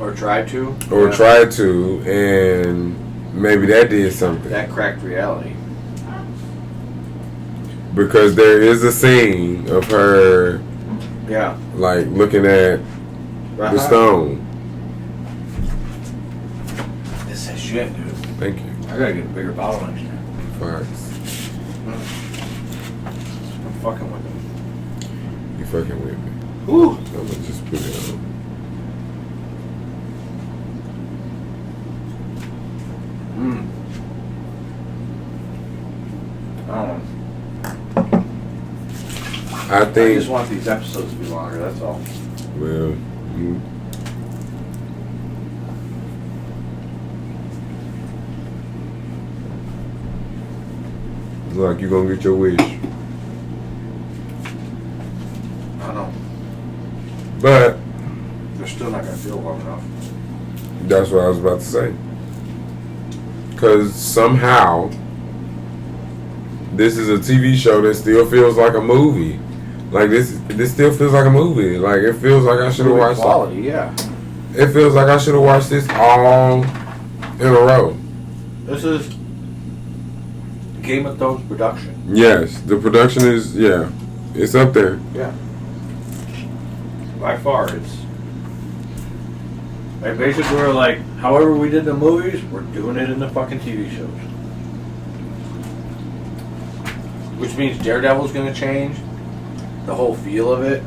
S1: Or tried to.
S2: or
S1: Yeah.
S2: tried to, and maybe that did something.
S1: That cracked reality.
S2: Because there is a scene of her
S1: Yeah.
S2: like looking at the stone.
S1: This is shit, dude.
S2: Thank you.
S1: I gotta get a bigger bottle next time.
S2: Facts.
S1: I'm fucking with them.
S2: You fucking with me.
S1: Woo!
S2: I'm gonna just put it on.
S1: Mm. I don't know.
S2: I
S1: I
S2: think.
S1: just want these episodes to be longer, that's all.
S2: Well, you. It's like you gonna get your wish.
S1: I don't know.
S2: But
S1: They're still not gonna feel long enough.
S2: that's what I was about to say. Because somehow, this is a TV show that still feels like a movie. Like this still feels like a movie. Like it feels like I should have watched.
S1: Quality, yeah.
S2: It feels like I should have watched this all in a row.
S1: This is Game of Thrones production.
S2: Yes, the production is it's up there.
S1: Yeah. By far, it's. Like basically, we're like, however we did the movies, we're doing it in the fucking TV shows. Which means Daredevil's gonna change. The whole feel of it.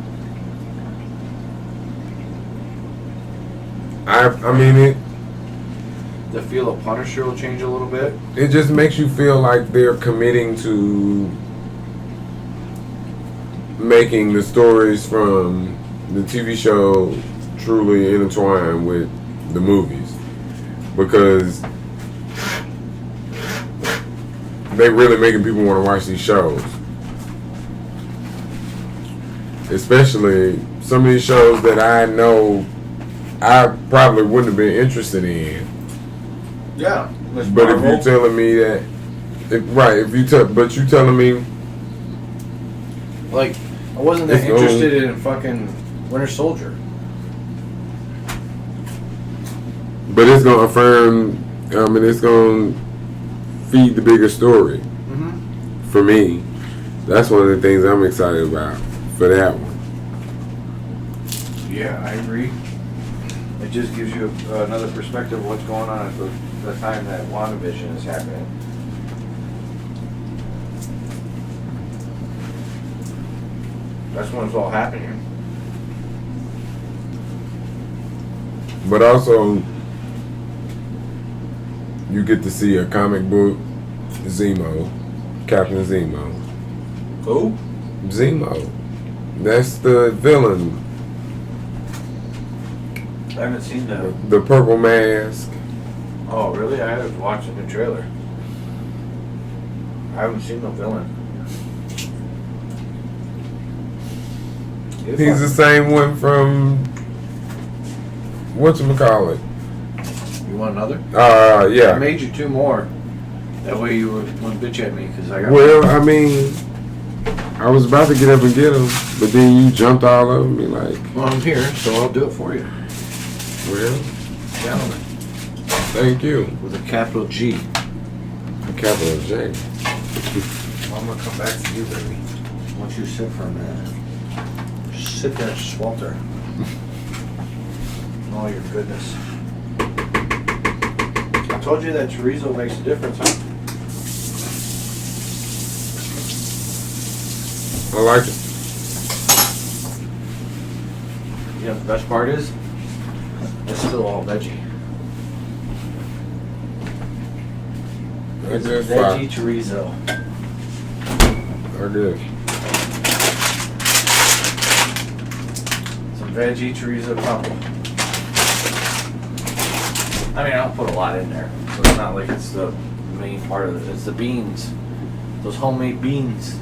S2: I mean it.
S1: The feel of Punisher will change a little bit.
S2: It just makes you feel like they're committing to making the stories from the TV show truly intertwined with the movies, because they really making people want to watch these shows. Especially some of these shows that I know I probably wouldn't have been interested in.
S1: Yeah.
S2: But if you're telling me that, but you telling me,
S1: like, I wasn't that
S2: It's
S1: interested in fucking Winter Soldier.
S2: but it's gonna affirm, it's gonna feed the bigger story
S1: Mm-hmm.
S2: for me. That's one of the things I'm excited about for that one.
S1: Yeah, I agree. It just gives you another perspective of what's going on at the time that WandaVision is happening. That's when it's all happening.
S2: But also, you get to see a comic book Zemo, Captain Zemo.
S1: Who?
S2: Zemo. That's the villain.
S1: I haven't seen that.
S2: The purple mask.
S1: Oh, really? I was watching the trailer. I haven't seen no villain.
S2: He's the same one from whatchamacallit.
S1: You want another? I
S2: Yeah.
S1: made you two more. That way you wouldn't bitch at me because I got.
S2: Well, I mean, I was about to get up and get him, but then you jumped all over me like,
S1: Well, I'm here, so I'll do it for you.
S2: well,
S1: Gentlemen.
S2: thank you.
S1: With a capital G.
S2: A capital J.
S1: I'm gonna come back to you, baby. Once you sit for a minute. Just sit there and swelter. In all your goodness. I told you that chorizo makes a difference, huh?
S2: I like it.
S1: You know what the best part is? It's still all veggie. It's a
S2: That's
S1: veggie chorizo.
S2: I guess.
S1: Some veggie chorizo crumble. I mean, I don't put a lot in there, so it's not like it's the main part of it. It's the beans. Those homemade beans.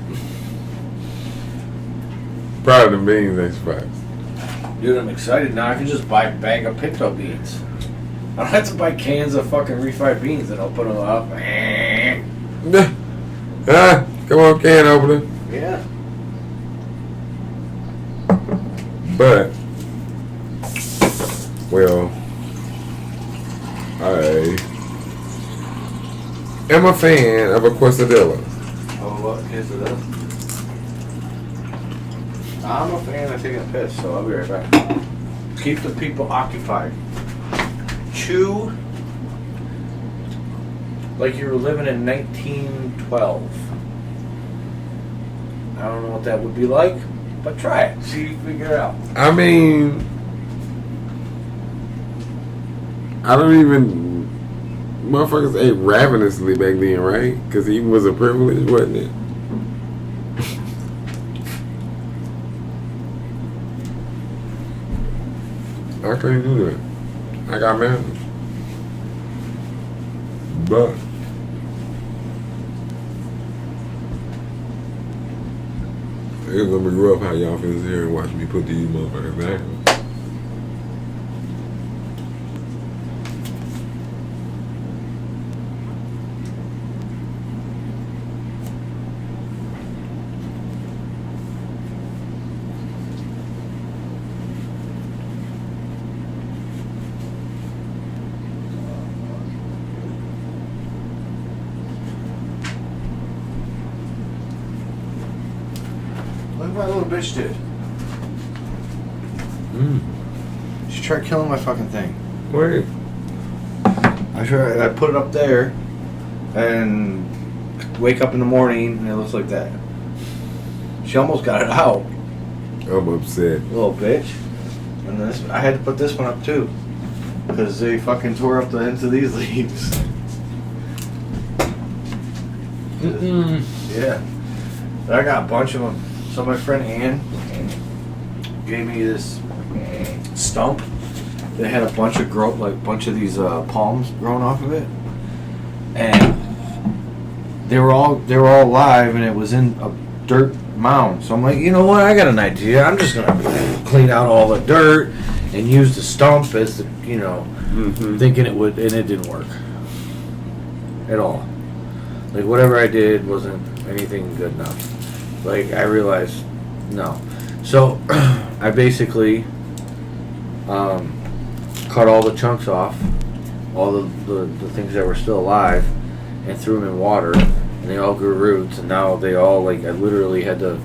S2: Proud of the beans, that's facts.
S1: Dude, I'm excited now. I can just buy a bag of pinto beans. I don't have to buy cans of fucking refried beans and I'll put them up.
S2: Come on, can opener.
S1: Yeah.
S2: But, well, am a fan of a quesadilla.
S1: Oh, what quesadilla? I'm a fan of taking a piss, so I'll be right back. Keep the people occupied. Chew like you were living in 1912. I don't know what that would be like, but try it. See if you figure it out.
S2: I mean, I don't even. Motherfuckers ate ravenously back then, right? Because he was a privilege, wasn't it? I couldn't do that. I got mad. But it's gonna be rough how y'all feel here and watch me put these motherfuckers down.
S1: Look what my little bitch did.
S2: Mm.
S1: She tried killing my fucking thing.
S2: Wait.
S1: I put it up there and wake up in the morning and it looks like that. She almost got it out,
S2: I'm upset.
S1: little bitch. And this, I had to put this one up too, because they fucking tore up the ends of these leaves. Yeah. But I got a bunch of them. So my friend Ann gave me this stump that had a bunch of bunch of these palms growing off of it, and they were all alive, and it was in a dirt mound. So I'm like, you know what? I got an idea. I'm just gonna clean out all the dirt and use the stump as the, thinking it would, and it didn't work at all. Like whatever I did wasn't anything good enough. Like I realized, no. So I basically cut all the chunks off, all the things that were still alive, and threw them in water, and they all grew roots, and now they all, like, I literally had to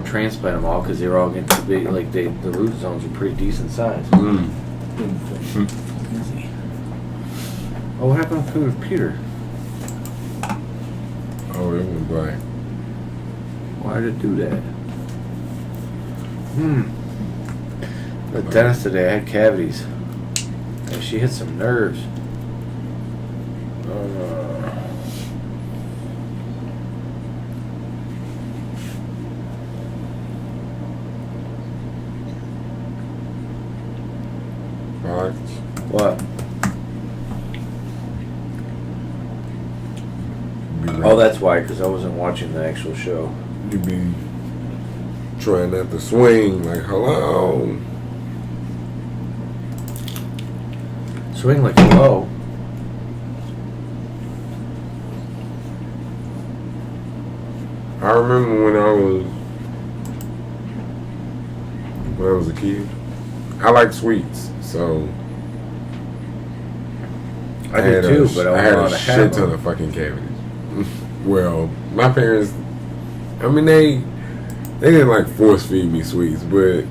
S1: transplant them all because they were all getting too big. Like the root zones are pretty decent size. Oh, what happened with Peter?
S2: Oh, it went black.
S1: Why did it do that? The dentist today, I had cavities. And she hit some nerves.
S2: Alright.
S1: What? Oh, that's why, because I wasn't watching the actual show.
S2: You be trying not to swing, like, hello.
S1: Swing like hello.
S2: I remember when I was a kid, I like sweets, so
S1: I did too, but I
S2: had
S1: wasn't
S2: a
S1: allowed to
S2: shit
S1: have
S2: ton
S1: them.
S2: of fucking cavities. Well, my parents, I mean, they didn't like force feed me sweets, but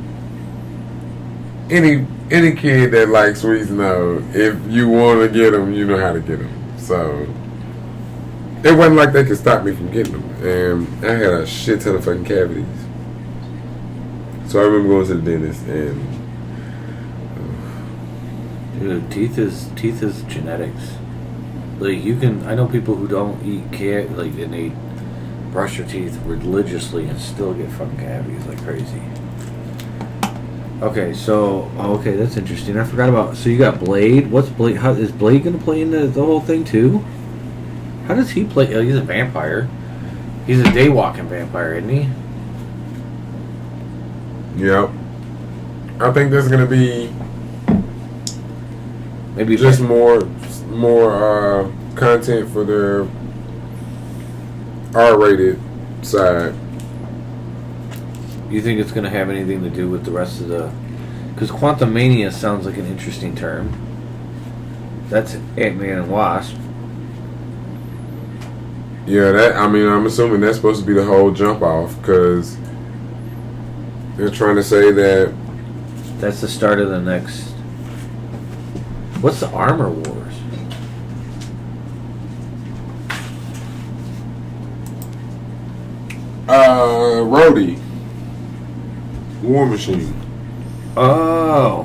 S2: any kid that likes sweets know if you want to get them, you know how to get them. So it wasn't like they could stop me from getting them, and I had a shit ton of fucking cavities. So I remember going to the dentist, and
S1: Dude, teeth is genetics. Like I know people who don't eat and they brush their teeth religiously and still get fucking cavities like crazy. Okay, okay, that's interesting. I forgot about. So you got Blade. What's Blade? How is Blade gonna play into the whole thing too? How does he play? Oh, he's a vampire. He's a day walking vampire, isn't he?
S2: yep. I think there's gonna be
S1: Maybe
S2: just more content for their R-rated side.
S1: You think it's going to have anything to do with the rest of the... Because Quantum Mania sounds like an interesting term. That's Ant-Man and Wasp.
S2: Yeah, I'm assuming that's supposed to be the whole jump off because they're trying to say that
S1: That's the start of the next. What's the Armor Wars?
S2: Rhodey, War Machine.
S1: Oh.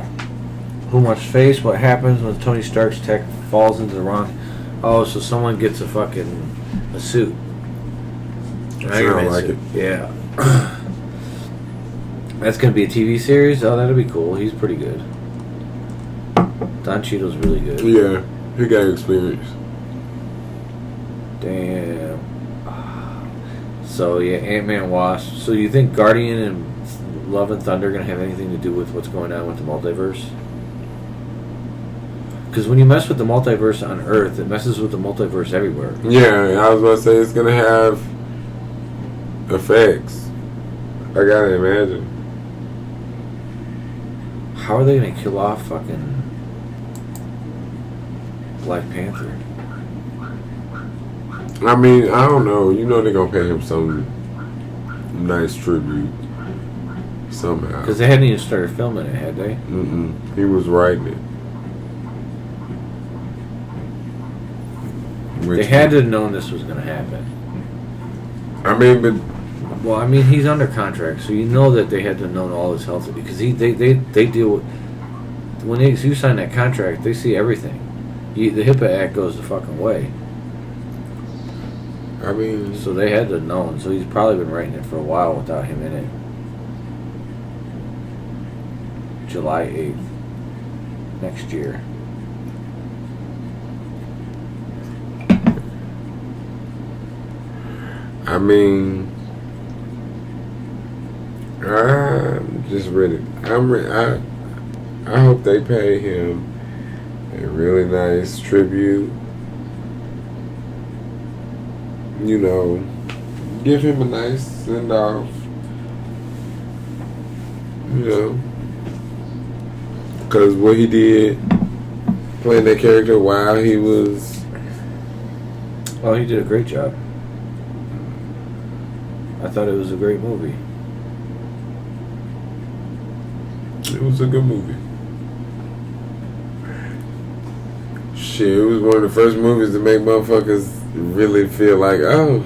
S1: Who must face what happens when Tony Stark's tech falls into the wrong. Oh, so someone gets a suit.
S2: Sound like it.
S1: Yeah. That's gonna be a TV series. Oh, that'll be cool. He's pretty good. Don Cheadle's really good.
S2: Yeah, he got experience.
S1: Damn. So yeah, Ant-Man, Wasp. So you think Guardian and Love and Thunder are gonna have anything to do with what's going on with the multiverse? Because when you mess with the multiverse on Earth, it messes with the multiverse everywhere.
S2: Yeah, I was about to say it's gonna have effects. I gotta imagine.
S1: How are they gonna kill off fucking Black Panther?
S2: I mean, I don't know. You know they're gonna pay him some nice tribute somehow.
S1: Because they hadn't even started filming it, had they?
S2: He was writing it.
S1: They had to have known this was gonna happen.
S2: I mean, but
S1: Well, I mean, he's under contract, so you know that they had to know all his health because they deal with when you sign that contract, they see everything. The HIPAA Act goes the fucking way.
S2: I mean,
S1: So they had to know, so he's probably been writing it for a while without him in it. July 8th next year.
S2: I mean, I'm just ready. I hope they pay him a really nice tribute. You know, give him a nice send off. You know, because what he did, playing that character while he was.
S1: Oh, he did a great job. I thought it was a great movie.
S2: It was a good movie. Shit, it was one of the first movies to make motherfuckers really feel like, oh,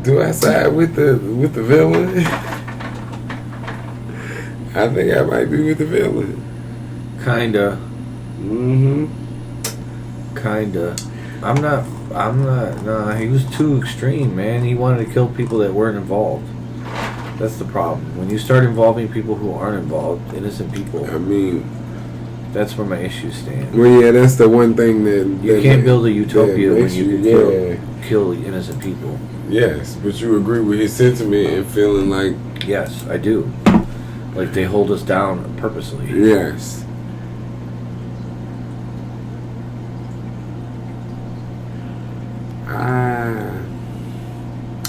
S2: do I side with the villain? I think I might be with the villain.
S1: Kinda. Kinda. I'm not. Nah, he was too extreme, man. He wanted to kill people that weren't involved. That's the problem. When you start involving people who aren't involved, innocent people,
S2: I mean,
S1: that's where my issues stand.
S2: well, yeah, that's the one thing that
S1: You can't build a utopia when
S2: makes
S1: you can kill innocent people.
S2: Yes, but you agree with his sentiment and feeling like,
S1: Yes, I do. Like they hold us down purposely.
S2: yes.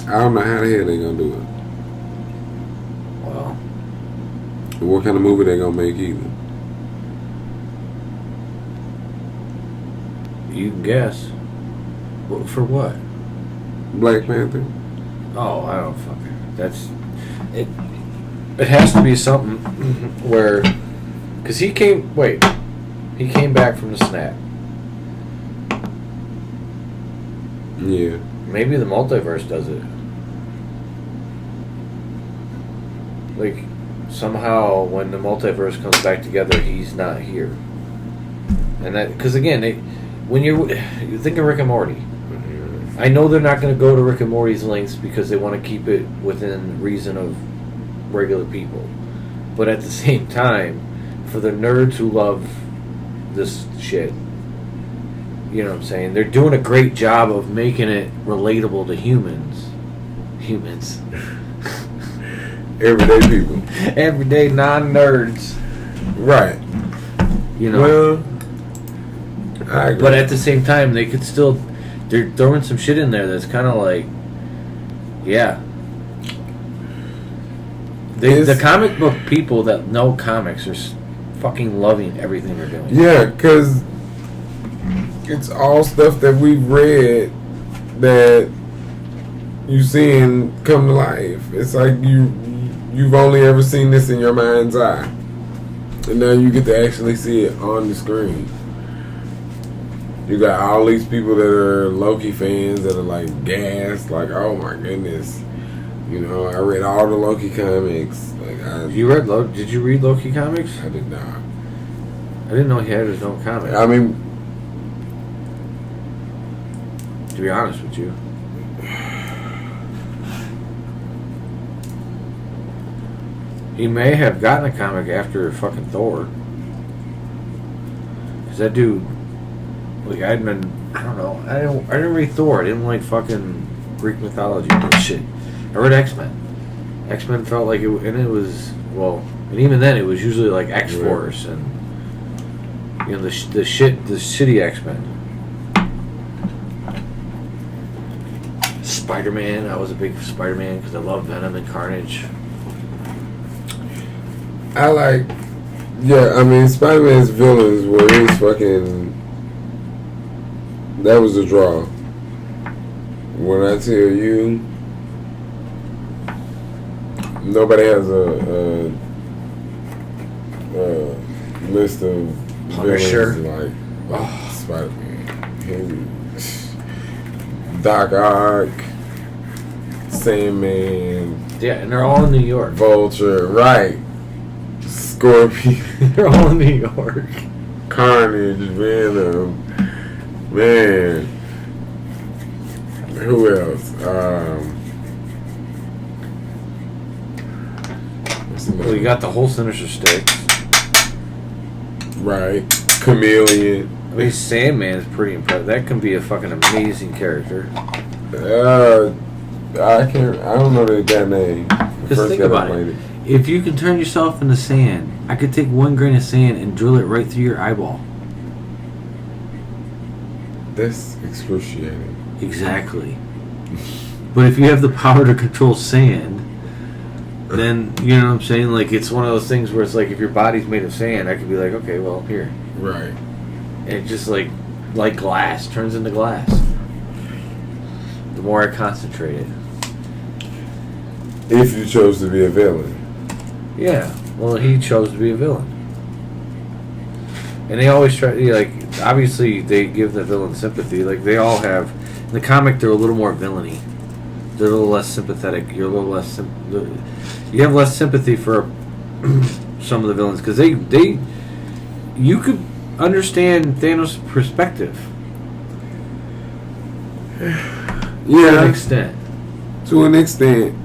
S2: I don't know how the hell they gonna do it.
S1: Well,
S2: What kind of movie they gonna make either.
S1: you can guess. For what?
S2: Black Panther.
S1: Oh, I don't fucking. That's it. It has to be something where, because he came back from the snap.
S2: Yeah.
S1: Maybe the multiverse does it. Like somehow when the multiverse comes back together, he's not here. And that because again, when you think of Rick and Morty, I know they're not going to go to Rick and Morty's lengths because they want to keep it within reason of regular people. But at the same time, for the nerds who love this shit, you know what I'm saying? They're doing a great job of making it relatable to humans. Humans.
S2: Everyday people.
S1: Everyday non-nerds.
S2: Right.
S1: You know?
S2: Well, I agree.
S1: But at the same time, they could still... They're throwing some shit in there that's kind of like... Yeah. The comic book people that know comics are fucking loving everything they're doing.
S2: Yeah, because it's all stuff that we've read that you seeing come to life. It's like you've only ever seen this in your mind's eye, and now you get to actually see it on the screen. You got all these people that are Loki fans that are like gassed, like, oh my goodness. You know, I read all the Loki comics. Like,
S1: Did you read Loki comics?
S2: I did not.
S1: I didn't know he had his own comic.
S2: I mean,
S1: to be honest with you, he may have gotten a comic after fucking Thor. Cause that dude, like, I don't know, I didn't read Thor. I didn't like fucking Greek mythology and shit. I read X-Men. X-Men felt like and even then it was usually like X-Force and you know the shitty X-Men. Spider-Man. I was a big Spider-Man because I love Venom and Carnage.
S2: I like, yeah, I mean, Spider-Man's villains were his fucking, that was a draw. When I tell you, nobody has a list of
S1: Punisher.
S2: villains like Spider-Man. Doc Ock, Sandman.
S1: Yeah, and they're all in New York.
S2: Vulture, right. Scorpion.
S1: They're all in New York.
S2: Carnage, Venom. Man. Who else?
S1: Well, you got the whole Sinister Six.
S2: Right. Chameleon.
S1: I mean, Sandman is pretty impressive. That can be a fucking amazing character.
S2: I don't know that name.
S1: Just think about it. If you can turn yourself into sand, I could take 1 grain of sand and drill it right through your eyeball.
S2: That's excruciating.
S1: Exactly. But if you have the power to control sand, then, you know what I'm saying? Like, it's one of those things where it's like, if your body's made of sand, I could be like, okay, well, here.
S2: Right.
S1: And it just, like glass, turns into glass. The more I concentrate it.
S2: If you chose to be a villain.
S1: Yeah. Well, he chose to be a villain. And they always try, like, obviously they give the villain sympathy. Like, they all have, in the comic, they're a little more villainy. They're a little less sympathetic. You're a little less, you have less sympathy for some of the villains. Because you could understand Thanos' perspective.
S2: Yeah.
S1: To an extent.
S2: To an extent.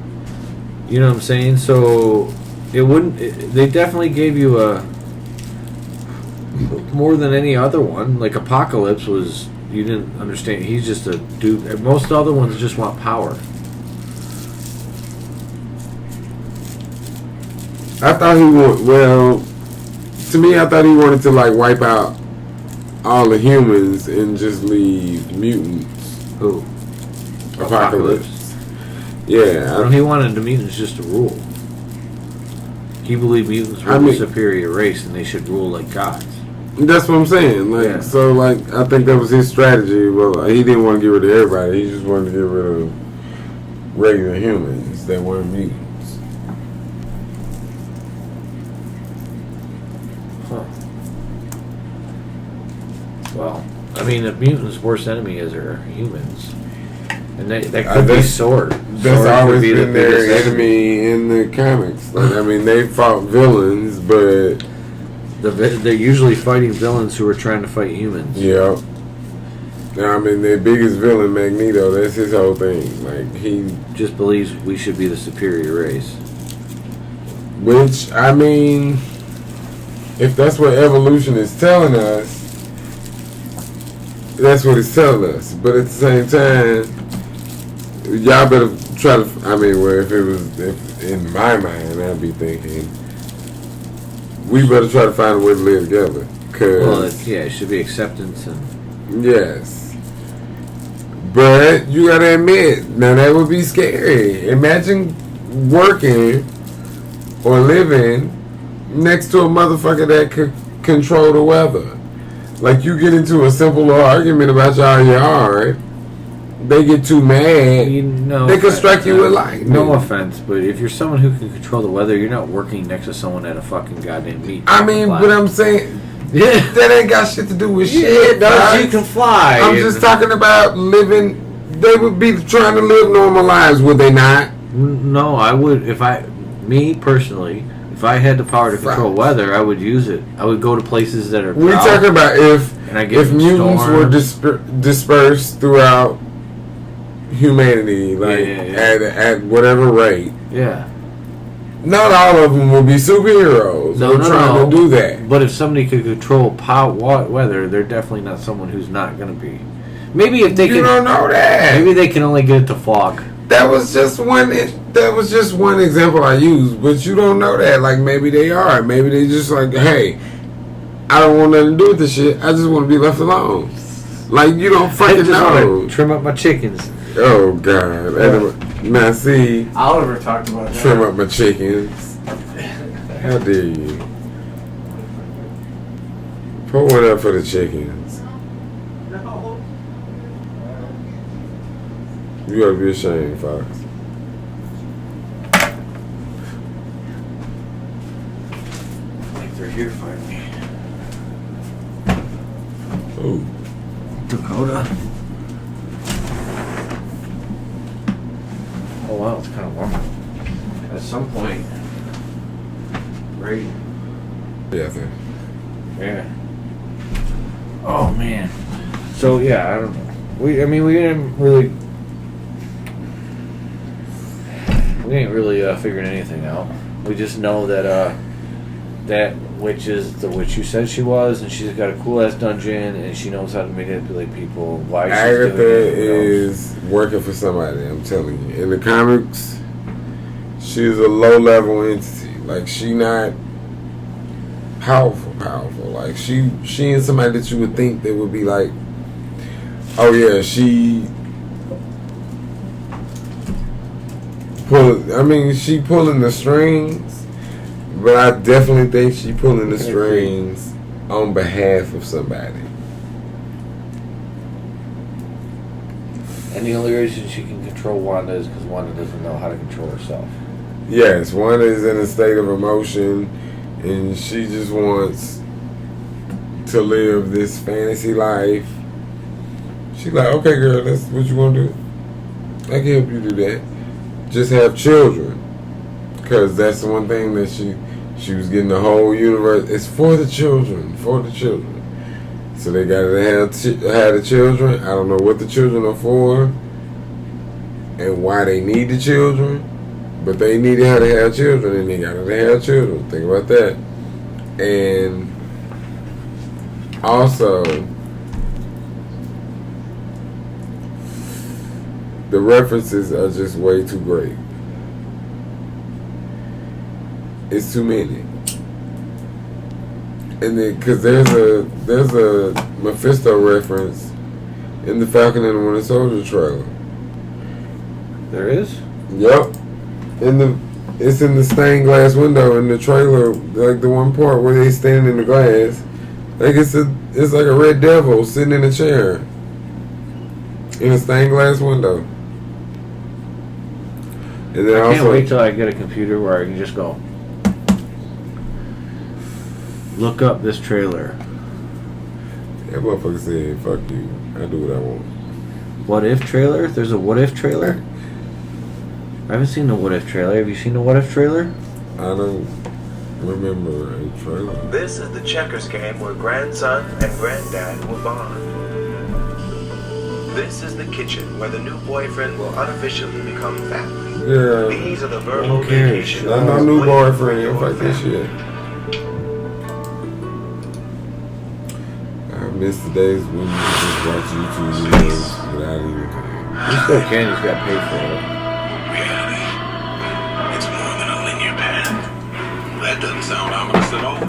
S1: You know what I'm saying? So, they definitely gave you more than any other one. Like, Apocalypse was, you didn't understand. He's just a dude. Most other ones just want power.
S2: I thought he to me, I thought he wanted to, like, wipe out all the humans and just leave mutants.
S1: Who?
S2: Apocalypse. Yeah.
S1: Well, he wanted the mutants just to rule. He believed mutants were the superior race and they should rule like gods.
S2: That's what I'm saying. Like, yeah. So, like, I think that was his strategy. Well, he didn't want to get rid of everybody. He just wanted to get rid of regular humans that weren't mutants.
S1: Huh. Well, I mean, the mutants' worst enemy is their humans. And that could be Sword.
S2: That's always been their enemy in the comics. Like, I mean, they fought villains, but
S1: they're usually fighting villains who are trying to fight humans.
S2: Yeah. I mean, their biggest villain, Magneto, that's his whole thing. Like, he
S1: just believes we should be the superior race.
S2: Which, I mean, if that's what evolution is telling us, that's what it's telling us. But at the same time, y'all better try to, I mean, well, if in my mind, I'd be thinking, we better try to find a way to live together.
S1: It should be acceptance and.
S2: Yes. But you gotta admit, now that would be scary. Imagine working or living next to a motherfucker that could control the weather. Like, you get into a simple little argument about y'all yard, they get too mad, they can strike you with lightning.
S1: No offense, but if you're someone who can control the weather, you're not working next to someone at a fucking goddamn meat.
S2: I mean, but I'm saying that ain't got shit to do with shit.
S1: It does. You can fly.
S2: I'm just talking about living. They would be trying to live normal lives, would they not?
S1: No, I would. Me personally, if I had the power to control weather, I would use it. I would go to places that are.
S2: We're talking about if mutants were dispersed throughout humanity, like at whatever rate.
S1: Yeah.
S2: Not all of them will be superheroes.
S1: No,
S2: We're trying to do that.
S1: But if somebody could control weather, they're definitely not someone who's not going to be. Maybe if they
S2: you don't know that.
S1: Maybe they can only get it to fog.
S2: That was just one example I used, but you don't know that. Like maybe they are. Maybe they just like, hey, I don't want nothing to do with this shit. I just want to be left alone. Like you don't fucking know.
S1: Trim up my chickens.
S2: Oh God. Now see,
S7: Oliver talked about that.
S2: Trim up my chickens. How dare you? Put one up for the chickens.
S7: No.
S2: You gotta be ashamed, Fox.
S1: I think they're here fighting me.
S2: Oh.
S1: Dakota. Oh wow, it's kind of warm. At some point, right?
S2: Yeah, I think.
S1: Yeah. Oh man. So yeah, I don't know. We didn't really figuring anything out. We just know that that witch is the witch you said she was, and she's got a cool ass dungeon, and she knows how to manipulate people. Why she's
S2: Agatha
S1: doing it
S2: is working for somebody. I'm telling you. In the comics, she's a low level entity. Like she not powerful. Like she and somebody that you would think that would be like, oh yeah, she pulling the strings, but I definitely think she pulling the strings on behalf of somebody.
S1: And the only reason she can control Wanda is because Wanda doesn't know how to control herself.
S2: Yes, Wanda is in a state of emotion, and she just wants to live this fantasy life. She's like, okay, girl, that's what you want to do. I can help you do that. Just have children, because that's the one thing that she was getting the whole universe. It's for the children, So they got to have the children. I don't know what the children are for, and why they need the children, but they needed how to have children, and they got to have children. Think about that. And also, the references are just way too great. It's too many. And then, because there's a Mephisto reference in the Falcon and the Winter Soldier trailer.
S1: There is?
S2: Yep. It's in the stained glass window in the trailer, like the one part where they stand in the glass. Like it's like a red devil sitting in a chair in a stained glass window. And then
S1: I can't wait till I get a computer where I can just go look up this trailer.
S2: That motherfucker said, "Fuck you, I do what I want."
S1: What if trailer? There's a what if trailer? I haven't seen the what if trailer. Have you seen the what if trailer?
S2: I don't remember a trailer.
S8: This is the checkers game where grandson and granddad will bond. This is the kitchen where the new boyfriend will unofficially become family.
S2: Yeah.
S8: These are the verbal
S1: Who cares?
S8: vacations.
S2: Not no new boyfriend. Fuck this shit. I miss the days when you could just watch YouTube videos without even paying.
S1: You still can. You just got paid for it.
S6: Reality. It's more than a linear path. That doesn't sound ominous at all.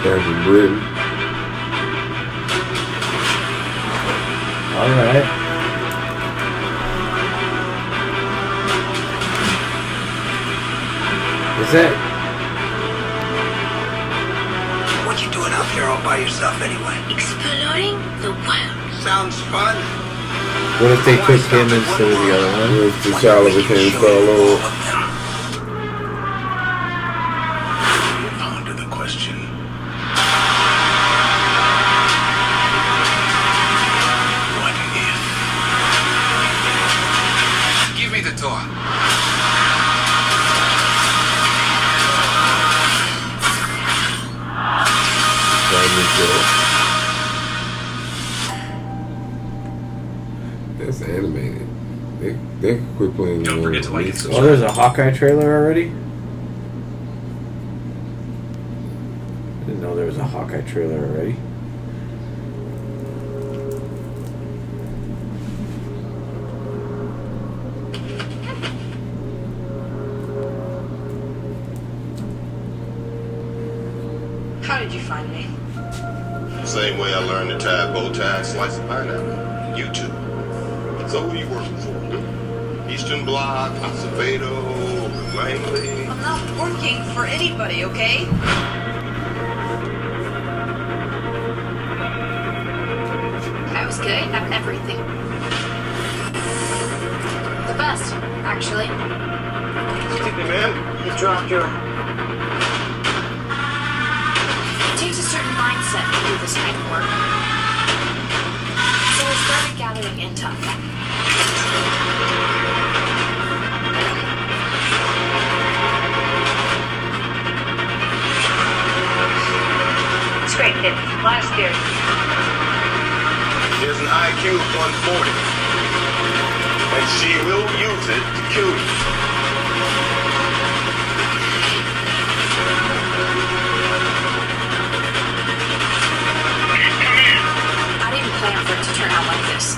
S2: Captain Britain.
S1: All right. Is that?
S9: What you doing out there all by yourself anyway?
S5: Exploring the wild.
S9: Sounds fun.
S1: What if they took him instead of the other one?
S2: If T'Challa became Star-Lord.
S6: Ponder the question. What if?
S9: Give me the toy.
S2: That's animated. They can quit playing.
S3: Don't forget to like and
S1: Oh,
S3: subscribe.
S1: there's a Hawkeye trailer already? I didn't know there was a Hawkeye trailer already.
S5: How did you find me?
S6: Same way I learned to tie a bow tie and slice a pineapple. YouTube. So who you working for? Eastern Bloc, Acevedo, Langley.
S5: I'm not working for anybody, okay? That was good. Have everything. The best, actually.
S6: Excuse me, ma'am.
S5: You dropped your... It takes a certain mindset to do this kind of work. So I started gathering intel. It's great, kid. Last year.
S6: She has an IQ of 140. And she will use it to kill you.
S5: I didn't plan for it to turn out like this.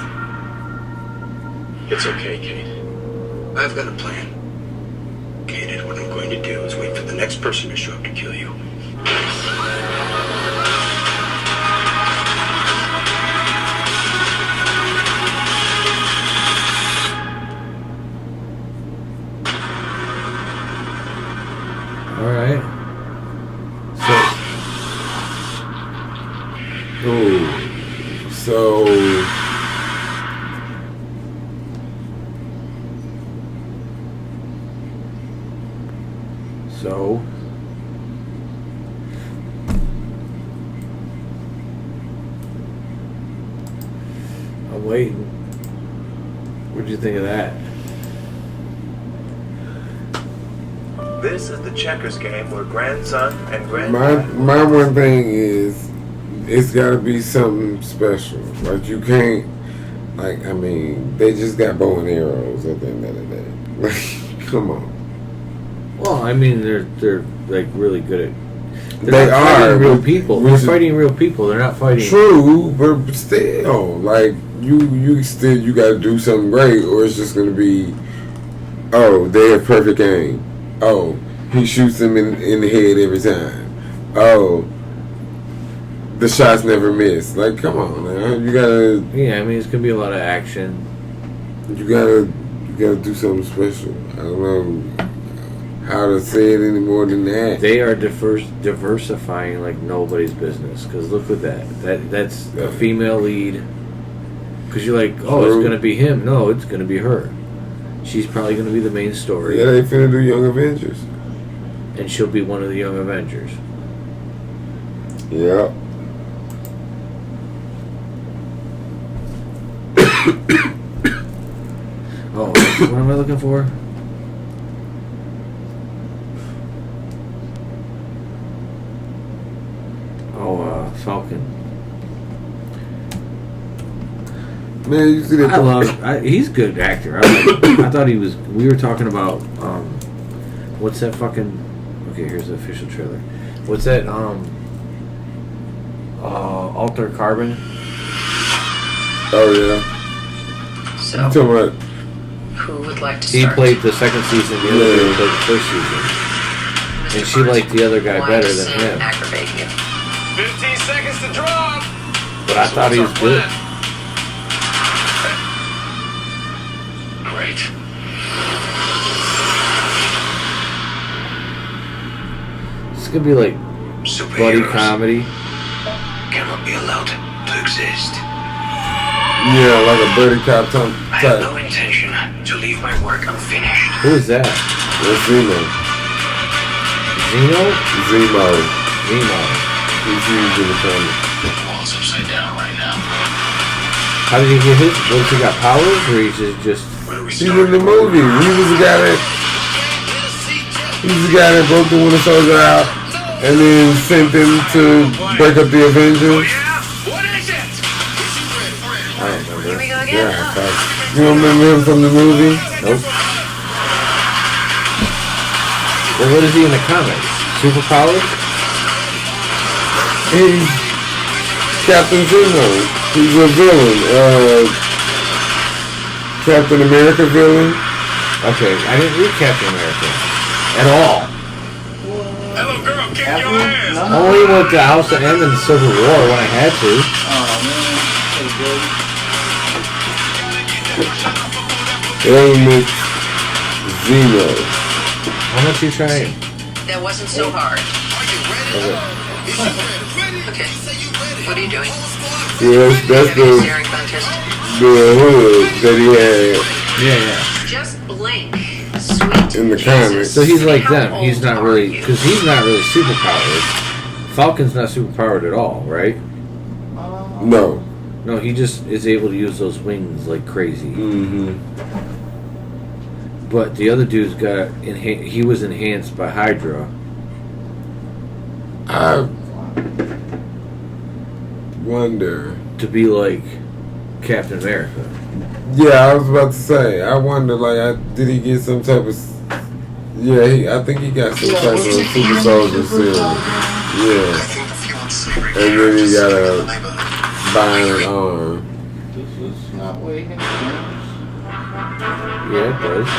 S6: It's okay, Kate.
S9: I've got a plan. Kate, what I'm going to do is wait for the next person to show up to kill you.
S1: Alright.
S2: So,
S1: So, I'm waiting. What'd you think of that?
S8: This is the checkers game where grandson and
S2: my
S8: granddad.
S2: one thing is, it's got to be something special. Like you can't, like I mean, they just got bow and arrows at the end of the day. Like, come on.
S1: Well, I mean, they're like really good at. They're
S2: They
S1: not fighting
S2: are
S1: real people.
S2: which
S1: They're
S2: is
S1: fighting real people. They're not fighting.
S2: true, but still, like you got to do something great, or it's just gonna be, oh, they have perfect aim. Oh, he shoots them in the head every time. Oh, the shots never miss. Like, come on, man. You gotta.
S1: Yeah, I mean, it's gonna be a lot of action.
S2: You gotta do something special. I don't know how to say it any more than that.
S1: They are diversifying like nobody's business. Because look at that. That's a female lead. Because you're like, oh,
S2: True.
S1: it's gonna be him. No, it's gonna be her. She's probably gonna be the main story,
S2: Yeah, they finna do Young Avengers.
S1: and she'll be one of the Young Avengers.
S2: Yep.
S1: Oh, what am I looking for? Oh, Falcon.
S2: Man, you see that?
S1: I love. He's a good actor. I thought he was. We were talking about what's that fucking? Okay, here's the official trailer. What's that? Alter Carbon.
S2: Oh yeah.
S5: So,
S2: You talking about?
S5: who would like to
S1: He
S5: start?
S1: played the second season. The other girl played the first season, and she liked the other guy
S5: Why
S1: better
S5: does
S1: than
S5: it
S1: him.
S5: aggravate you?
S6: 15 seconds to drop.
S1: But I thought he was good.
S6: Great.
S1: gonna be like buddy
S9: Superheroes
S1: comedy.
S9: cannot be allowed to exist.
S2: Yeah, like a buddy cop
S9: I have no
S2: type.
S9: intention to leave my work unfinished.
S1: Who is that?
S2: That's Zemo.
S1: Zeno?
S2: Zemo.
S1: Zemo.
S2: He's used in the comic.
S6: The wall's upside down right now.
S1: How did he get his? What, he got powers, or he's just?
S9: Where do we
S2: He's
S9: start?
S2: in the movie. He was the guy that broke the Winter Soldier out and then sent them to break up the Avengers.
S1: I don't remember.
S2: Yeah, I thought. You don't remember him from the movie?
S1: Nope. Well, what is he in the comics? Superpowers?
S2: He's Captain Zemo. He's a villain. Captain America villain.
S1: Okay, I didn't read Captain America at all.
S6: Hello, girl, kick your ass.
S1: Only went to House of M and Civil War when I had to.
S2: Element Zemo.
S1: How much you trying?
S5: That wasn't so hard. Okay. What are you doing?
S2: Yes, that's
S5: Having a
S2: the
S5: staring contest?
S2: hood that he had.
S1: Yeah.
S5: Just blink. Sweet
S2: In the
S5: Jesus.
S2: comics.
S1: So he's like
S5: How
S1: them. He's
S5: old
S1: not
S5: are
S1: really,
S5: you?
S1: because he's not really superpowered. Falcon's not superpowered at all, right?
S2: No.
S1: No, he just is able to use those wings like crazy.
S2: Mm-hmm.
S1: But the other dude's got he was enhanced by Hydra.
S2: I wonder.
S1: To be like Captain America.
S2: Yeah, I was about to say. I wonder, like, did he get some type of? Yeah, I think he got some type of super soldier serum. Yeah, and then he got a bionic arm.
S7: This is not what he has.
S1: Yeah, it does.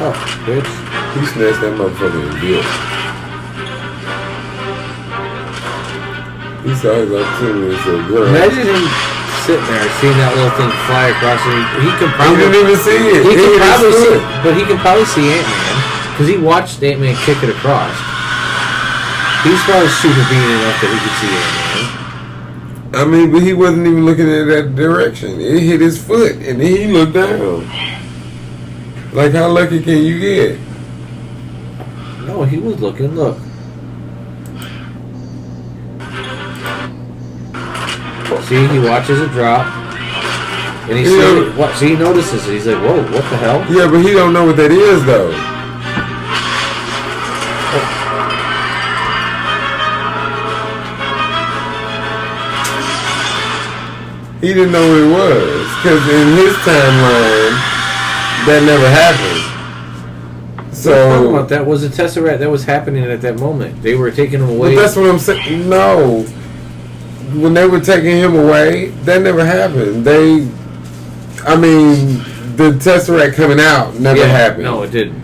S1: Oh, bitch.
S2: He snatched that motherfucker and did. He saw his opportunity and said, "Girl."
S1: Imagine him sitting there, seeing that little thing fly across, and he can
S2: He
S1: probably
S2: didn't even see it.
S1: He
S2: hit
S1: can
S2: his
S1: probably see,
S2: foot.
S1: but he can probably see Ant-Man because he watched Ant-Man kick it across. He's probably super being enough that he could see Ant-Man.
S2: I mean, but he wasn't even looking in that direction. It hit his foot, and then he looked down. Like, how lucky can you get?
S1: No, he was looking. Look. See, he watches it drop, and he
S2: Yeah.
S1: what? See, he notices it. He's like, "Whoa, what the hell?"
S2: Yeah, but he don't know what that is, though. He didn't know what it was, because in his timeline, that never happened.
S1: Talking about
S2: So,
S1: that was a Tesseract that was happening at that moment. They were taking him away.
S2: but that's what I'm saying. No, when they were taking him away, that never happened. I mean, the Tesseract coming out never happened.
S1: No, it didn't.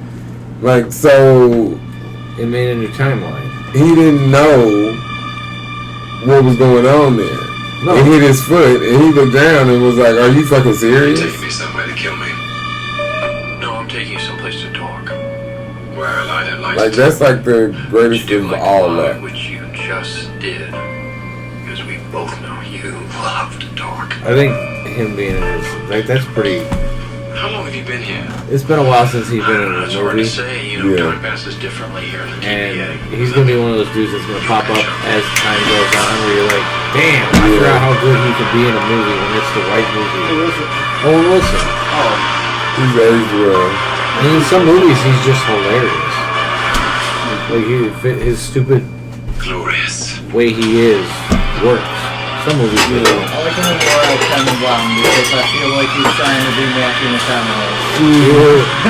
S2: Like, so
S1: It made a new timeline.
S2: he didn't know what was going on there.
S1: No.
S2: It hit his foot, and he looked down and was like, "Are you fucking serious?"
S6: Take me somewhere to kill me.
S3: No, I'm taking you someplace to talk.
S6: Well, I don't like
S2: Like,
S6: to
S2: that's like the greatest
S3: You do
S2: of
S3: like
S2: all
S3: the line
S2: that.
S3: which you just did. Because we both know you love to talk.
S1: I think him being in this, like, that's pretty.
S6: How long have you been here?
S1: It's been a while since he's been in a
S6: It's hard to
S1: movie,
S6: say.
S2: Yeah.
S6: Time passes differently here in the
S1: and
S6: TVA.
S1: he's gonna be one of those dudes that's gonna pop up as time goes on, where you're like, damn, I forgot how good he could be in a movie when it's the right movie. Owen Wilson.
S2: He's aged well.
S1: And in some movies, he's just hilarious. Like, he fit his stupid
S6: Glorious.
S1: way he is works. Some movies do.
S7: I like him more as Kevin Brown because I feel like he's trying to be Matthew McConaughey.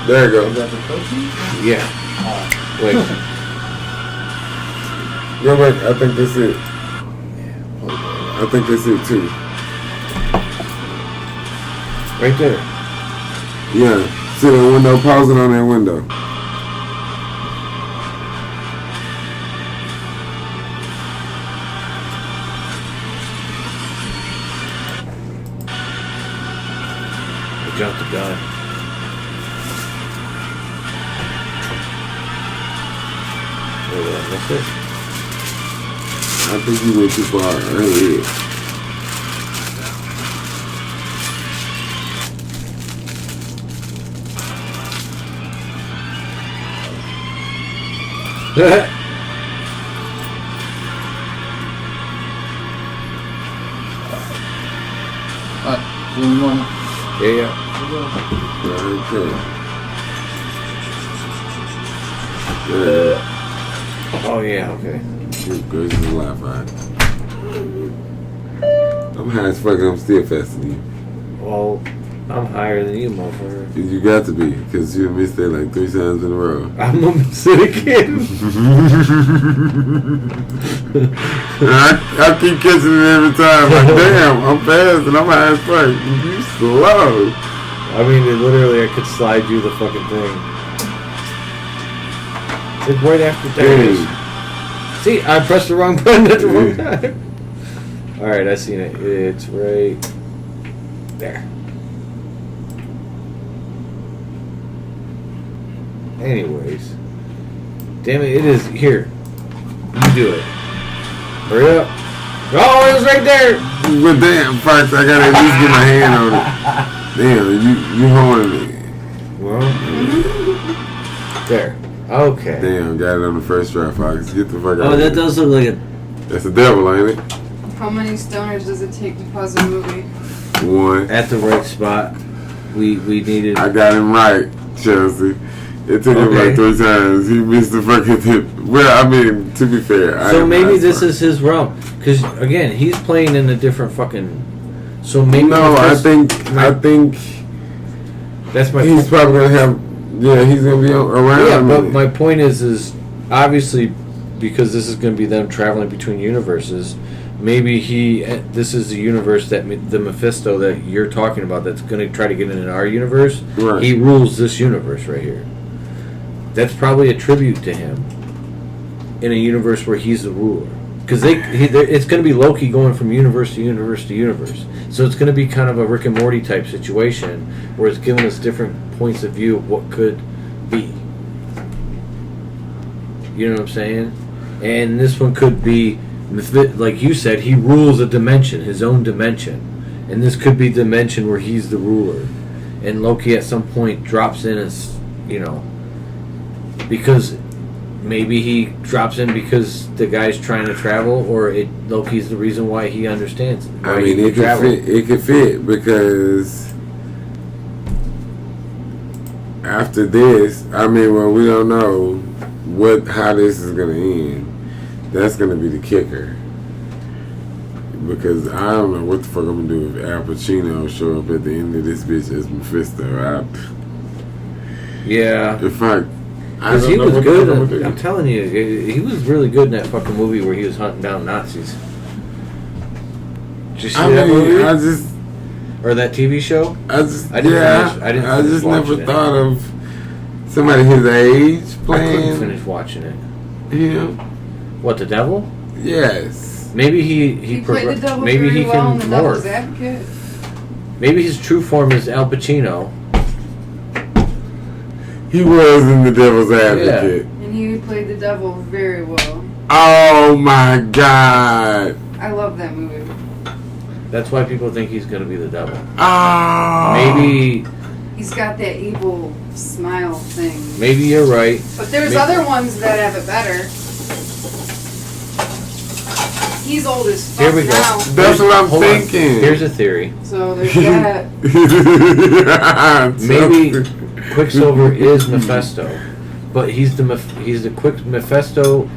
S2: There you go.
S1: Yeah. Wait.
S2: Go back. I think that's it. I think that's it too.
S1: Right there.
S2: Yeah. See that window? Pause it on that window.
S1: jumped the gun. Wait, did I miss it?
S2: I think you went too far earlier.
S1: Yeah.
S2: Okay.
S1: Oh yeah, okay.
S2: Good is alive, right? I'm high as fuck and I'm still faster than you.
S1: Well, I'm higher than you, motherfucker.
S2: You got to be, because you missed it like 3 times in a row.
S1: I'm gonna miss it again.
S2: I keep catching it every time. Like, damn, I'm fast and I'm high as fuck. You slow.
S1: I mean, literally, I could slide you the fucking thing. It's right after Terpie. See, I pressed the wrong button at the wrong time. Alright, I seen it. It's right there. Anyways. Damn it, it is here. You do it. Hurry up. Oh, it was right there!
S2: But damn, first I gotta at least get my hand on it. Damn, you holding me.
S1: Well, there. Okay.
S2: Damn, got it on the first try, Fox. Get the fuck out
S1: Oh,
S2: of
S1: that
S2: here.
S1: does look like a...
S2: That's the devil, ain't it?
S10: How many stoners does it take to pause a movie?
S2: 1.
S1: At the right spot. We needed...
S2: I got him right, Chelsea. It took him like 3 times. He missed the fucking tip. Well, I mean, to be fair.
S1: So maybe this is his realm. Because, again, he's playing in a different fucking... So maybe...
S2: No, I think...
S1: That's my
S2: He's probably going to have... Yeah, he's going to be around.
S1: Yeah, but my point is obviously, because this is going to be them traveling between universes, maybe this is the universe that the Mephisto that you're talking about that's going to try to get into our universe.
S2: Right.
S1: He rules this universe right here. That's probably a tribute to him in a universe where he's the ruler. Because it's going to be Loki going from universe to universe to universe. So it's going to be kind of a Rick and Morty type situation where it's giving us different points of view of what could be. You know what I'm saying? And this one could be, like you said, he rules a dimension, his own dimension. And this could be dimension where he's the ruler. And Loki at some point drops in as, because maybe he drops in because the guy's trying to travel, or Loki's the reason why he understands.
S2: I mean, it could fit because after this, I mean, well, we don't know how this is gonna end. That's gonna be the kicker. Because I don't know what the fuck I'm gonna do if Al Pacino show up at the end of this bitch as Mephisto.
S1: Yeah.
S2: In fact,
S1: because he was good. I'm telling you, he was really good in that fucking movie where he was hunting down Nazis. Did you see that movie? Or that TV show?
S2: I just never thought of somebody his age playing.
S1: I couldn't finish watching it.
S2: Yeah.
S1: What, the devil?
S2: Yes.
S1: Maybe he
S10: played the devil
S1: maybe
S10: very
S1: he
S10: well in
S1: can
S10: The Devil's
S1: morph.
S10: Advocate.
S1: Maybe his true form is Al Pacino.
S2: He was in The Devil's Advocate.
S10: And he played the devil very well.
S2: Oh my god.
S10: I love that movie.
S1: That's why people think he's going to be the devil.
S2: Oh.
S1: Maybe...
S10: He's got that evil smile thing.
S1: Maybe you're right.
S10: But there's other ones that have it better. He's old as fuck
S1: Here we go.
S10: now.
S2: That's what I'm
S1: Hold
S2: thinking.
S1: on. Here's a theory.
S10: So there's that.
S1: Maybe Quicksilver is Mephisto, but he's the Mephisto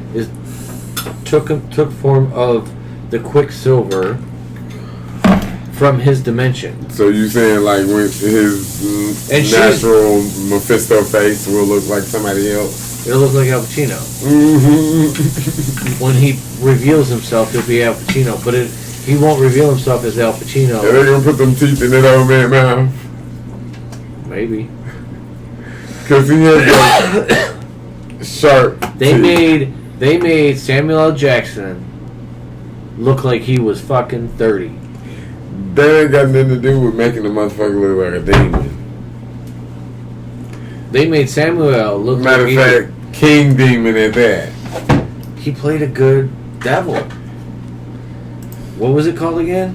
S1: took form of the Quicksilver from his dimension.
S2: So you saying like when his natural Mephisto face will look like somebody else?
S1: It'll look like Al Pacino.
S2: Mm-hmm.
S1: When he reveals himself, it'll be Al Pacino, but he won't reveal himself as Al Pacino.
S2: Are they gonna put them teeth in that old man's mouth?
S1: Maybe.
S2: Because he has that sharp teeth.
S1: They made Samuel L. Jackson look like he was fucking 30.
S2: That ain't got nothing to do with making the motherfucker look like a demon.
S1: They made Samuel look
S2: Matter
S1: like
S2: of fact, King Demon at that.
S1: he played a good devil. What was it called again?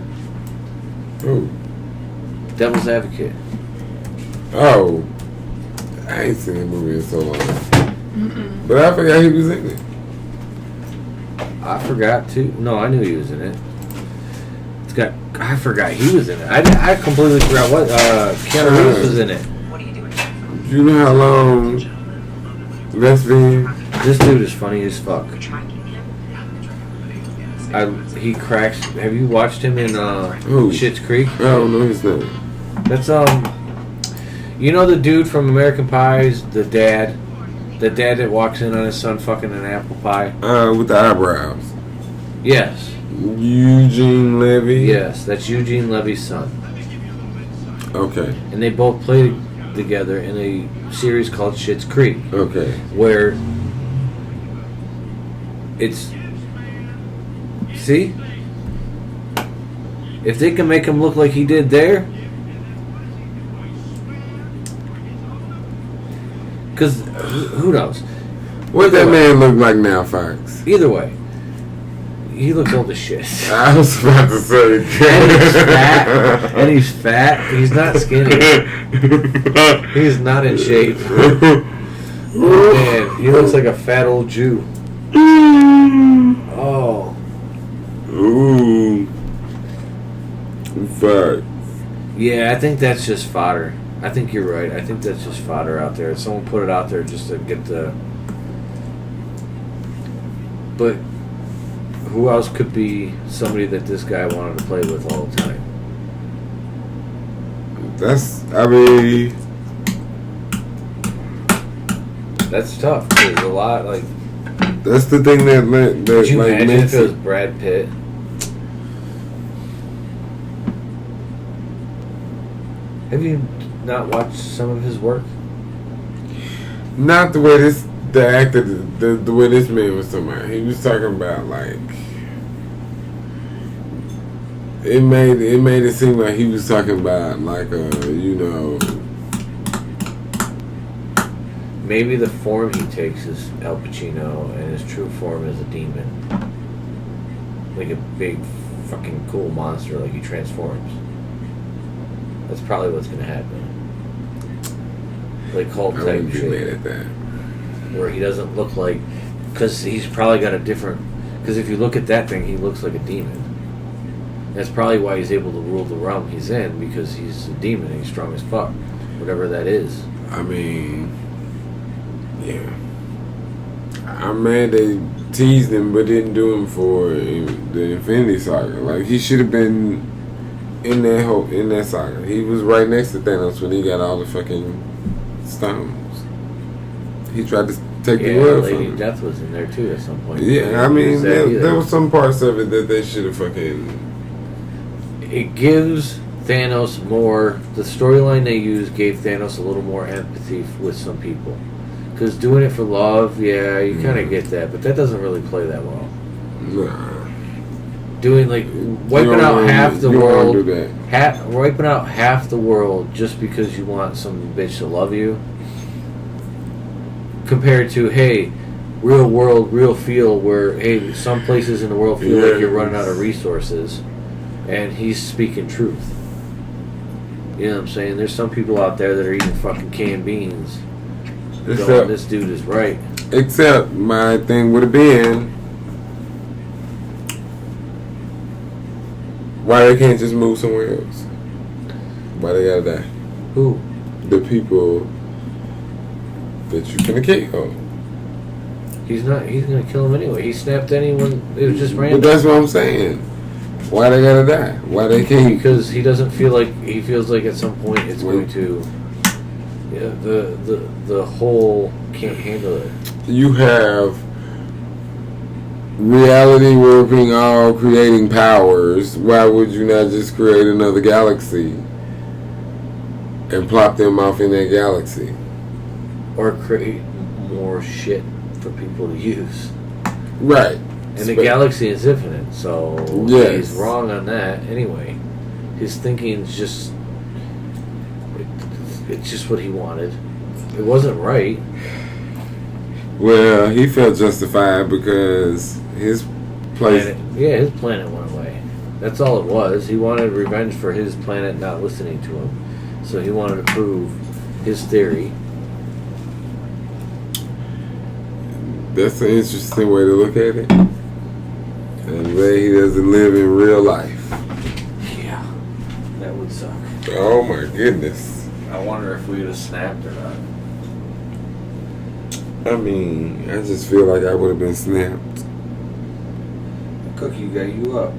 S2: Who?
S1: Devil's Advocate.
S2: Oh. I ain't seen that movie in so long. But I forgot he was in it.
S1: I forgot too. No, I knew he was in it. I forgot he was in it. I completely forgot what Keanu Reeves was in it.
S2: You know how long that's been?
S1: This dude is funny as fuck. He cracks. Have you watched him in Schitt's Creek?
S2: I don't know his name.
S1: That's you know the dude from American Pies, the dad that walks in on his son fucking an apple pie.
S2: With the eyebrows.
S1: Yes.
S2: Eugene Levy.
S1: Yes, that's Eugene Levy's son.
S2: Okay.
S1: And they both played together in a series called Schitt's Creek.
S2: Okay.
S1: Where it's see? If they can make him look like he did there, because who knows?
S2: What that man look like now, Fox?
S1: Either way, he looks old as shit.
S2: I was about to say.
S1: And he's fat. He's not skinny. He's not in shape. Man, he looks like a fat old Jew. Oh.
S2: Ooh. Fuck.
S1: Yeah, I think that's just fodder. I think you're right. I think that's just fodder out there. Someone put it out there just to get the... But who else could be somebody that this guy wanted to play with all the time? That's tough. There's a lot, like...
S2: That's the thing that
S1: Could you
S2: like,
S1: imagine
S2: makes
S1: if it was Brad Pitt? Have you not watched some of his work?
S2: Not the way the actor, the way this man was talking about. He was talking about like it made it seem like he was talking about like
S1: maybe the form he takes is Al Pacino and his true form is a demon, like a big fucking cool monster, like he transforms. That's probably what's gonna happen. Like cult
S2: I
S1: type
S2: wouldn't be
S1: shit.
S2: mad at that.
S1: Where he doesn't look like, because he's probably got a different. Because if you look at that thing, he looks like a demon. That's probably why he's able to rule the realm he's in, because he's a demon and he's strong as fuck, whatever that is.
S2: I mean, yeah. I'm mad they teased him but didn't do him for the Infinity Saga. Like he should have been in that saga. He was right next to Thanos when he got all the fucking stones. He tried to take the world from
S1: Lady
S2: him.
S1: Death was in there too at some point.
S2: Yeah, I mean, there was some parts of it that they should have fucking...
S1: It gives Thanos more... The storyline they used gave Thanos a little more empathy with some people. Because doing it for love, yeah, you kind of get that. But that doesn't really play that well.
S2: Nah.
S1: Doing, like, wiping out half the world...
S2: do that.
S1: Wiping out half the world just because you want some bitch to love you... Compared to, hey, real world, real feel, where, hey, some places in the world feel like you're running out of resources, and he's speaking truth. You know what I'm saying? There's some people out there that are eating fucking canned beans. Going, this dude is right.
S2: Except my thing would have been, why they can't just move somewhere else? Why they gotta die?
S1: Who?
S2: The people that you finna kill.
S1: He's gonna kill him anyway. He snapped anyone. It was just random.
S2: But that's what I'm saying. Why they gotta die? Why they can't?
S1: Because he doesn't feel like, he feels like at some point it's going to. Yeah, the whole can't handle it.
S2: You have reality working all creating powers. Why would you not just create another galaxy and plop them off in that galaxy?
S1: Or create more shit for people to use.
S2: Right.
S1: And the galaxy is infinite, so
S2: yes.
S1: he's wrong on that anyway. his thinking's just it's just what he wanted. It wasn't right.
S2: Well, he felt justified because his place.
S1: His planet went away. That's all it was. He wanted revenge for his planet not listening to him. So he wanted to prove his theory.
S2: That's an interesting way to look at it. And glad he doesn't live in real life.
S1: Yeah, that would suck.
S2: Oh my goodness.
S1: I wonder if we'd have snapped or not.
S2: I mean, I just feel like I would have been snapped.
S1: Cookie got you up.